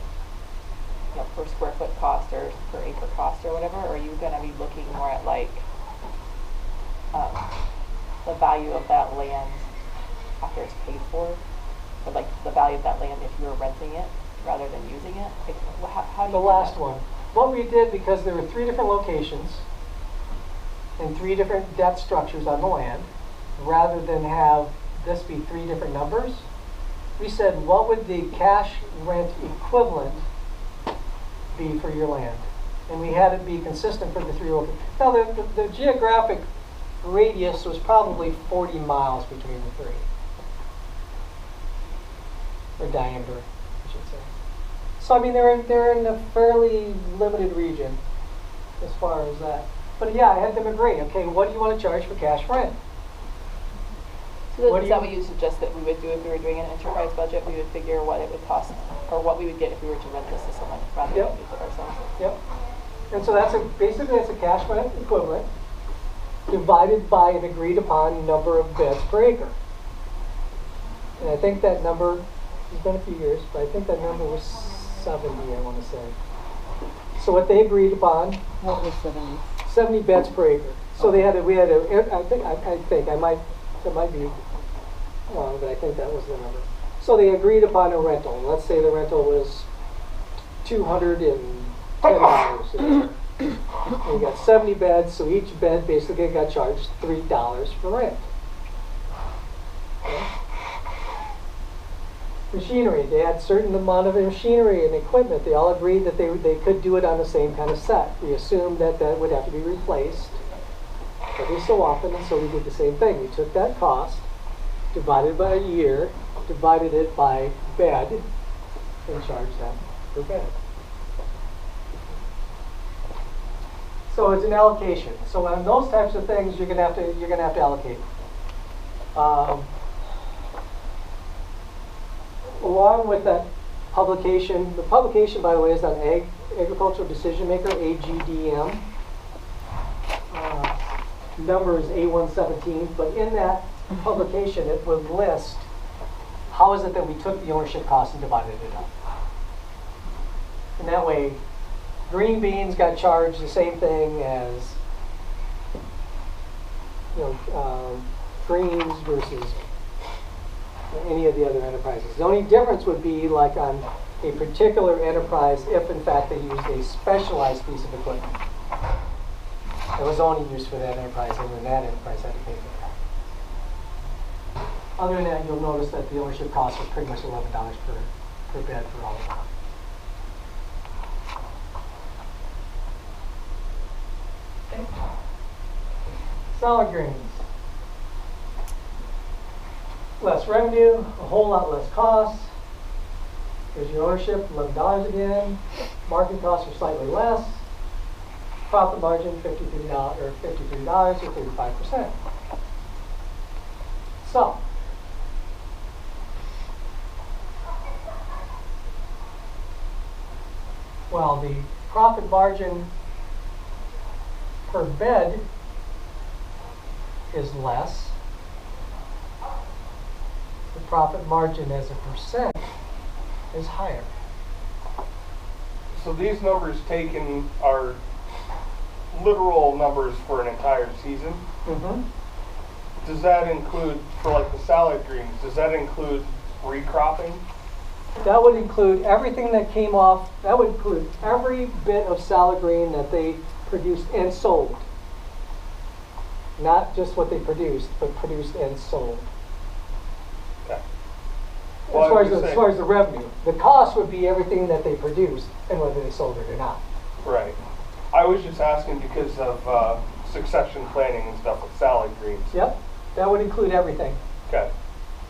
you know, per square foot cost or per acre cost or whatever? Or are you going to be looking more at like the value of that land after it's paid for? Or like the value of that land if you were renting it rather than using it? Like, how do you The do last that? one. What we did, because there were 3 different locations and 3 different depth structures on the land, rather than have this be 3 different numbers, we said, what would the cash rent equivalent be for your land? And we had it be consistent for the 3 locations. Now, the geographic radius was probably 40 miles between the 3. Or diameter, I should say. So I mean, they're in a fairly limited region as far as that. But yeah, I had them agree. Okay, what do you want to charge for cash rent? So What is do that you- what you suggest that we would do if we were doing an enterprise budget? We would figure what it would cost, or what we would get if we were to rent this to someone rather Yep. than use it ourselves. Yep. And so basically that's a cash rent equivalent divided by an agreed upon number of beds per acre. And I think that number, it's been a few years, but I think that number was 70, I want to say. So what they agreed upon, What was 70? 70 beds per acre. So they had I might be wrong, but I think that was the number. So they agreed upon a rental. Let's say the rental was $210 a year. And you got 70 beds, so each bed basically got charged $3 for rent. Okay. Machinery, they had certain amount of machinery and equipment. They all agreed that they could do it on the same kind of set. We assumed that would have to be replaced every so often, and so we did the same thing. We took that cost, divided by a year, divided it by bed, and charged that per bed. So it's an allocation. So on those types of things, you're gonna have to allocate. Along with that publication, the publication, by the way, is on Agricultural Decision Maker, AGDM. Number is A117, but in that publication, it would list how is it that we took the ownership cost and divided it up. And that way, green beans got charged the same thing as, greens versus any of the other enterprises. The only difference would be like on a particular enterprise if in fact they used a specialized piece of equipment. It was only used for that enterprise, and then that enterprise had to pay for that. Other than that, you'll notice that the ownership cost was pretty much $11 per bed for all of them. Salad greens. Less revenue, a whole lot less costs. Here's your ownership, $11 again. Marketing costs are slightly less. Profit margin, $53 or 35%. So, while the profit margin per bed is less, the profit margin as a percent is higher. So these numbers taken are literal numbers for an entire season. Mm-hmm. Does that include, for like the salad greens, does that include recropping? That would include everything that came off, that would include every bit of salad green that they produced and sold. Not just what they produced, but produced and sold. Okay. As Well, far as the revenue. The cost would be everything that they produced and whether they sold it or not. Right. I was just asking because of succession planning and stuff with salad greens. Yep, that would include everything. Okay.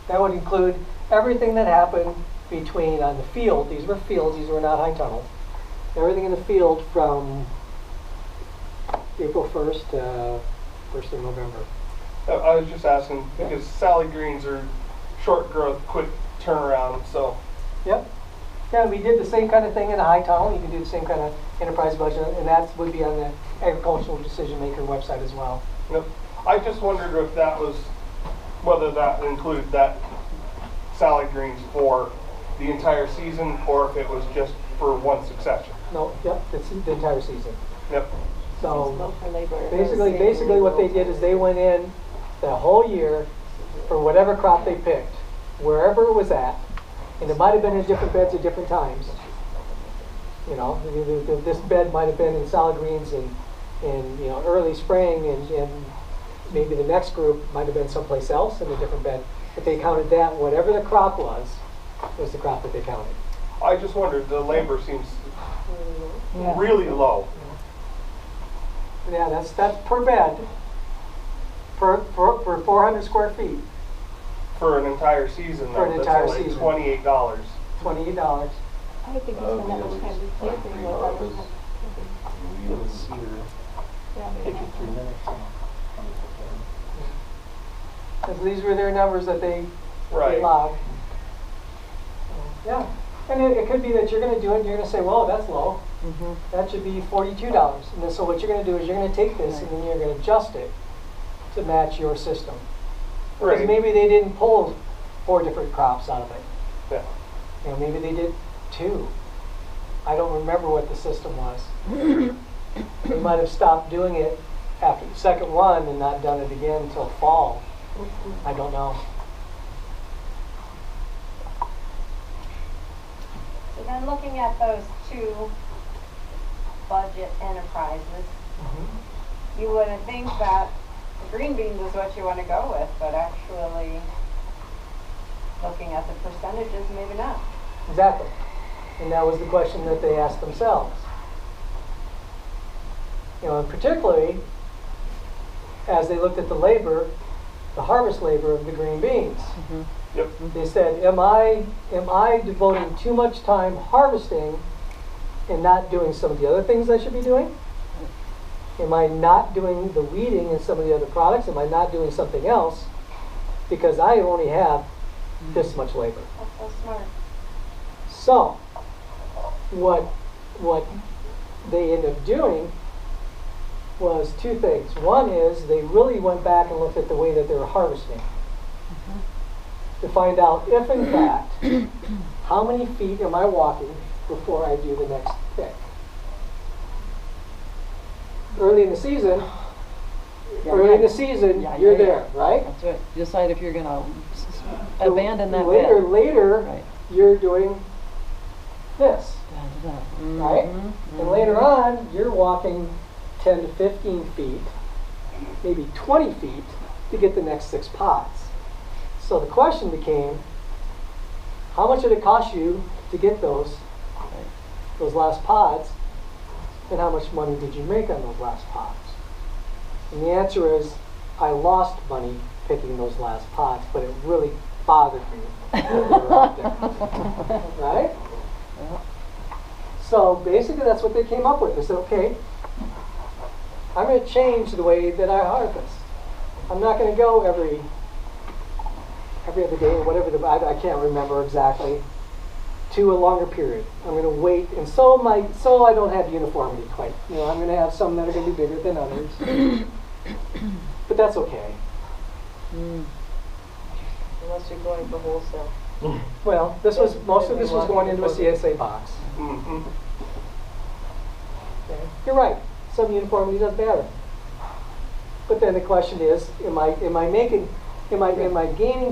That would include everything that happened between on the field. These were fields, these were not high tunnels. Everything in the field from April 1st to 1st of November. I was just asking because salad greens are short growth, quick turnaround, so. Yep. Yeah, we did the same kind of thing in a high tunnel. You can do the same kind of enterprise budget, and that would be on the agricultural decision maker website as well. Yep. I just wondered if that was, whether that included that salad greens for the entire season or if it was just for one succession. No, yep, it's the entire season. Yep. So basically what they did is they went in the whole year for whatever crop they picked, wherever it was at, and it might have been in different beds at different times. You know, this bed might have been in salad greens in early spring, and maybe the next group might have been someplace else in a different bed. But they counted that, whatever the crop was the crop that they counted. I just wondered, the labor seems really low. Yeah, that's per bed, for 400 square feet. For an entire season, For an though, entire that's only season. $28. $28. I would think we spend that much time replanting with others. It's here, Yeah, take you 3 minutes. Because these were their numbers that they Right. logged. Yeah, and it could be that you're going to do it and you're going to say, well, that's low. That should be $42. And then, so what you're going to do is you're going to take this and then you're going to adjust it to match your system. Because Right. maybe they didn't pull 4 different crops out of it. Yeah. You know, maybe they did 2. I don't remember what the system was. They might have stopped doing it after the second one and not done it again until fall. I don't know. So then looking at those two budget enterprises, you wouldn't think that the green beans is what you want to go with, but actually looking at the percentages, maybe not. Exactly. And that was the question that they asked themselves. You know, and particularly as they looked at the labor, the harvest labor of the green beans. Yep. They said, am I devoting too much time harvesting and not doing some of the other things I should be doing? Am I not doing the weeding and some of the other products? Am I not doing something else? Because I only have this much labor. That's so smart. So, what they ended up doing was 2 things. One is they really went back and looked at the way that they were harvesting to find out if, in fact, how many feet am I walking before I do the next pick. Early in the season, you're you're there, right? That's right. Decide if you're gonna abandon that Later, bed. later, Right. you're doing this, right? Mm-hmm. And later on, you're walking 10 to 15 feet, maybe 20 feet to get the next 6 pods. So the question became, how much did it cost you to get those last pods, and how much money did you make on those last pods? And the answer is, I lost money picking those last pods, but it really bothered me when they were out there. Right? So basically that's what they came up with. They said, okay, I'm going to change the way that I harvest. I'm not going to go every other day or whatever, I can't remember exactly, to a longer period. I'm going to wait, and so I don't have uniformity quite. You know, I'm going to have some that are going to be bigger than others. But that's okay. Unless you're going for wholesale. Well, most of this was going into a CSA box. Mm-hmm. Okay. You're right. Some uniformity does better. But then the question is, am I gaining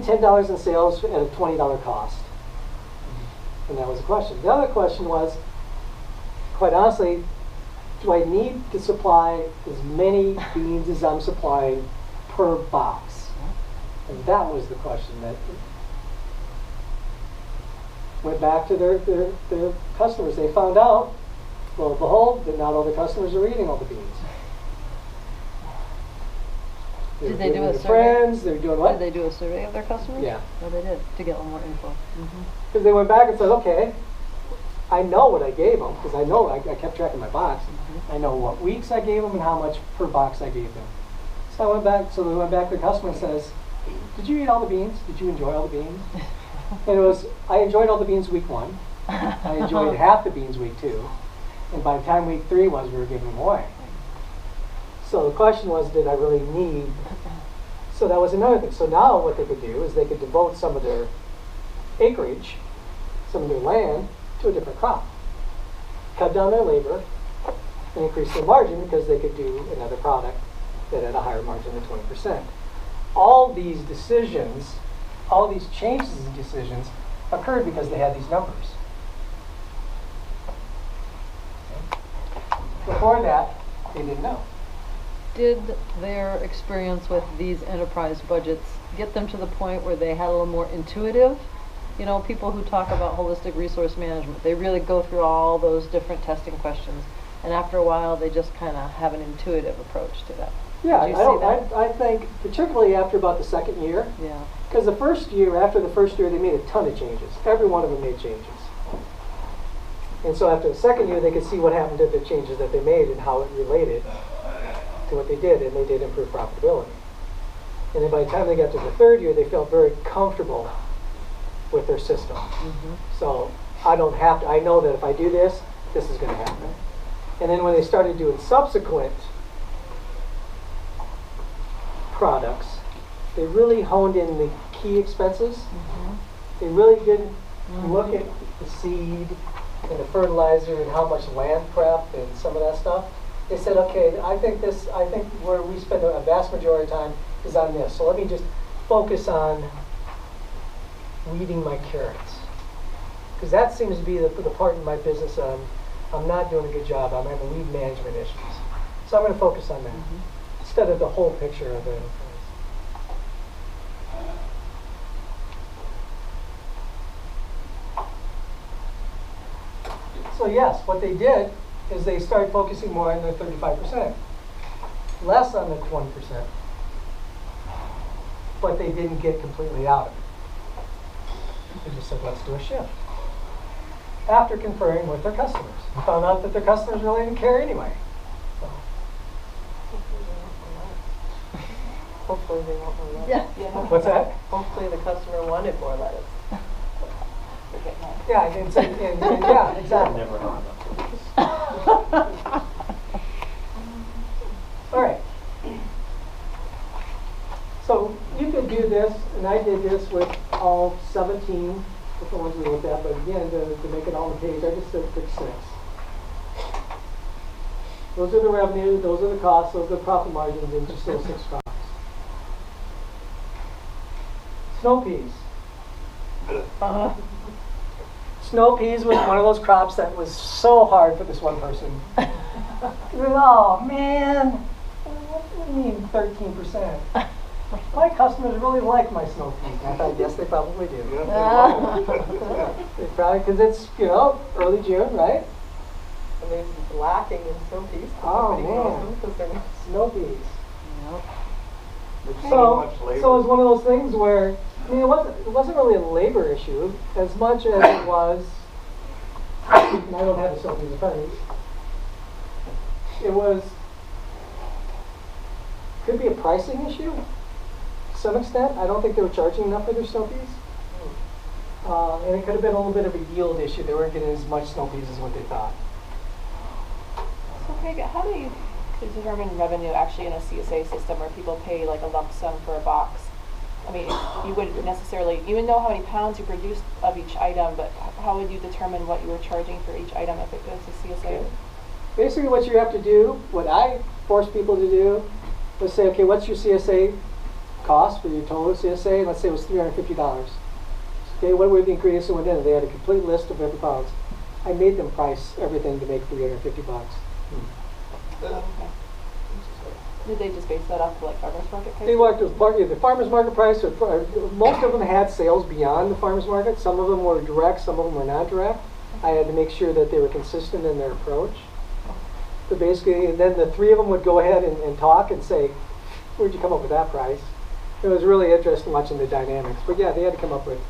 $10 in sales at a $20 cost? And that was the question. The other question was, quite honestly, do I need to supply as many beans as I'm supplying per box? And that was the question that went back to their customers. They found out, lo and behold, that not all the customers are eating all the beans. They Did were they do giving a to survey? friends, they were doing what? Did they do a survey of their customers? Yeah. Oh, they did, to get a little more info. Because they went back and said, okay, I know what I gave them, because I know I kept track of my box. I know what weeks I gave them and how much per box I gave them. So they went back to the customer and says, did you eat all the beans? Did you enjoy all the beans? And it was, I enjoyed all the beans week 1. I enjoyed half the beans week 2. And by the time week 3 was, we were giving them away. So the question was, did I really need? So that was another thing. So now what they could do is they could devote some of their acreage, some of their land, to a different crop. Cut down their labor and increase their margin because they could do another product that had a higher margin than 20%. All these decisions, all these changes in decisions occurred because they had these numbers. Before that, they didn't know. Did their experience with these enterprise budgets get them to the point where they had a little more intuitive? You know, people who talk about holistic resource management, they really go through all those different testing questions, and after a while they just kind of have an intuitive approach to that. Yeah, Did you see that? I think particularly after about the second year, Yeah. because after the first year, they made a ton of changes. Every one of them made changes. And so after the second year, they could see what happened to the changes that they made and how it related to what they did, and they did improve profitability. And then by the time they got to the third year, they felt very comfortable with their system. So I know that if I do this, this is going to happen. And then when they started doing subsequent products, they really honed in the key expenses. They really didn't look at the seed and the fertilizer and how much land prep and some of that stuff. They said, okay, I think where we spend a vast majority of time is on this. So let me just focus on weeding my carrots. Because that seems to be the part in my business I'm not doing a good job. I'm having weed management issues. So I'm going to focus on that instead of the whole picture of it. So yes, what they did is they started focusing more on their 35%, less on the 20%, but they didn't get completely out of it. They just said, let's do a shift. After conferring with their customers, and found out that their customers really didn't care anyway. So. Hopefully they want more lettuce. Yeah. What's that? Hopefully the customer wanted more lettuce. Yeah, yeah, exactly. Never heard of All right. So you could do this, and I did this with all 17 different ones we looked at, but again, to make it on the page, I just said pick 6. Those are the revenue, those are the costs, those are the profit margins, and just those 6 crops. Snow peas. Snow peas was one of those crops that was so hard for this one person. Oh, man, what do you mean 13%? My customers really like my snow peas. I thought, yes, they probably do. They probably, because it's, early June, right? And they're lacking in snow peas. Oh, Nobody grows man. them 'cause they're not. Snow peas. There's so So, much labor. so it's one of those things where, it wasn't really a labor issue as much as it was, and I don't have the snow peas in front of me. It was, could be a pricing issue to some extent. I don't think they were charging enough for their snow peas. And it could have been a little bit of a yield issue. They weren't getting as much snow peas as what they thought. So Craig, how do you determine revenue actually in a CSA system where people pay like a lump sum for a box? I mean, you wouldn't necessarily, you would know how many pounds you produced of each item, but how would you determine what you were charging for each item if it goes to CSA? Basically what you have to do, what I force people to do, was say, okay, what's your CSA cost for your total CSA? Let's say it was $350. Okay, what were the ingredients that went in? They had a complete list of every pounds. I made them price everything to make $350. Okay. Did they just base that off of like farmers market prices? They worked with the farmer's market price. Most of them had sales beyond the farmer's market. Some of them were direct, some of them were not direct. I had to make sure that they were consistent in their approach. But basically, and then the three of them would go ahead and talk and say, where'd you come up with that price? It was really interesting watching the dynamics. But yeah, they had to come up with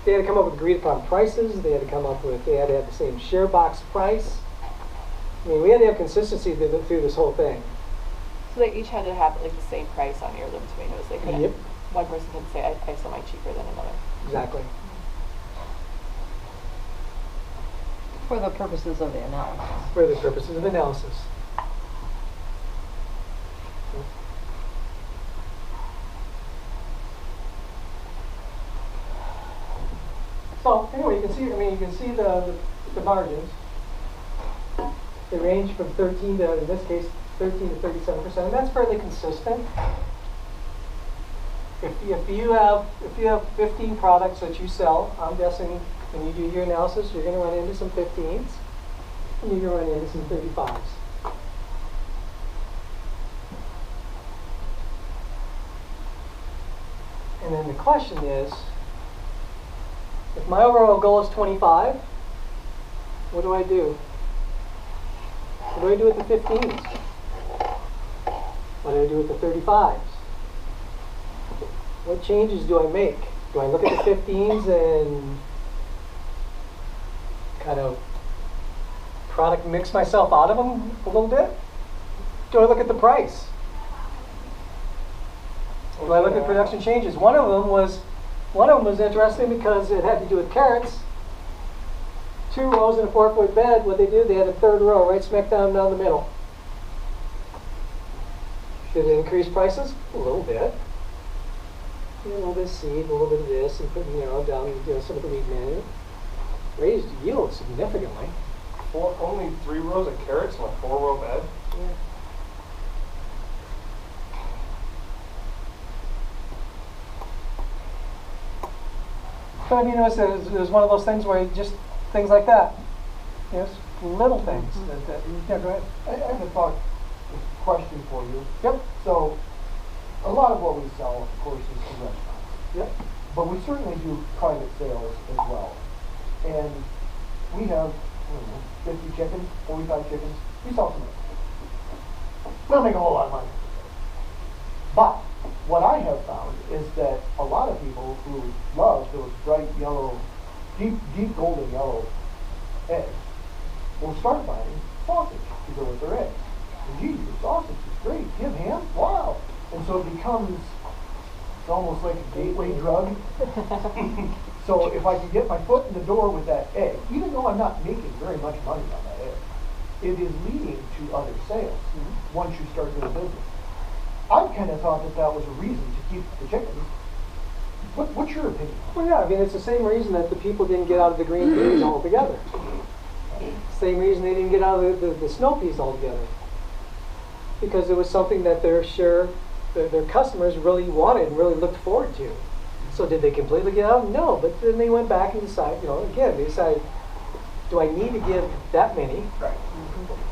agreed upon prices. They had to have the same share box price. I mean, we had to have consistency through this whole thing. So they each had to have like the same price on heirloom tomatoes. They couldn't. Yep. One person could say, I sell mine cheaper than another. Exactly. For the purposes of the analysis. For the purposes of analysis. So anyway, you can see the margins. They range from 13 to, in this case, 13 to 37%, and that's fairly consistent. If you have 15 products that you sell, I'm guessing when you do your analysis, you're going to run into some 15s, and you're going to run into some 35s. And then the question is, if my overall goal is 25, what do I do? What do I do with the 15s? What do I do with the 35s? What changes do I make? Do I look at the 15s and kind of product mix myself out of them a little bit? Do I look at the price? Do I look at production changes? One of them was interesting because it had to do with carrots. 2 rows in a 4-foot bed. What they did, they had a third row right smack down the middle. Did it increase prices? A little bit. A little bit of seed, a little bit of this, and put down some of the weed manure. Raised yield significantly. Only 3 rows of carrots in a 4-row bed? Yeah. So I mean, it was one of those things where just things like that. Yes, little things. Yeah, go ahead. I have a question for you. Yep. So, a lot of what we sell, of course, is to restaurants. Yep. But we certainly do private sales as well. And we have, 50 chickens, 45 chickens. We sell some of them. We don't make a whole lot of money. But what I have found is that a lot of people who love those bright yellow, deep golden yellow eggs will start buying sausage to go with their eggs. And gee, your sausage is great. Do you have ham? Wow. And so it becomes almost like a gateway drug. So if I can get my foot in the door with that egg, even though I'm not making very much money on that egg, it is leading to other sales once you start doing business. I kind of thought that was a reason to keep the chickens. What's your opinion? Well, yeah, I mean, it's the same reason that the people didn't get out of the green peas altogether. Same reason they didn't get out of the snow peas altogether. Because it was something that their customers really wanted and really looked forward to. So did they completely get out? No, but then they went back and decided, again, they decided, do I need to give that many? Right.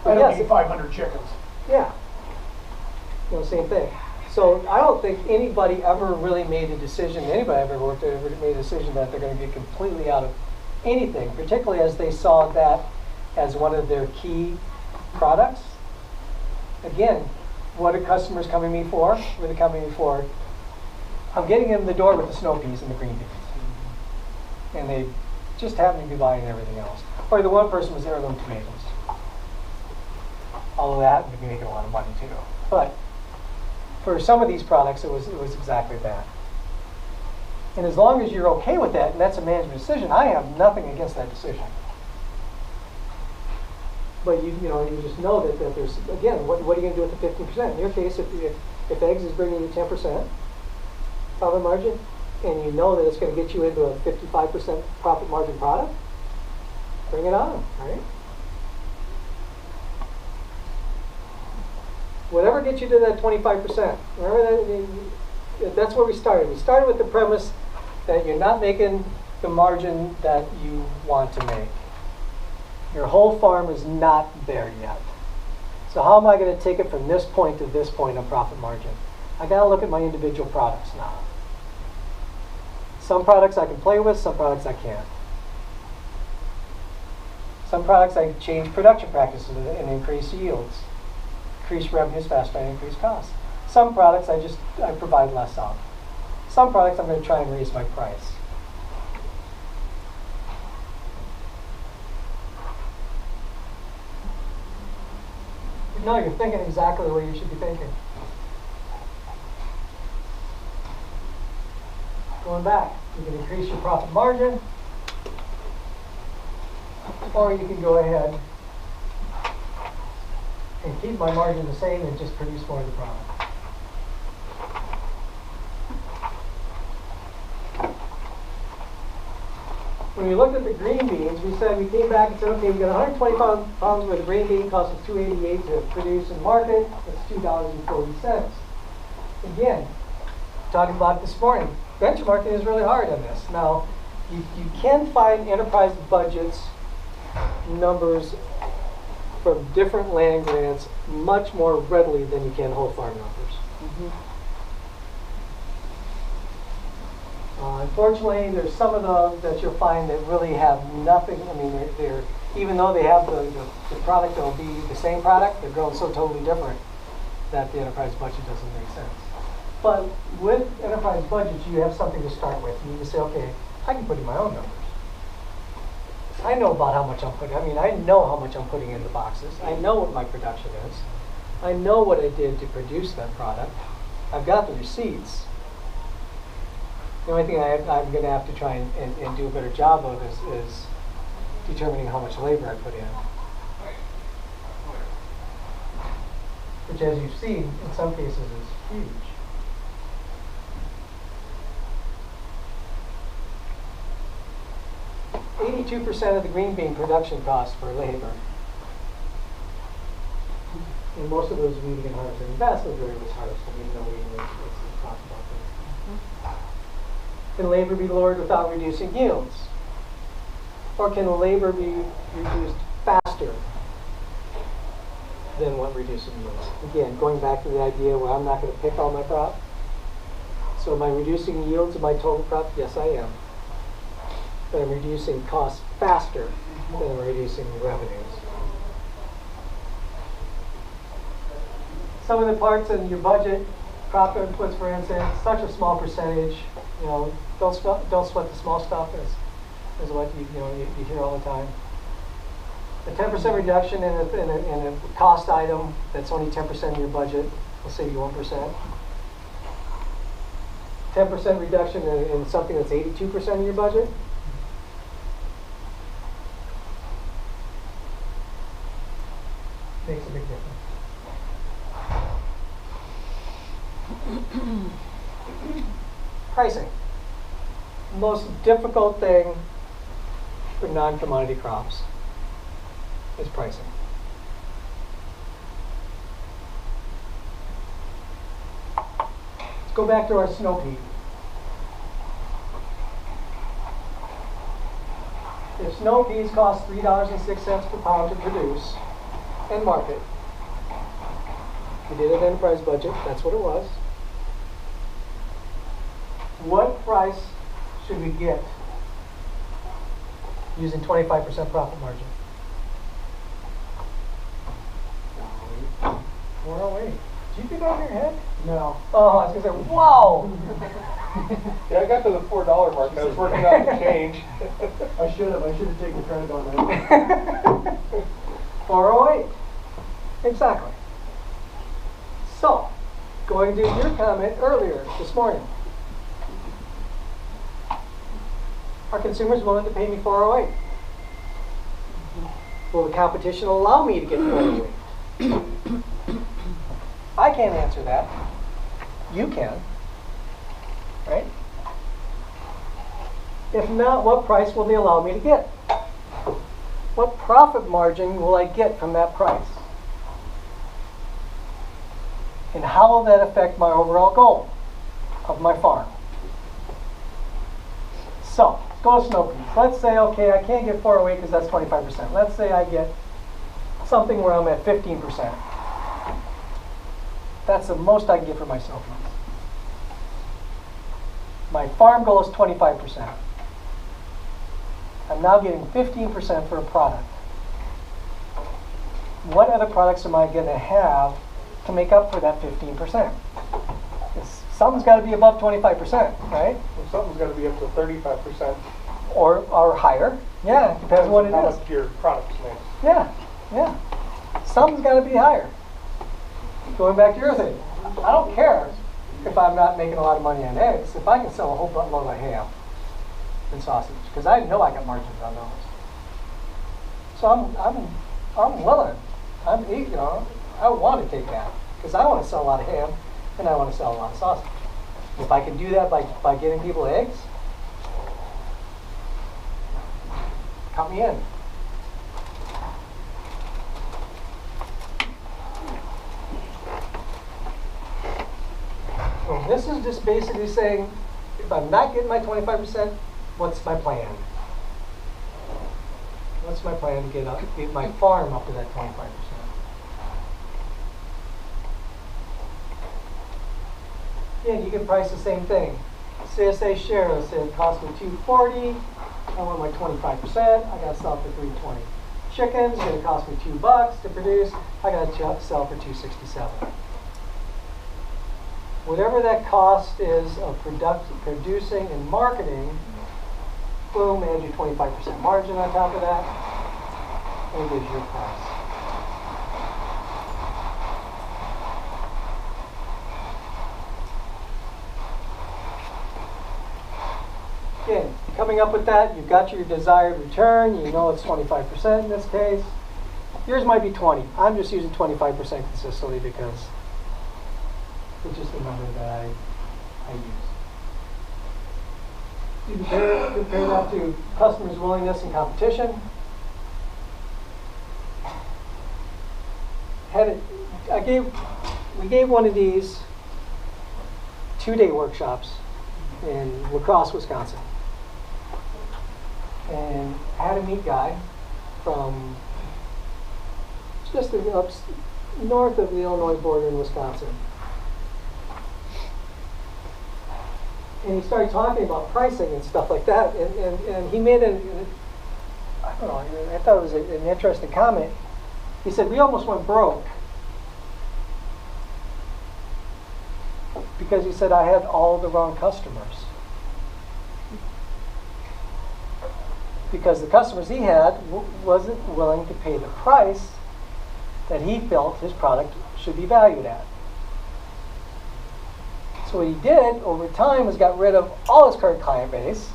But I don't yes, need 500 chickens. yeah. Same thing. So I don't think anybody ever really made a decision, anybody ever worked ever made a decision that they're going to get completely out of anything, particularly as they saw that as one of their key products. Again, what are customers coming to me for? What are they coming to me for? I'm getting them in the door with the snow peas and the green beans. And they just happen to be buying everything else. Or the one person was heirloom tomatoes. Although that happened to be making a lot of money too. But for some of these products, it was exactly that. And as long as you're okay with that, and that's a management decision, I have nothing against that decision. But you just know that there's, again, what are you going to do with the 15%? In your case, if eggs is bringing you 10% profit margin, and you know that it's going to get you into a 55% profit margin product, bring it on, right? Whatever gets you to that 25%. Remember that's where we started. We started with the premise that you're not making the margin that you want to make. Your whole farm is not there yet. So how am I going to take it from this point to this point on profit margin? I got to look at my individual products now. Some products I can play with, some products I can't. Some products I change production practices and increase yields. Increase revenues faster and increase costs. Some products I provide less of. Some products I'm going to try and raise my price. No, you're thinking exactly the way you should be thinking. Going back, you can increase your profit margin, or you can go ahead and keep my margin the same and just produce more of the product. When we looked at the green beans, we came back and said, okay, we got 120 pounds worth of green bean, cost us $2.88 to produce and market. That's $2.40. Again, talking about this morning, benchmarking is really hard on this. Now, you can find enterprise budgets numbers from different land grants much more readily than you can whole farm numbers. Unfortunately, there's some of those that you'll find that really have nothing. I mean, they're even though they have the product that will be the same product, they're grown so totally different that the enterprise budget doesn't make sense. But with enterprise budgets, you have something to start with. You can say, okay, I can put in my own numbers. I know about how much I'm putting. I mean, I know how much I'm putting in the boxes. I know what my production is. I know what I did to produce that product. I've got the receipts. The only thing I'm going to have to try and do a better job of is determining how much labor I put in. Which, as you've seen, in some cases is huge. %82% of the green bean production costs for labor. And most of those weeding and harvesting. The vast majority was harvesting, even though we talked about that. Can labor be lowered without reducing yields? Or can labor be reduced faster than what reducing yields? Again, going back to the idea where I'm not going to pick all my crop. So am I reducing yields of my total crop? Yes, I am. But I'm reducing costs faster than I'm reducing revenues. Some of the parts in your budget, crop inputs, for instance, such a small percentage. Don't sweat the small stuff, is what you hear all the time. A 10% reduction in a cost item that's only 10% of your budget will save you 1%. 10% reduction in something that's 82% of your budget. Makes a big difference. Pricing. Most difficult thing for non-commodity crops is pricing. Let's go back to our snow pea. if snow peas cost $3.06 per pound to produce and market, we did an enterprise budget, that's what it was. What price should we get using 25% profit margin? 408. Did you get that in your head? No. Oh, I was gonna say, wow! Yeah, I got to the $4 mark, I was working out the change. I should have taken credit on that. 408. Exactly. So, going to your comment earlier this morning. Are consumers willing to pay me 408? Will the competition allow me to get 408? I can't answer that. You can. Right? If not, what price will they allow me to get? What profit margin will I get from that price? And how will that affect my overall goal of my farm? So, go to snow peas. Let's say, okay, I can't get 408 because that's 25%. Let's say I get something where I'm at 15%. That's the most I can get for my snow peas. My farm goal is 25%. I'm now getting 15% for a product. What other products am I going to have to make up for that 15%? Something's got to be above 25%, right? Well, something's got to be up to 35%. Or higher. Yeah, depends on what it How is. much your product's made. Yeah, yeah. Something's got to be higher. Going back to your thing, I don't care if I'm not making a lot of money on eggs, if I can sell a whole buttload of ham and sausage, because I know I got margins on those. So I'm willing. I want to take that because I want to sell a lot of ham and I want to sell a lot of sausage. If I can do that by getting people eggs, count me in. So this is just basically saying, if I'm not getting my 25%, what's my plan? What's my plan to get my farm up to that 25%? Again, you can price the same thing. CSA share, let's say it cost me $2.40. I want my 25%. I got to sell for $3.20. Chickens, it's going to cost me $2 to produce. I got to sell for $2.67. Whatever that cost is of producing and marketing, boom, add your 25% margin on top of that, and it gives your price. Again, coming up with that, you've got your desired return, you know it's 25% in this case. Yours might be 20. I'm just using 25% consistently because it's just a number that I use. You compare that to customers' willingness and competition. We gave one of these 2-day workshops in La Crosse, Wisconsin. And had a meat guy from just up north of the Illinois border in Wisconsin. And he started talking about pricing and stuff like that. And he made I don't know, I thought it was an interesting comment. He said, we almost went broke. Because he said, I had all the wrong customers. Because the customers he had wasn't willing to pay the price that he felt his product should be valued at. So what he did over time was got rid of all his current client base,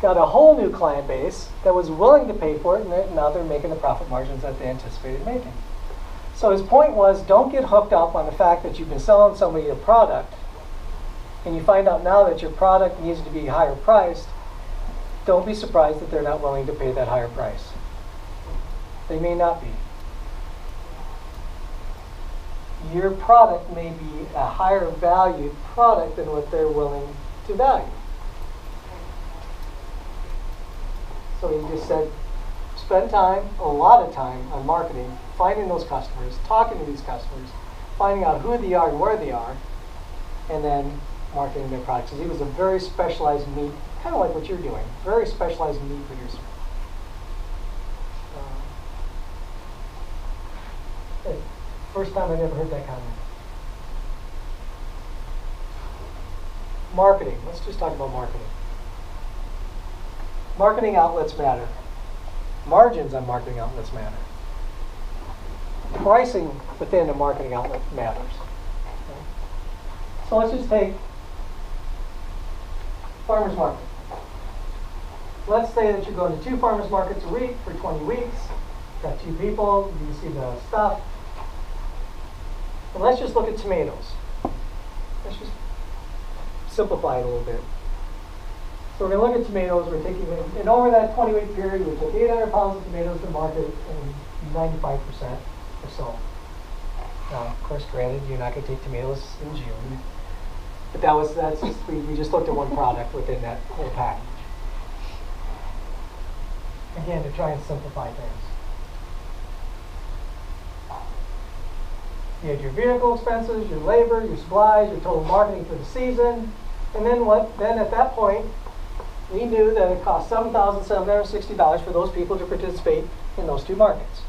got a whole new client base that was willing to pay for it, and now they're making the profit margins that they anticipated making. So his point was, don't get hooked up on the fact that you've been selling somebody a product and you find out now that your product needs to be higher priced. Don't be surprised that they're not willing to pay that higher price. They may not be. Your product may be a higher valued product than what they're willing to value. So he just said, spend time, a lot of time on marketing, finding those customers, talking to these customers, finding out who they are and where they are, and then marketing their products. 'Cause he was a very specialized meat, kind of like what you're doing, very specialized meat producer. Hey, first time I've ever heard that comment. Marketing, let's just talk about marketing. Marketing outlets matter. Margins on marketing outlets matter. Pricing within a marketing outlet matters. Okay? So let's just take farmers market. Let's say that you're going to 2 farmers markets a week for 20 weeks. Got 2 people, you see the stuff. And let's just look at tomatoes. Let's just simplify it a little bit. So we're going to look at tomatoes. We're taking, and over that 20-week period, we took 800 pounds of tomatoes to market, and 95% or so. Now, of course, granted, you're not going to take tomatoes in June, but that's just, we just looked at one product within that whole package. Again, to try and simplify things. You had your vehicle expenses, your labor, your supplies, your total marketing for the season, and then what? Then at that point, we knew that it cost $7,760 for those people to participate in those 2 markets.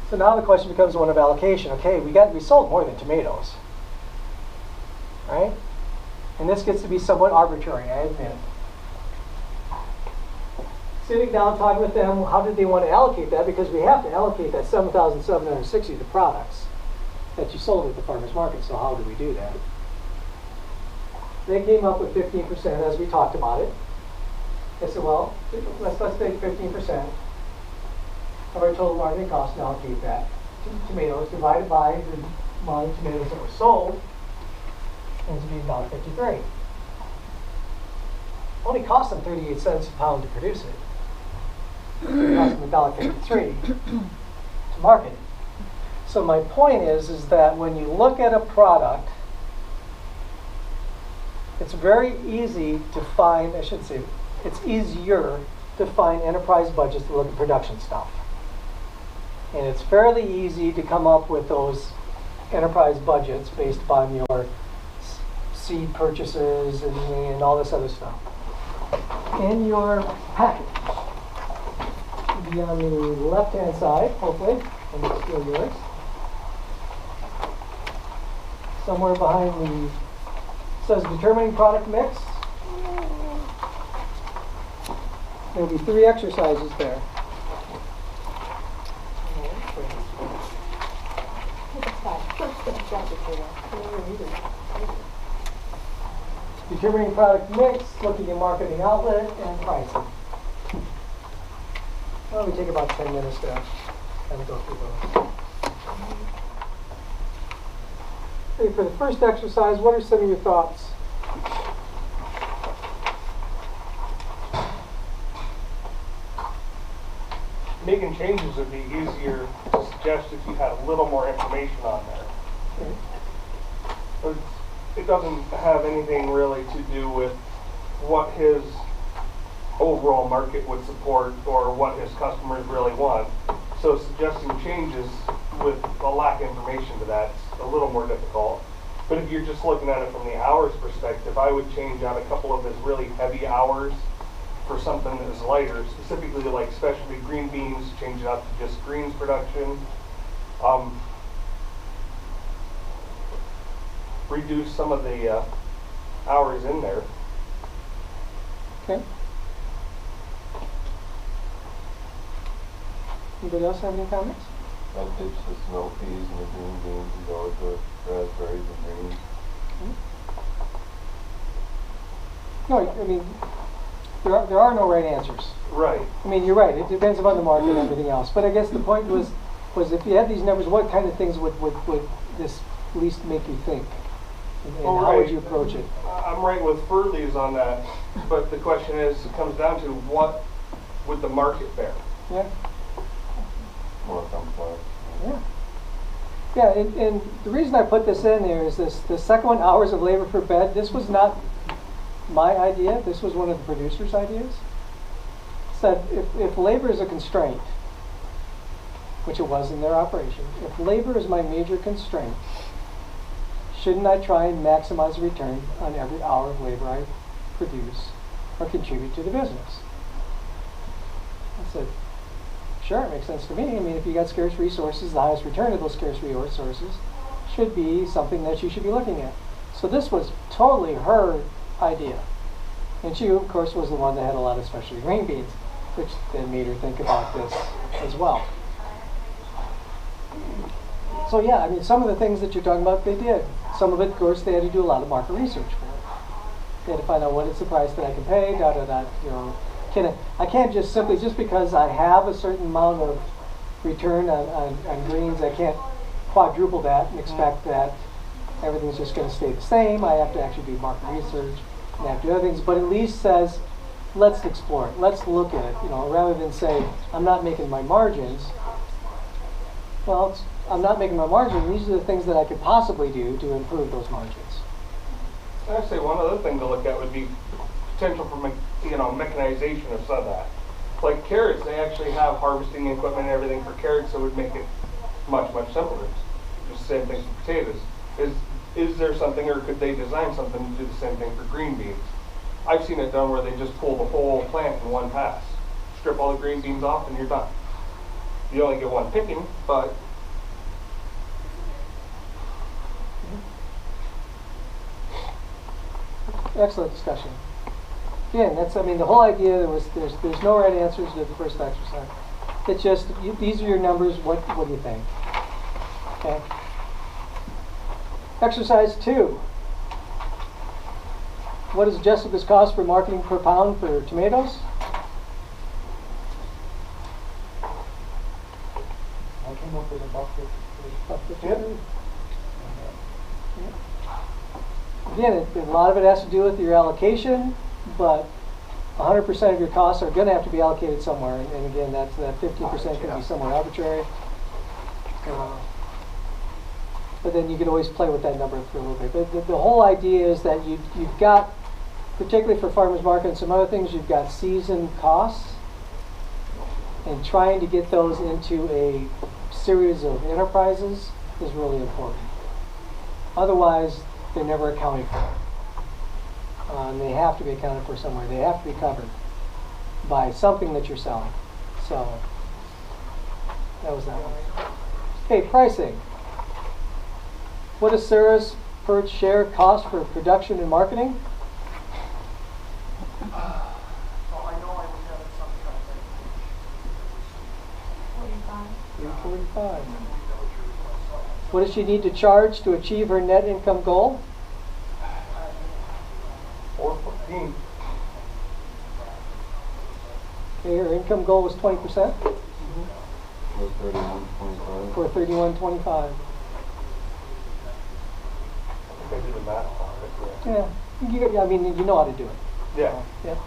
So now the question becomes one of allocation. Okay, we sold more than tomatoes, right? And this gets to be somewhat arbitrary, I admit. Sitting down, talking with them, how did they want to allocate that? Because we have to allocate that $7,760 to products that you sold at the farmer's market. So how do we do that? They came up with 15% as we talked about it. I said, well, let's take 15% of our total marketing cost and allocate that to tomatoes divided by the amount of tomatoes that were sold, ends up being $1.53. Only cost them 38 cents a pound to produce it. It cost them $1.53 to market it. So my point is that when you look at a product, it's very easy to find, it's easier to find enterprise budgets to look at production stuff. And it's fairly easy to come up with those enterprise budgets based upon your seed purchases and all this other stuff. In your package, it'll be on the left-hand side, hopefully, and it's still yours. Somewhere behind the, says determining product mix. There'll be 3 exercises there. Determining product mix, looking at marketing outlet, and pricing. Well, we take about 10 minutes to kind of go through those. Okay, for the first exercise, what are some of your thoughts? Making changes would be easier to suggest if you had a little more information on there. Okay. It doesn't have anything really to do with what his overall market would support or what his customers really want. So suggesting changes with a lack of information to that's a little more difficult. But if you're just looking at it from the hours perspective, I would change out a couple of his really heavy hours for something that is lighter, specifically like specialty green beans, change it out to just greens production. Reduce some of the hours in there. Okay. Anybody else have any comments? I'd ditch the snow peas and the green beans and go with the raspberries and greens. No, I mean, there are no right answers. Right. I mean, you're right. It depends upon the market and everything else. But I guess the point was if you had these numbers, what kind of things would this least make you think? And how would you approach it? I'm right with Furley's on that, but the question is, it comes down to what would the market bear? Yeah. More complex. Yeah. Yeah, and the reason I put this in there is the second one, hours of labor per bed, this was not my idea, this was one of the producers' ideas, said if labor is a constraint, which it was in their operation, if labor is my major constraint, shouldn't I try and maximize the return on every hour of labor I produce or contribute to the business? I said, sure, it makes sense to me. I mean, if you got scarce resources, the highest return of those scarce resources should be something that you should be looking at. So this was totally her idea. And she, of course, was the one that had a lot of specialty green beans, which then made her think about this as well. So yeah, I mean, some of the things that you're talking about, they did. Some of it, of course, they had to do a lot of market research for. They had to find out what is the price that I can pay, you know. I can't just simply, just because I have a certain amount of return on greens, I can't quadruple that and expect that everything's just going to stay the same. I have to actually do market research and I have to do other things, but at least says, let's explore it, let's look at it, you know, rather than say, I'm not making my margins. Well, I'm not making my margin. These are the things that I could possibly do to improve those margins. I'd say one other thing to look at would be potential for mechanization of some of that. Like carrots, they actually have harvesting equipment and everything for carrots, so it would make it much simpler. Just the same thing for potatoes. Is there something, or could they design something to do the same thing for green beans? I've seen it done where they just pull the whole plant in one pass, strip all the green beans off, and you're done. You only get one picking, but excellent discussion. Again, that's, I mean, the whole idea was there's no right answers to the first exercise. It's just, these are your numbers, what do you think? Okay. Exercise 2. What is Jessica's cost for marketing per pound for tomatoes? I came up with $1.50. Yep. Again, a lot of it has to do with your allocation, but 100% of your costs are going to have to be allocated somewhere. And again, that 15% can be somewhat arbitrary. But then you can always play with that number for a little bit. But the whole idea is that you've got, particularly for farmers market and some other things, you've got season costs. And trying to get those into a series of enterprises is really important. Otherwise, they're never accounted for. And they have to be accounted for somewhere. They have to be covered by something that you're selling. So, that was that one. Okay, pricing. What is Sarah's per share cost for production and marketing? Well, I know I was having some kind of $3.45. What does she need to charge to achieve her net income goal? $4.14. Okay, her income goal was 20%? Was 31.25. For 31.25. I think I did the math on it. Yeah, I mean, you know how to do it. Yeah. Yep.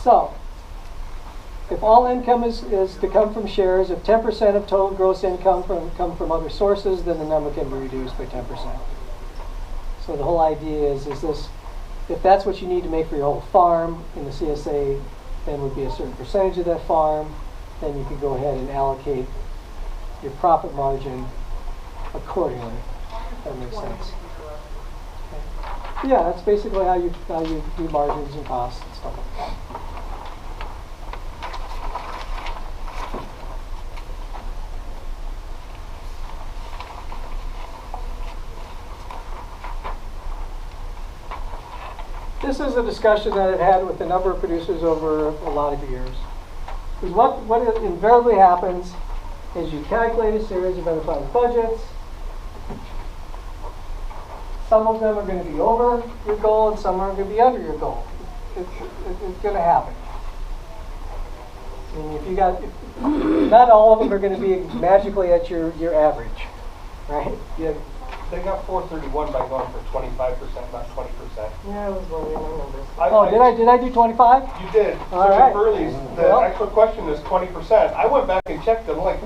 So, if all income is to come from shares, if 10% of total gross income come from other sources, then the number can be reduced by 10%. So the whole idea is this, if that's what you need to make for your whole farm in the CSA, then would be a certain percentage of that farm, then you could go ahead and allocate your profit margin accordingly. If that makes sense. Okay. Yeah, that's basically how you do margins and costs and stuff like that. This is a discussion that I've had with a number of producers over a lot of years. Because what invariably happens is you calculate a series of enterprise budgets. Some of them are going to be over your goal and some are going to be under your goal. It's going to happen. I mean, if you got, not all of them are going to be magically at your average, right? They got 431 by going for 25%, not 20%. Yeah, I was wondering, I remember. Oh, did I do 25? You did. All So right. Burley's, the Well- actual question is 20%. I went back and checked them, like,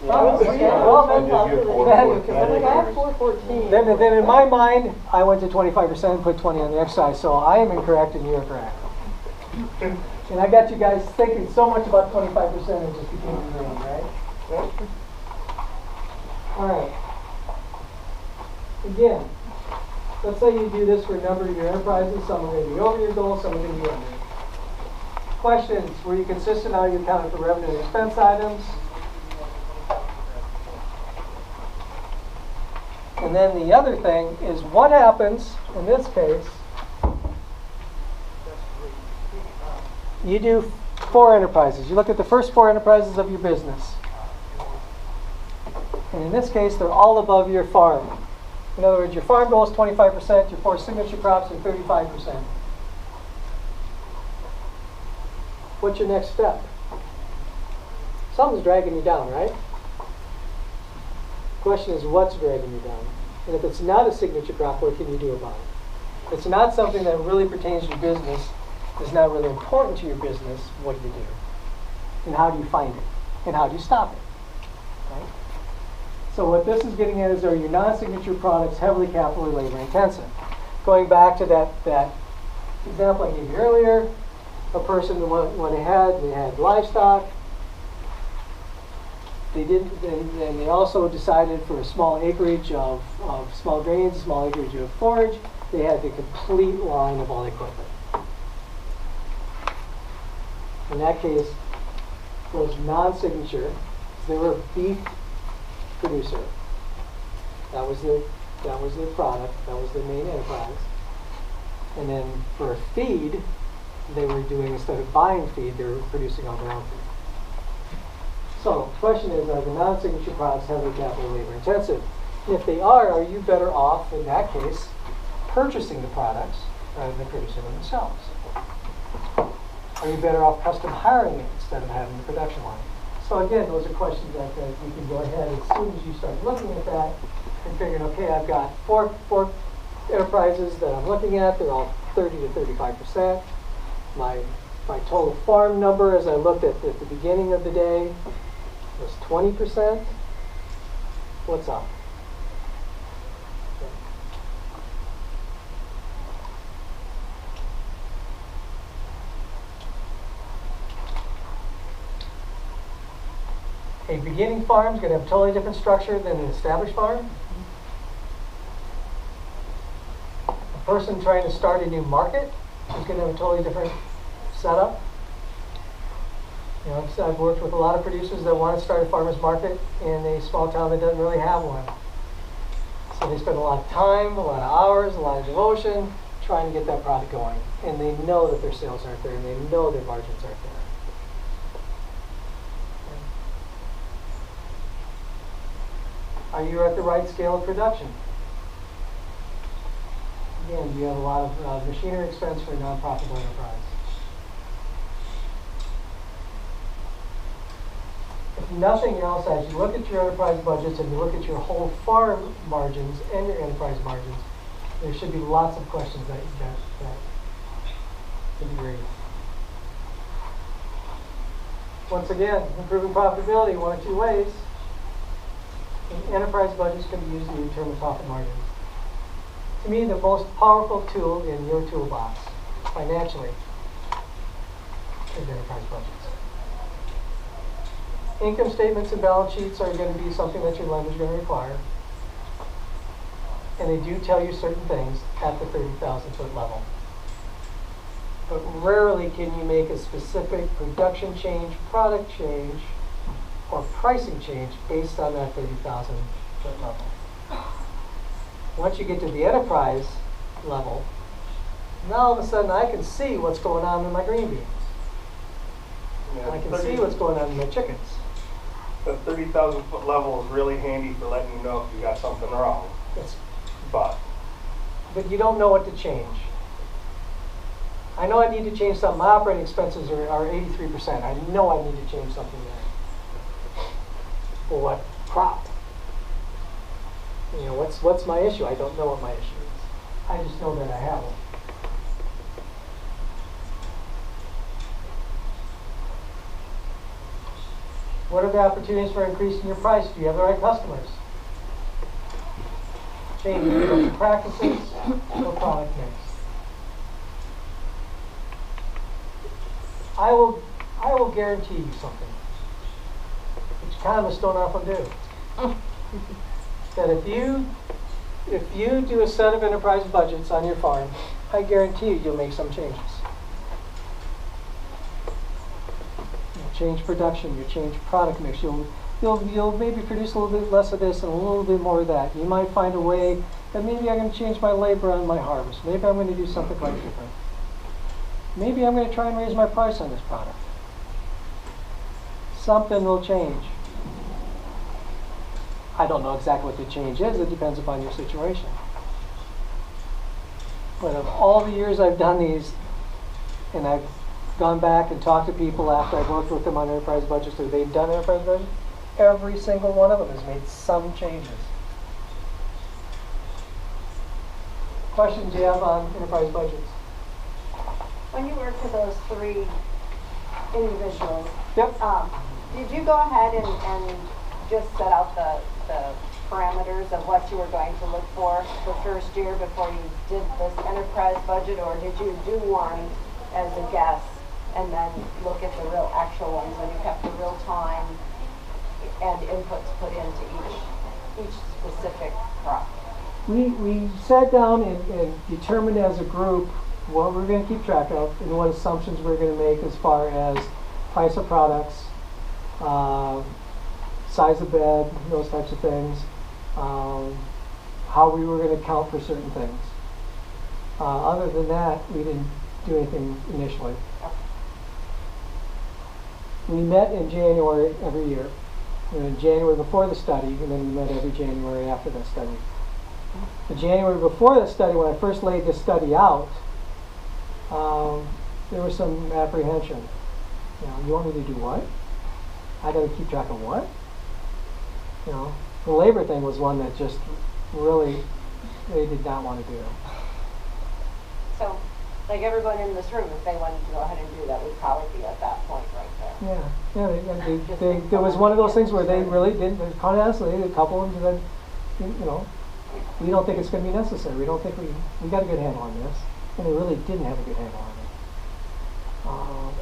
Oh, Yeah, okay. I Well, did then- get four, then- four, I'm like, I have 414. Then in my mind, I went to 25% and put 20 on the exercise, so I am incorrect and you're correct. And I got you guys thinking so much about 25% it just became ingrained, right? All right. Again, let's say you do this for a number of your enterprises. Some are going to be over your goal, some are going to be under. Questions: were you consistent how you accounted for revenue and expense items? And then the other thing is what happens in this case. You do 4 enterprises. You look at the first 4 enterprises of your business. And in this case, they're all above your farm. In other words, your farm goal is 25%, your 4 signature crops are 35%. What's your next step? Something's dragging you down, right? Question is, what's dragging you down? And if it's not a signature crop, what can you do about it? If it's not something that really pertains to your business, is not really important to your business, what do you do? And how do you find it? And how do you stop it? Right? So what this is getting at is, are your non-signature products heavily capital or labor intensive? Going back to that example I gave you earlier, a person went ahead, they had livestock. They didn't, and they also decided for a small acreage of small grains, a small acreage of forage, they had the complete line of all the equipment. In that case, those non-signature, they were a beef producer. That was their product. That was their main enterprise. And then for feed, they were doing, instead of buying feed, they were producing all their own feed. So the question is, are the non-signature products heavily capital labor intensive? And if they are you better off, in that case, purchasing the products rather than producing them themselves? Are you better off custom hiring it instead of having the production line? So again, those are questions that you can go ahead as soon as you start looking at that and figuring, okay, I've got four enterprises that I'm looking at. They're all 30 to 35%. My total farm number, as I looked at the beginning of the day, was 20%. What's up? A beginning farm is going to have a totally different structure than an established farm. A person trying to start a new market is going to have a totally different setup. You know, I've worked with a lot of producers that want to start a farmer's market in a small town that doesn't really have one. So they spend a lot of time, a lot of hours, a lot of devotion trying to get that product going. And they know that their sales aren't there, and they know their margins aren't there. Are you at the right scale of production? Again, do you have a lot of machinery expense for a non-profitable enterprise? If nothing else, as you look at your enterprise budgets and you look at your whole farm margins and your enterprise margins, there should be lots of questions that can be raised. Once again, improving profitability, one of 2 ways. And enterprise budgets can be used to determine profit margins. To me, the most powerful tool in your toolbox, financially, is enterprise budgets. Income statements and balance sheets are going to be something that your lender is going to require. And they do tell you certain things at the 30,000 foot level. But rarely can you make a specific production change, product change, or pricing change based on that 30,000 foot level. Once you get to the enterprise level, now all of a sudden I can see what's going on in my green beans. Yeah, I can see what's going on in my chickens. The 30,000 foot level is really handy for letting you know if you got something wrong. Yes. But But you don't know what to change. I know I need to change something. My operating expenses are 83%. I know I need to change something there. For what crop? You know, what's my issue? I don't know what my issue is. I just know that I have one. What are the opportunities for increasing your price? Do you have the right customers? Changing your practices or product mix? I will guarantee you something. It's kind of a stone off of do. That if you do a set of enterprise budgets on your farm, I guarantee you'll make some changes. You'll change production, you'll change product mix, you'll maybe produce a little bit less of this and a little bit more of that. You might find a way that maybe I'm going to change my labor on my harvest. Maybe I'm going to do something quite different. Maybe I'm going to try and raise my price on this product. Something will change. I don't know exactly what the change is. It depends upon your situation. But of all the years I've done these, and I've gone back and talked to people after I've worked with them on enterprise budgets, or they've done enterprise budgets, every single one of them has made some changes. Questions you have on enterprise budgets? When you worked with those 3 individuals, Yep. did you go ahead and just set out the parameters of what you were going to look for the first year before you did this enterprise budget, or did you do one as a guess and then look at the real actual ones when you kept the real time and inputs put into each specific crop? We sat down and determined as a group what we're going to keep track of and what assumptions we're going to make as far as price of products, size of bed, those types of things, how we were going to count for certain things. Other than that, we didn't do anything initially. We met in January every year. In January before the study, and then we met every January after that study. The January before the study, when I first laid this study out, there was some apprehension. You know, you want me to do what? I got to keep track of what? You know, the labor thing was one that just really they did not want to do. So, like everyone in this room, if they wanted to go ahead and do that, we'd probably be at that point right there. Yeah. There was one of those things where they really didn't. Quite honestly, a couple of them said, you know, we don't think it's going to be necessary. We don't think we got a good handle on this, and they really didn't have a good handle on it.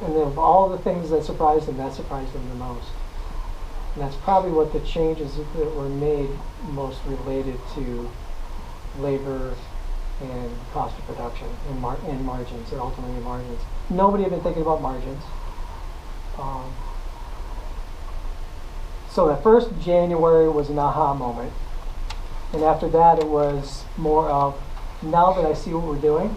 And then of all the things that surprised them, that surprised them the most. And that's probably what the changes that were made most related to labor and cost of production and margins, or ultimately margins. Nobody had been thinking about margins. So that first January was an aha moment. And after that it was more of, now that I see what we're doing,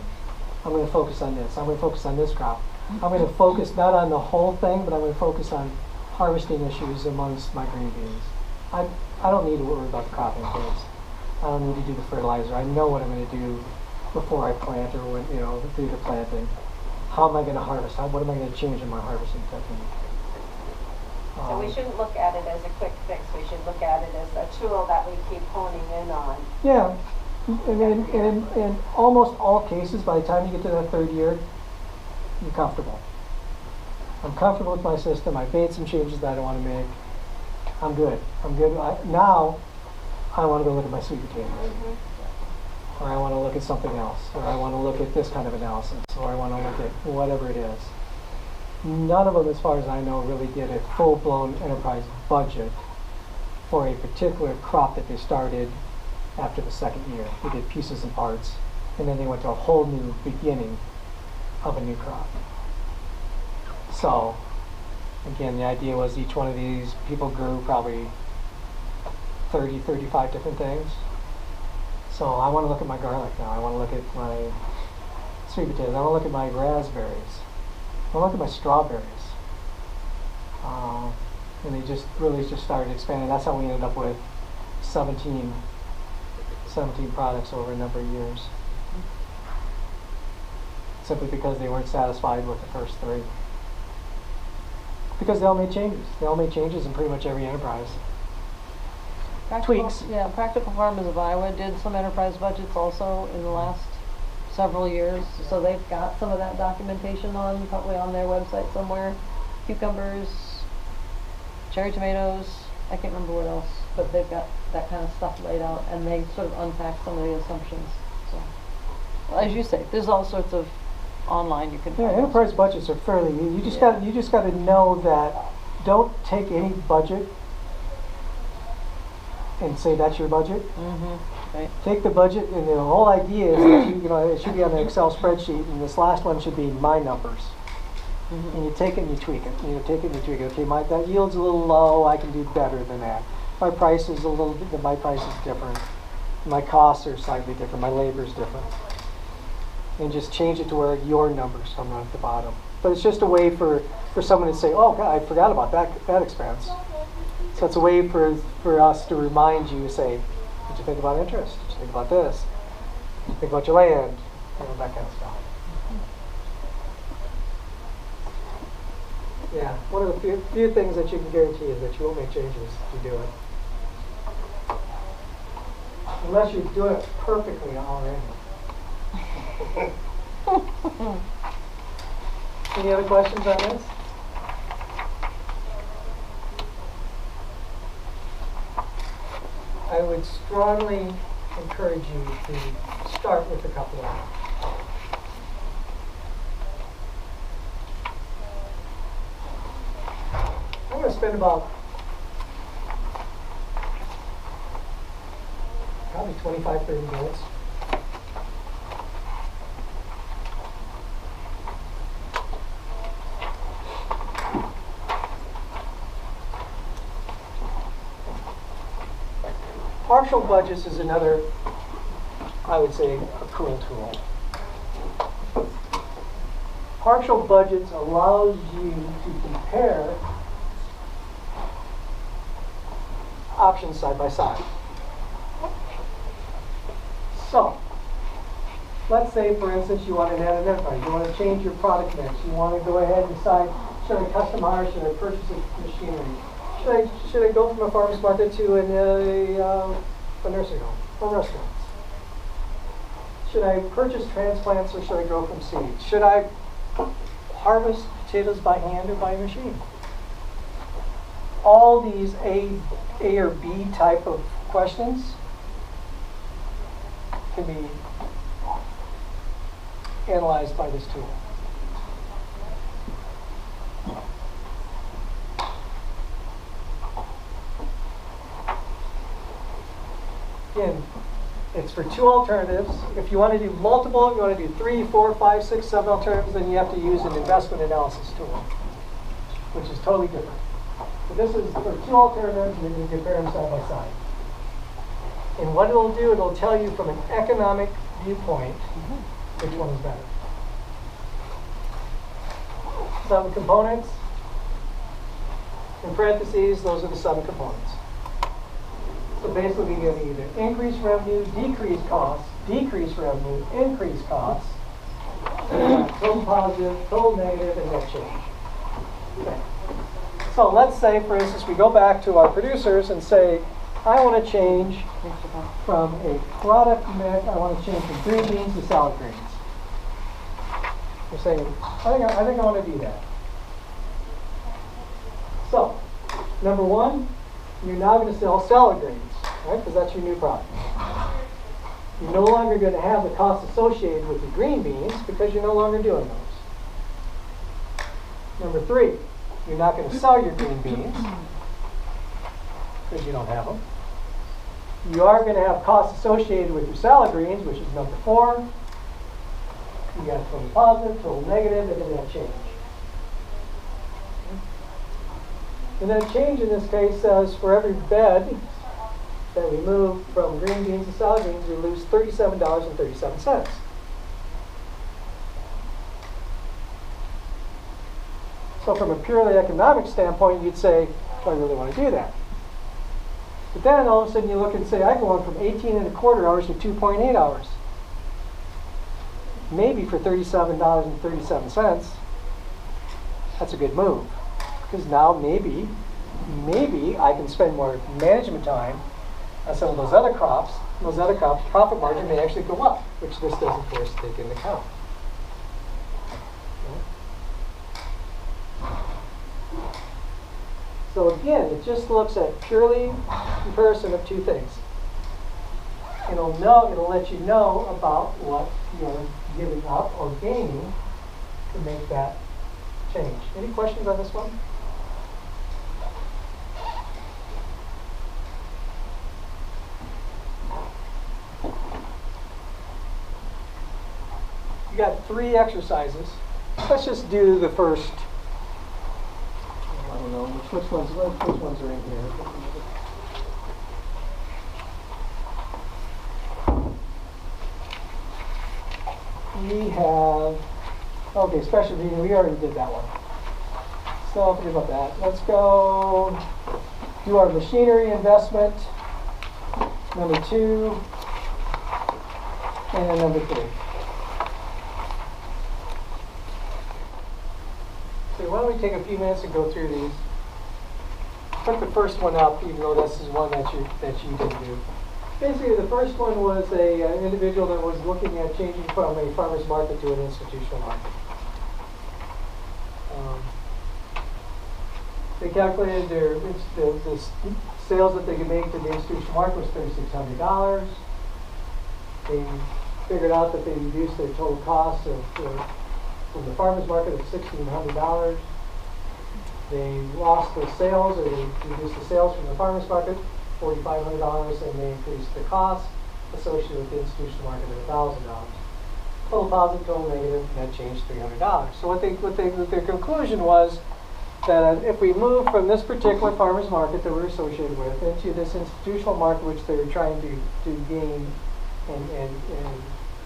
I'm going to focus on this. I'm going to focus on this crop. I'm going to focus not on the whole thing, but I'm going to focus on harvesting issues amongst my green beans. I don't need to worry about the crop inputs. I don't need to do the fertilizer. I know what I'm going to do before I plant, or when, you know, through the planting. How am I going to harvest? What am I going to change in my harvesting technique? So we shouldn't look at it as a quick fix. We should look at it as a tool that we keep honing in on. Yeah, and in almost all cases, by the time you get to that third year, you're comfortable. I'm comfortable with my system. I've made some changes that I want to make. I'm good. Now, I want to go look at my sweet potatoes. Or I want to look at something else. Or I want to look at this kind of analysis. Or I want to look at whatever it is. None of them, as far as I know, really did a full-blown enterprise budget for a particular crop that they started after the second year. They did pieces and parts, and then they went to a whole new beginning of a new crop. So, again, the idea was each one of these people grew probably 30, 35 different things. So I want to look at my garlic now. I want to look at my sweet potatoes. I want to look at my raspberries. I want to look at my strawberries. And they just really just started expanding. That's how we ended up with 17 products over a number of years. Simply because they weren't satisfied with the first 3. Because they all made changes. They all made changes in pretty much every enterprise. tweaks. Yeah, Practical Farmers of Iowa did some enterprise budgets also in the last several years, so they've got some of that documentation probably on their website somewhere. Cucumbers, cherry tomatoes, I can't remember what else, but they've got that kind of stuff laid out, and they sort of unpack some of the assumptions, so. Well, as you say, there's all sorts of online you can Yeah, find. enterprise budgets are fairly, you just got to know that, don't take any budget and say that's your budget. Right. Take the budget, and the whole idea is that you know, it should be on an Excel spreadsheet, and this last one should be my numbers. And you take it and you tweak it. You take it and you tweak it. Okay, that yield's a little low. I can do better than that. My price is my price is different. My costs are slightly different. My labor is different. And just change it to where your numbers come out at the bottom. But it's just a way for someone to say, oh, God, I forgot about that expense. So it's a way for us to remind you, say, did you think about interest? Did you think about this? Did you think about your land? You know, that kind of stuff. Yeah, one of the few things that you can guarantee is that you won't make changes if you do it. Unless you do it perfectly already. Any other questions on this? I would strongly encourage you to start with a couple of them. I'm going to spend about probably 25, 30 minutes. Partial budgets is another, I would say, accrual tool. Partial budgets allows you to compare options side by side. So, let's say, for instance, you want to add an enterprise. You want to change your product mix. You want to go ahead and decide, should I custom hire? Should I purchase a machinery? Should I go from a farmer's market to a nursing home or restaurants? Should I purchase transplants or should I grow from seed? Should I harvest potatoes by hand or by machine? All these A or B type of questions can be analyzed by this tool. Again, it's for two alternatives. If you want to do multiple, you want to do 3, 4, 5, 6, 7 alternatives, then you have to use an investment analysis tool, which is totally different. So this is for two alternatives, and then you compare them side by side. And what it'll do, it'll tell you from an economic viewpoint which one is better. Seven components. In parentheses, those are the 7 components. So basically, you're going to either increase revenue, decrease costs, decrease revenue, increase costs, total positive, total negative, and net change. Okay. So let's say, for instance, we go back to our producers and say, I want to change from a product mix, I want to change from green beans to salad greens. We're saying, I think I want to do that. So, number one, you're now going to sell salad greens, right? Because that's your new product. You're no longer going to have the cost associated with the green beans because you're no longer doing those. Number three, you're not going to sell your green beans because you don't have them. You are going to have costs associated with your salad greens, which is number 4. You got total positive, total negative, and then that change. And that change in this case says for every bed that we move from green beans to salad greens, we lose $37.37. So from a purely economic standpoint, you'd say, do I really want to do that? But then all of a sudden you look and say, I go on from 18.25 hours to 2.8 hours. Maybe for $37.37, that's a good move. Because now maybe I can spend more management time on some of those other crops, profit margin may actually go up, which this does, of course, take into account. So again, it just looks at purely comparison of two things. It'll let you know about what you're giving up or gaining to make that change. Any questions on this one? You got 3 exercises. Let's just do the first. I don't know which ones are in here. We have, okay, special reading, we already did that one. So forget about that. Let's go do our machinery investment, number 2, and number 3. So why don't we take a few minutes and go through these. Put the first one up, even though this is one that you didn't do. Basically, the first one was an individual that was looking at changing from a farmer's market to an institutional market. They calculated the sales that they could make to the institutional market was $3,600. They figured out that they reduced their total cost from the farmer's market of $1,600. They lost their sales, or they reduced the sales from the farmer's market, $4,500, and they increased the cost associated with the institutional market at $1,000. Total positive, total negative, net change $300. So what their conclusion was that if we move from this particular farmer's market that we're associated with into this institutional market which they were trying to gain and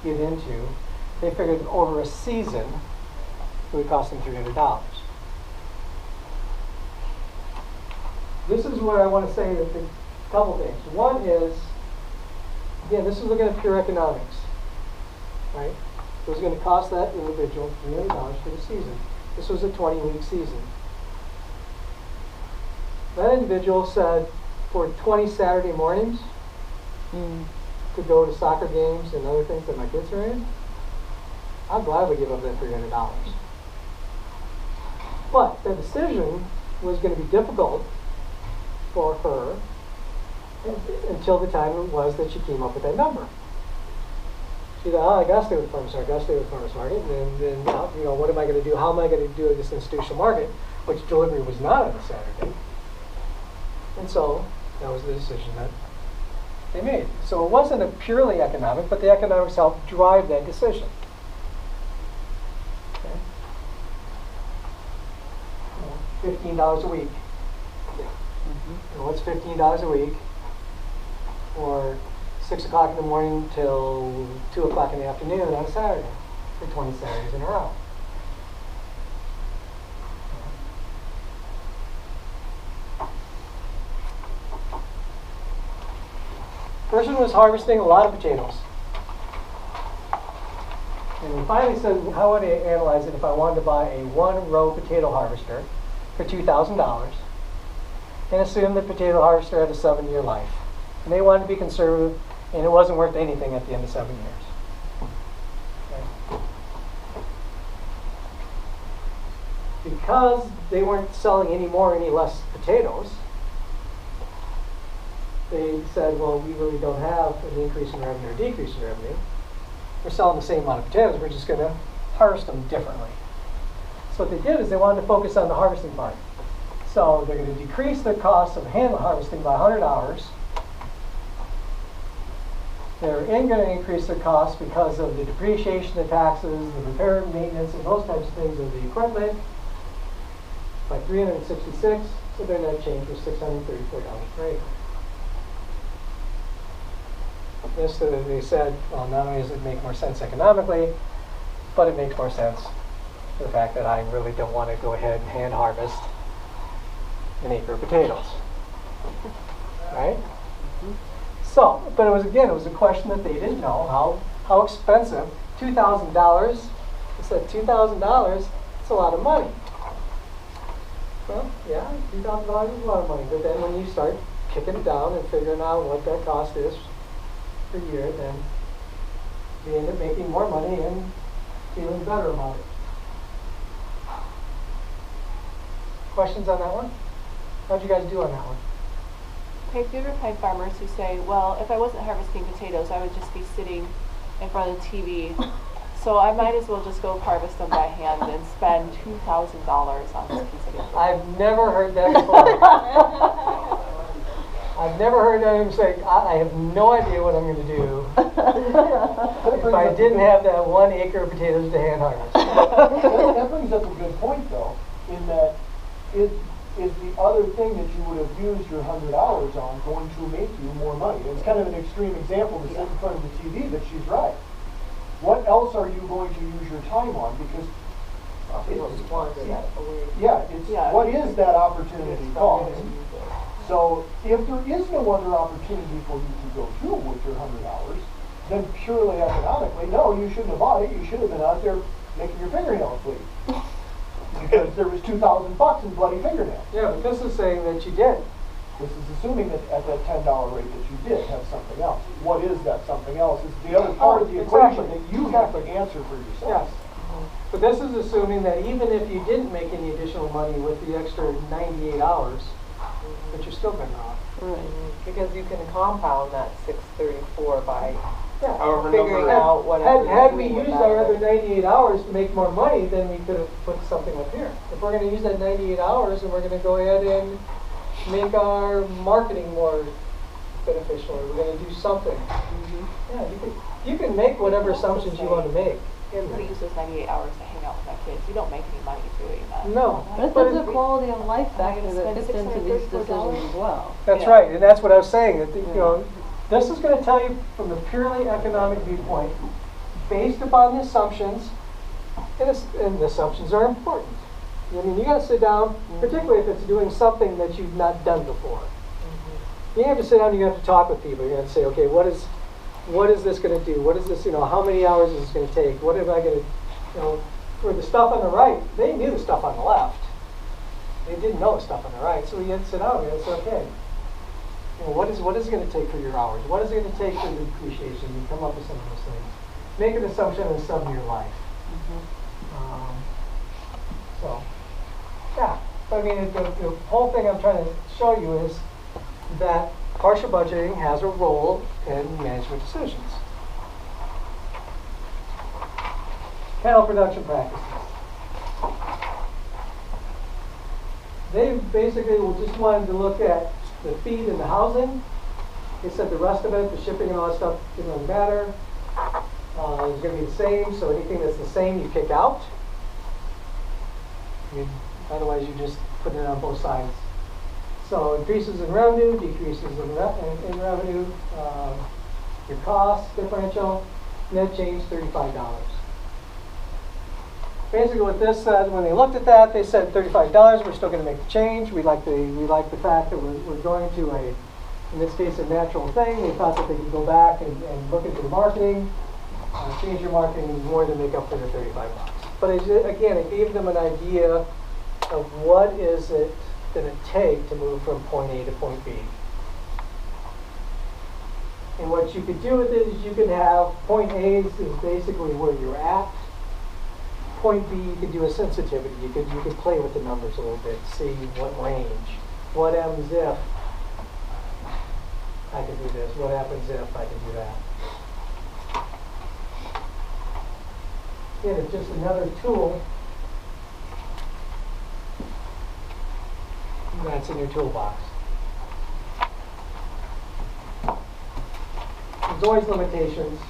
get into, they figured over a season it would cost them $300. This is where I want to say that a couple things. One is, again, this is looking at pure economics, right? It was going to cost that individual $300 for the season. This was a 20-week season. That individual said for 20 Saturday mornings to go to soccer games and other things that my kids are in, I'd gladly give up that $300. But the decision was going to be difficult for her until the time it was that she came up with that number. She thought, I gotta stay with farmers market, I gotta stay with farmers market, and then what am I going to do? How am I going to do in this institutional market, which delivery was not on a Saturday? And so that was the decision that they made. So it wasn't a purely economic, but the economics helped drive that decision. Okay. $15 a week. And what's $15 a week? Or 6 o'clock in the morning till 2 o'clock in the afternoon on a Saturday for 20 Saturdays in a row. Person was harvesting a lot of potatoes. And we finally said, how would I analyze it if I wanted to buy a 1-row potato harvester for $2,000 and assume the potato harvester had a 7-year life. And they wanted to be conservative, and it wasn't worth anything at the end of 7 years. Okay. Because they weren't selling any more, any less potatoes, they said, well, we really don't have an increase in revenue or decrease in revenue. We're selling the same amount of potatoes, we're just going to harvest them differently. So what they did is they wanted to focus on the harvesting part. So they're going to decrease their cost of hand harvesting by 100 hours. They're going to increase their costs because of the depreciation, the taxes, the repair and maintenance, and those types of things of the equipment by 366, so their net change was $634 per acre. This, they said, well, not only does it make more sense economically, but it makes more sense for the fact that I really don't want to go ahead and hand harvest an acre of potatoes. Right? So, but it was a question that they didn't know how expensive. $2,000. They said $2,000. It's a lot of money. Well, yeah, $2,000 is a lot of money. But then when you start kicking it down and figuring out what that cost is per year, then we end up making more money and feeling better about it. Questions on that one? How'd you guys do on that one? Okay, have you ever find farmers who say, well, if I wasn't harvesting potatoes, I would just be sitting in front of the TV, so I might as well just go harvest them by hand and spend $2,000 on this piece of paper. I've never heard that before. I've never heard them say, I have no idea what I'm going to do if I didn't have that 1 acre of potatoes to hand harvest. That brings up a good point, though, in that is the other thing that you would have used your 100 hours on going to make you more money? It's kind of an extreme example to sit in front of the TV, but she's right. What else are you going to use your time on? Because what is that opportunity cost? So if there is no other opportunity for you to go through with your 100 hours, then purely economically, no, you shouldn't have bought it. You should have been out there making your fingernails bleed. Because there was $2,000 in bloody fingernails. Yeah, but this is saying that you did. This is assuming that at that $10 rate that you did have something else. What is that something else? Is the other part of the equation that you have to answer for yourself. Yes. But this is assuming that even if you didn't make any additional money with the extra 98 hours, that you're still better off. Because you can compound that 634 by Yeah. figuring out what. Had we used our other 98 hours to make more money, then we could have put something up here. If we're going to use that 98 hours and we're going to go ahead and make our marketing more beneficial, or we're going to do something. Yeah, you can make whatever assumptions you want to make. I'm going to use those 98 hours to hang out with my kids. You don't make any money doing that. No. But there's a quality of life factor that fits into these decisions as well. That's right, and that's what I was saying. That you know, this is going to tell you from the purely economic viewpoint, based upon the assumptions, and the assumptions are important. I mean, you got to sit down, particularly if it's doing something that you've not done before. You have to sit down. You have to talk with people. You have to say, okay, what is this going to do? What is this? You know, how many hours is this going to take? What am I going to, you know, for the stuff on the right? They knew the stuff on the left. They didn't know the stuff on the right, so we had to sit down and say, okay, you know, what is it going to take for your hours? What is it going to take for the depreciation? You come up with some of those things. Make an assumption and sum your life. So, yeah. But I mean, the whole thing I'm trying to show you is that partial budgeting has a role in management decisions. Cattle production practices. They basically just wanted to look at the feed and the housing. They said the rest of it, the shipping and all that stuff, didn't really matter. It's going to be the same, so anything that's the same you kick out. I mean, otherwise you just put it on both sides. So increases in revenue, decreases in revenue, your cost differential, net change $35. Basically what this said, when they looked at that, they said $35, we're still going to make the change. We like the fact that we're going to in this case, a natural thing. They thought that they could go back and look into the marketing, change your marketing more than make up for the $35. But again, it gave them an idea of what is it going to take to move from point A to point B. And what you could do with it is you could have point A is basically where you're at. Point B, you could do a sensitivity. You could play with the numbers a little bit, see what range. What happens if I could do this? What happens if I could do that? Again, it's just another tool that's in your toolbox. There's always limitations.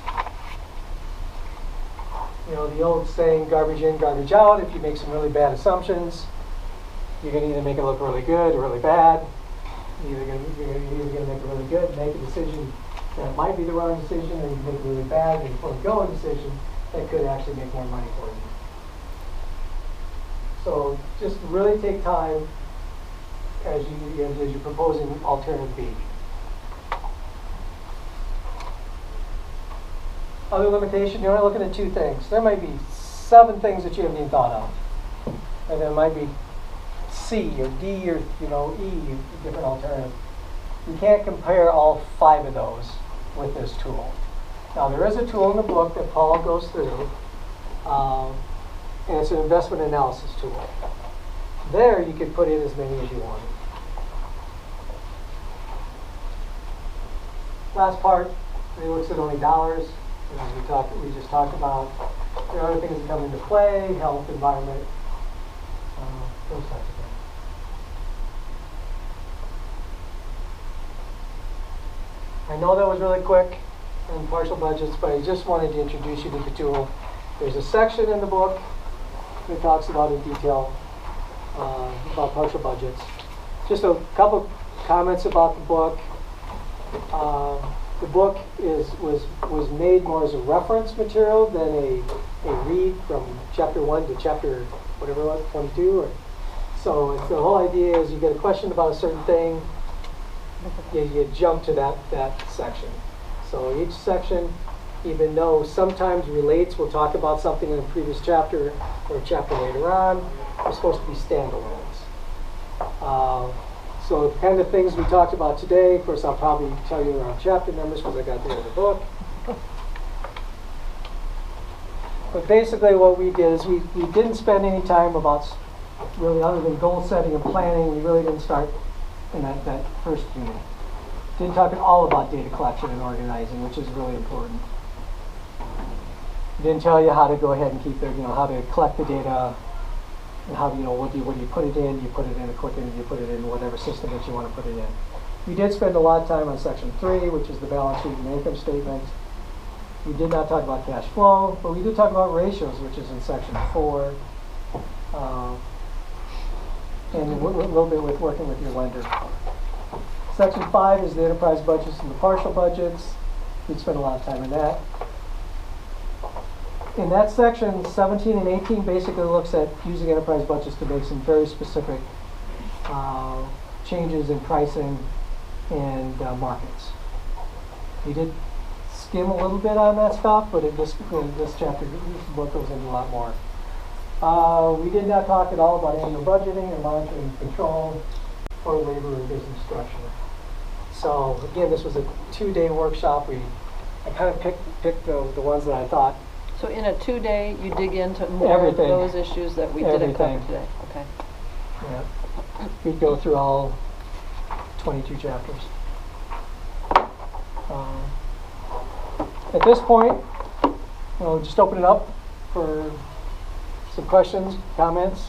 You know, the old saying, garbage in, garbage out. If you make some really bad assumptions, you're going to either make it look really good or really bad. You're either going to make it really good, make a decision that might be the wrong decision, or you make it really bad and forego a decision that could actually make more money for you. So just really take time as you're proposing alternative B. Other limitation, you're only looking at 2 things. There might be 7 things that you haven't even thought of. And there might be C or D or E, different alternative. You can't compare all 5 of those with this tool. Now, there is a tool in the book that Paul goes through, and it's an investment analysis tool. There, you could put in as many as you wanted. Last part, it looks at only dollars. As we just talked about, there are other things that come into play, health, environment, those types of things. I know that was really quick on partial budgets, but I just wanted to introduce you to the tool. There's a section in the book that talks about in detail about partial budgets. Just a couple comments about the book. The book was made more as a reference material than a read from chapter 1 to chapter whatever it was, 22. So the whole idea is you get a question about a certain thing, you jump to that section. So each section, even though sometimes relates, we'll talk about something in a previous chapter or a chapter later on, are supposed to be standalones. So the kind of things we talked about today, of course I'll probably tell you around chapter numbers because I got there in the book. But basically what we did is we didn't spend any time about really other than goal setting and planning. We really didn't start in that first unit. Didn't talk at all about data collection and organizing, which is really important. Didn't tell you how to go ahead and keep it, how to collect the data, and how, what do you put it in? You put it in a Quicken, you put it in whatever system that you want to put it in. We did spend a lot of time on section 3, which is the balance sheet and income statement. We did not talk about cash flow, but we did talk about ratios, which is in section 4. And a little bit with working with your lender. Section 5 is the enterprise budgets and the partial budgets. We'd spend a lot of time in that. In that section, 17 and 18 basically looks at using enterprise budgets to make some very specific changes in pricing and markets. We did skim a little bit on that stuff, but in this chapter, this book goes into a lot more. We did not talk at all about annual budgeting or monitoring and control or labor and business structure. So again, this was a 2-day workshop. I kind of picked the ones that I thought. So in a 2-day, you dig into more Everything. of those issues that we didn't cover today. Okay. Yeah. We'd go through all 22 chapters. At this point, we'll just open it up for some questions, comments.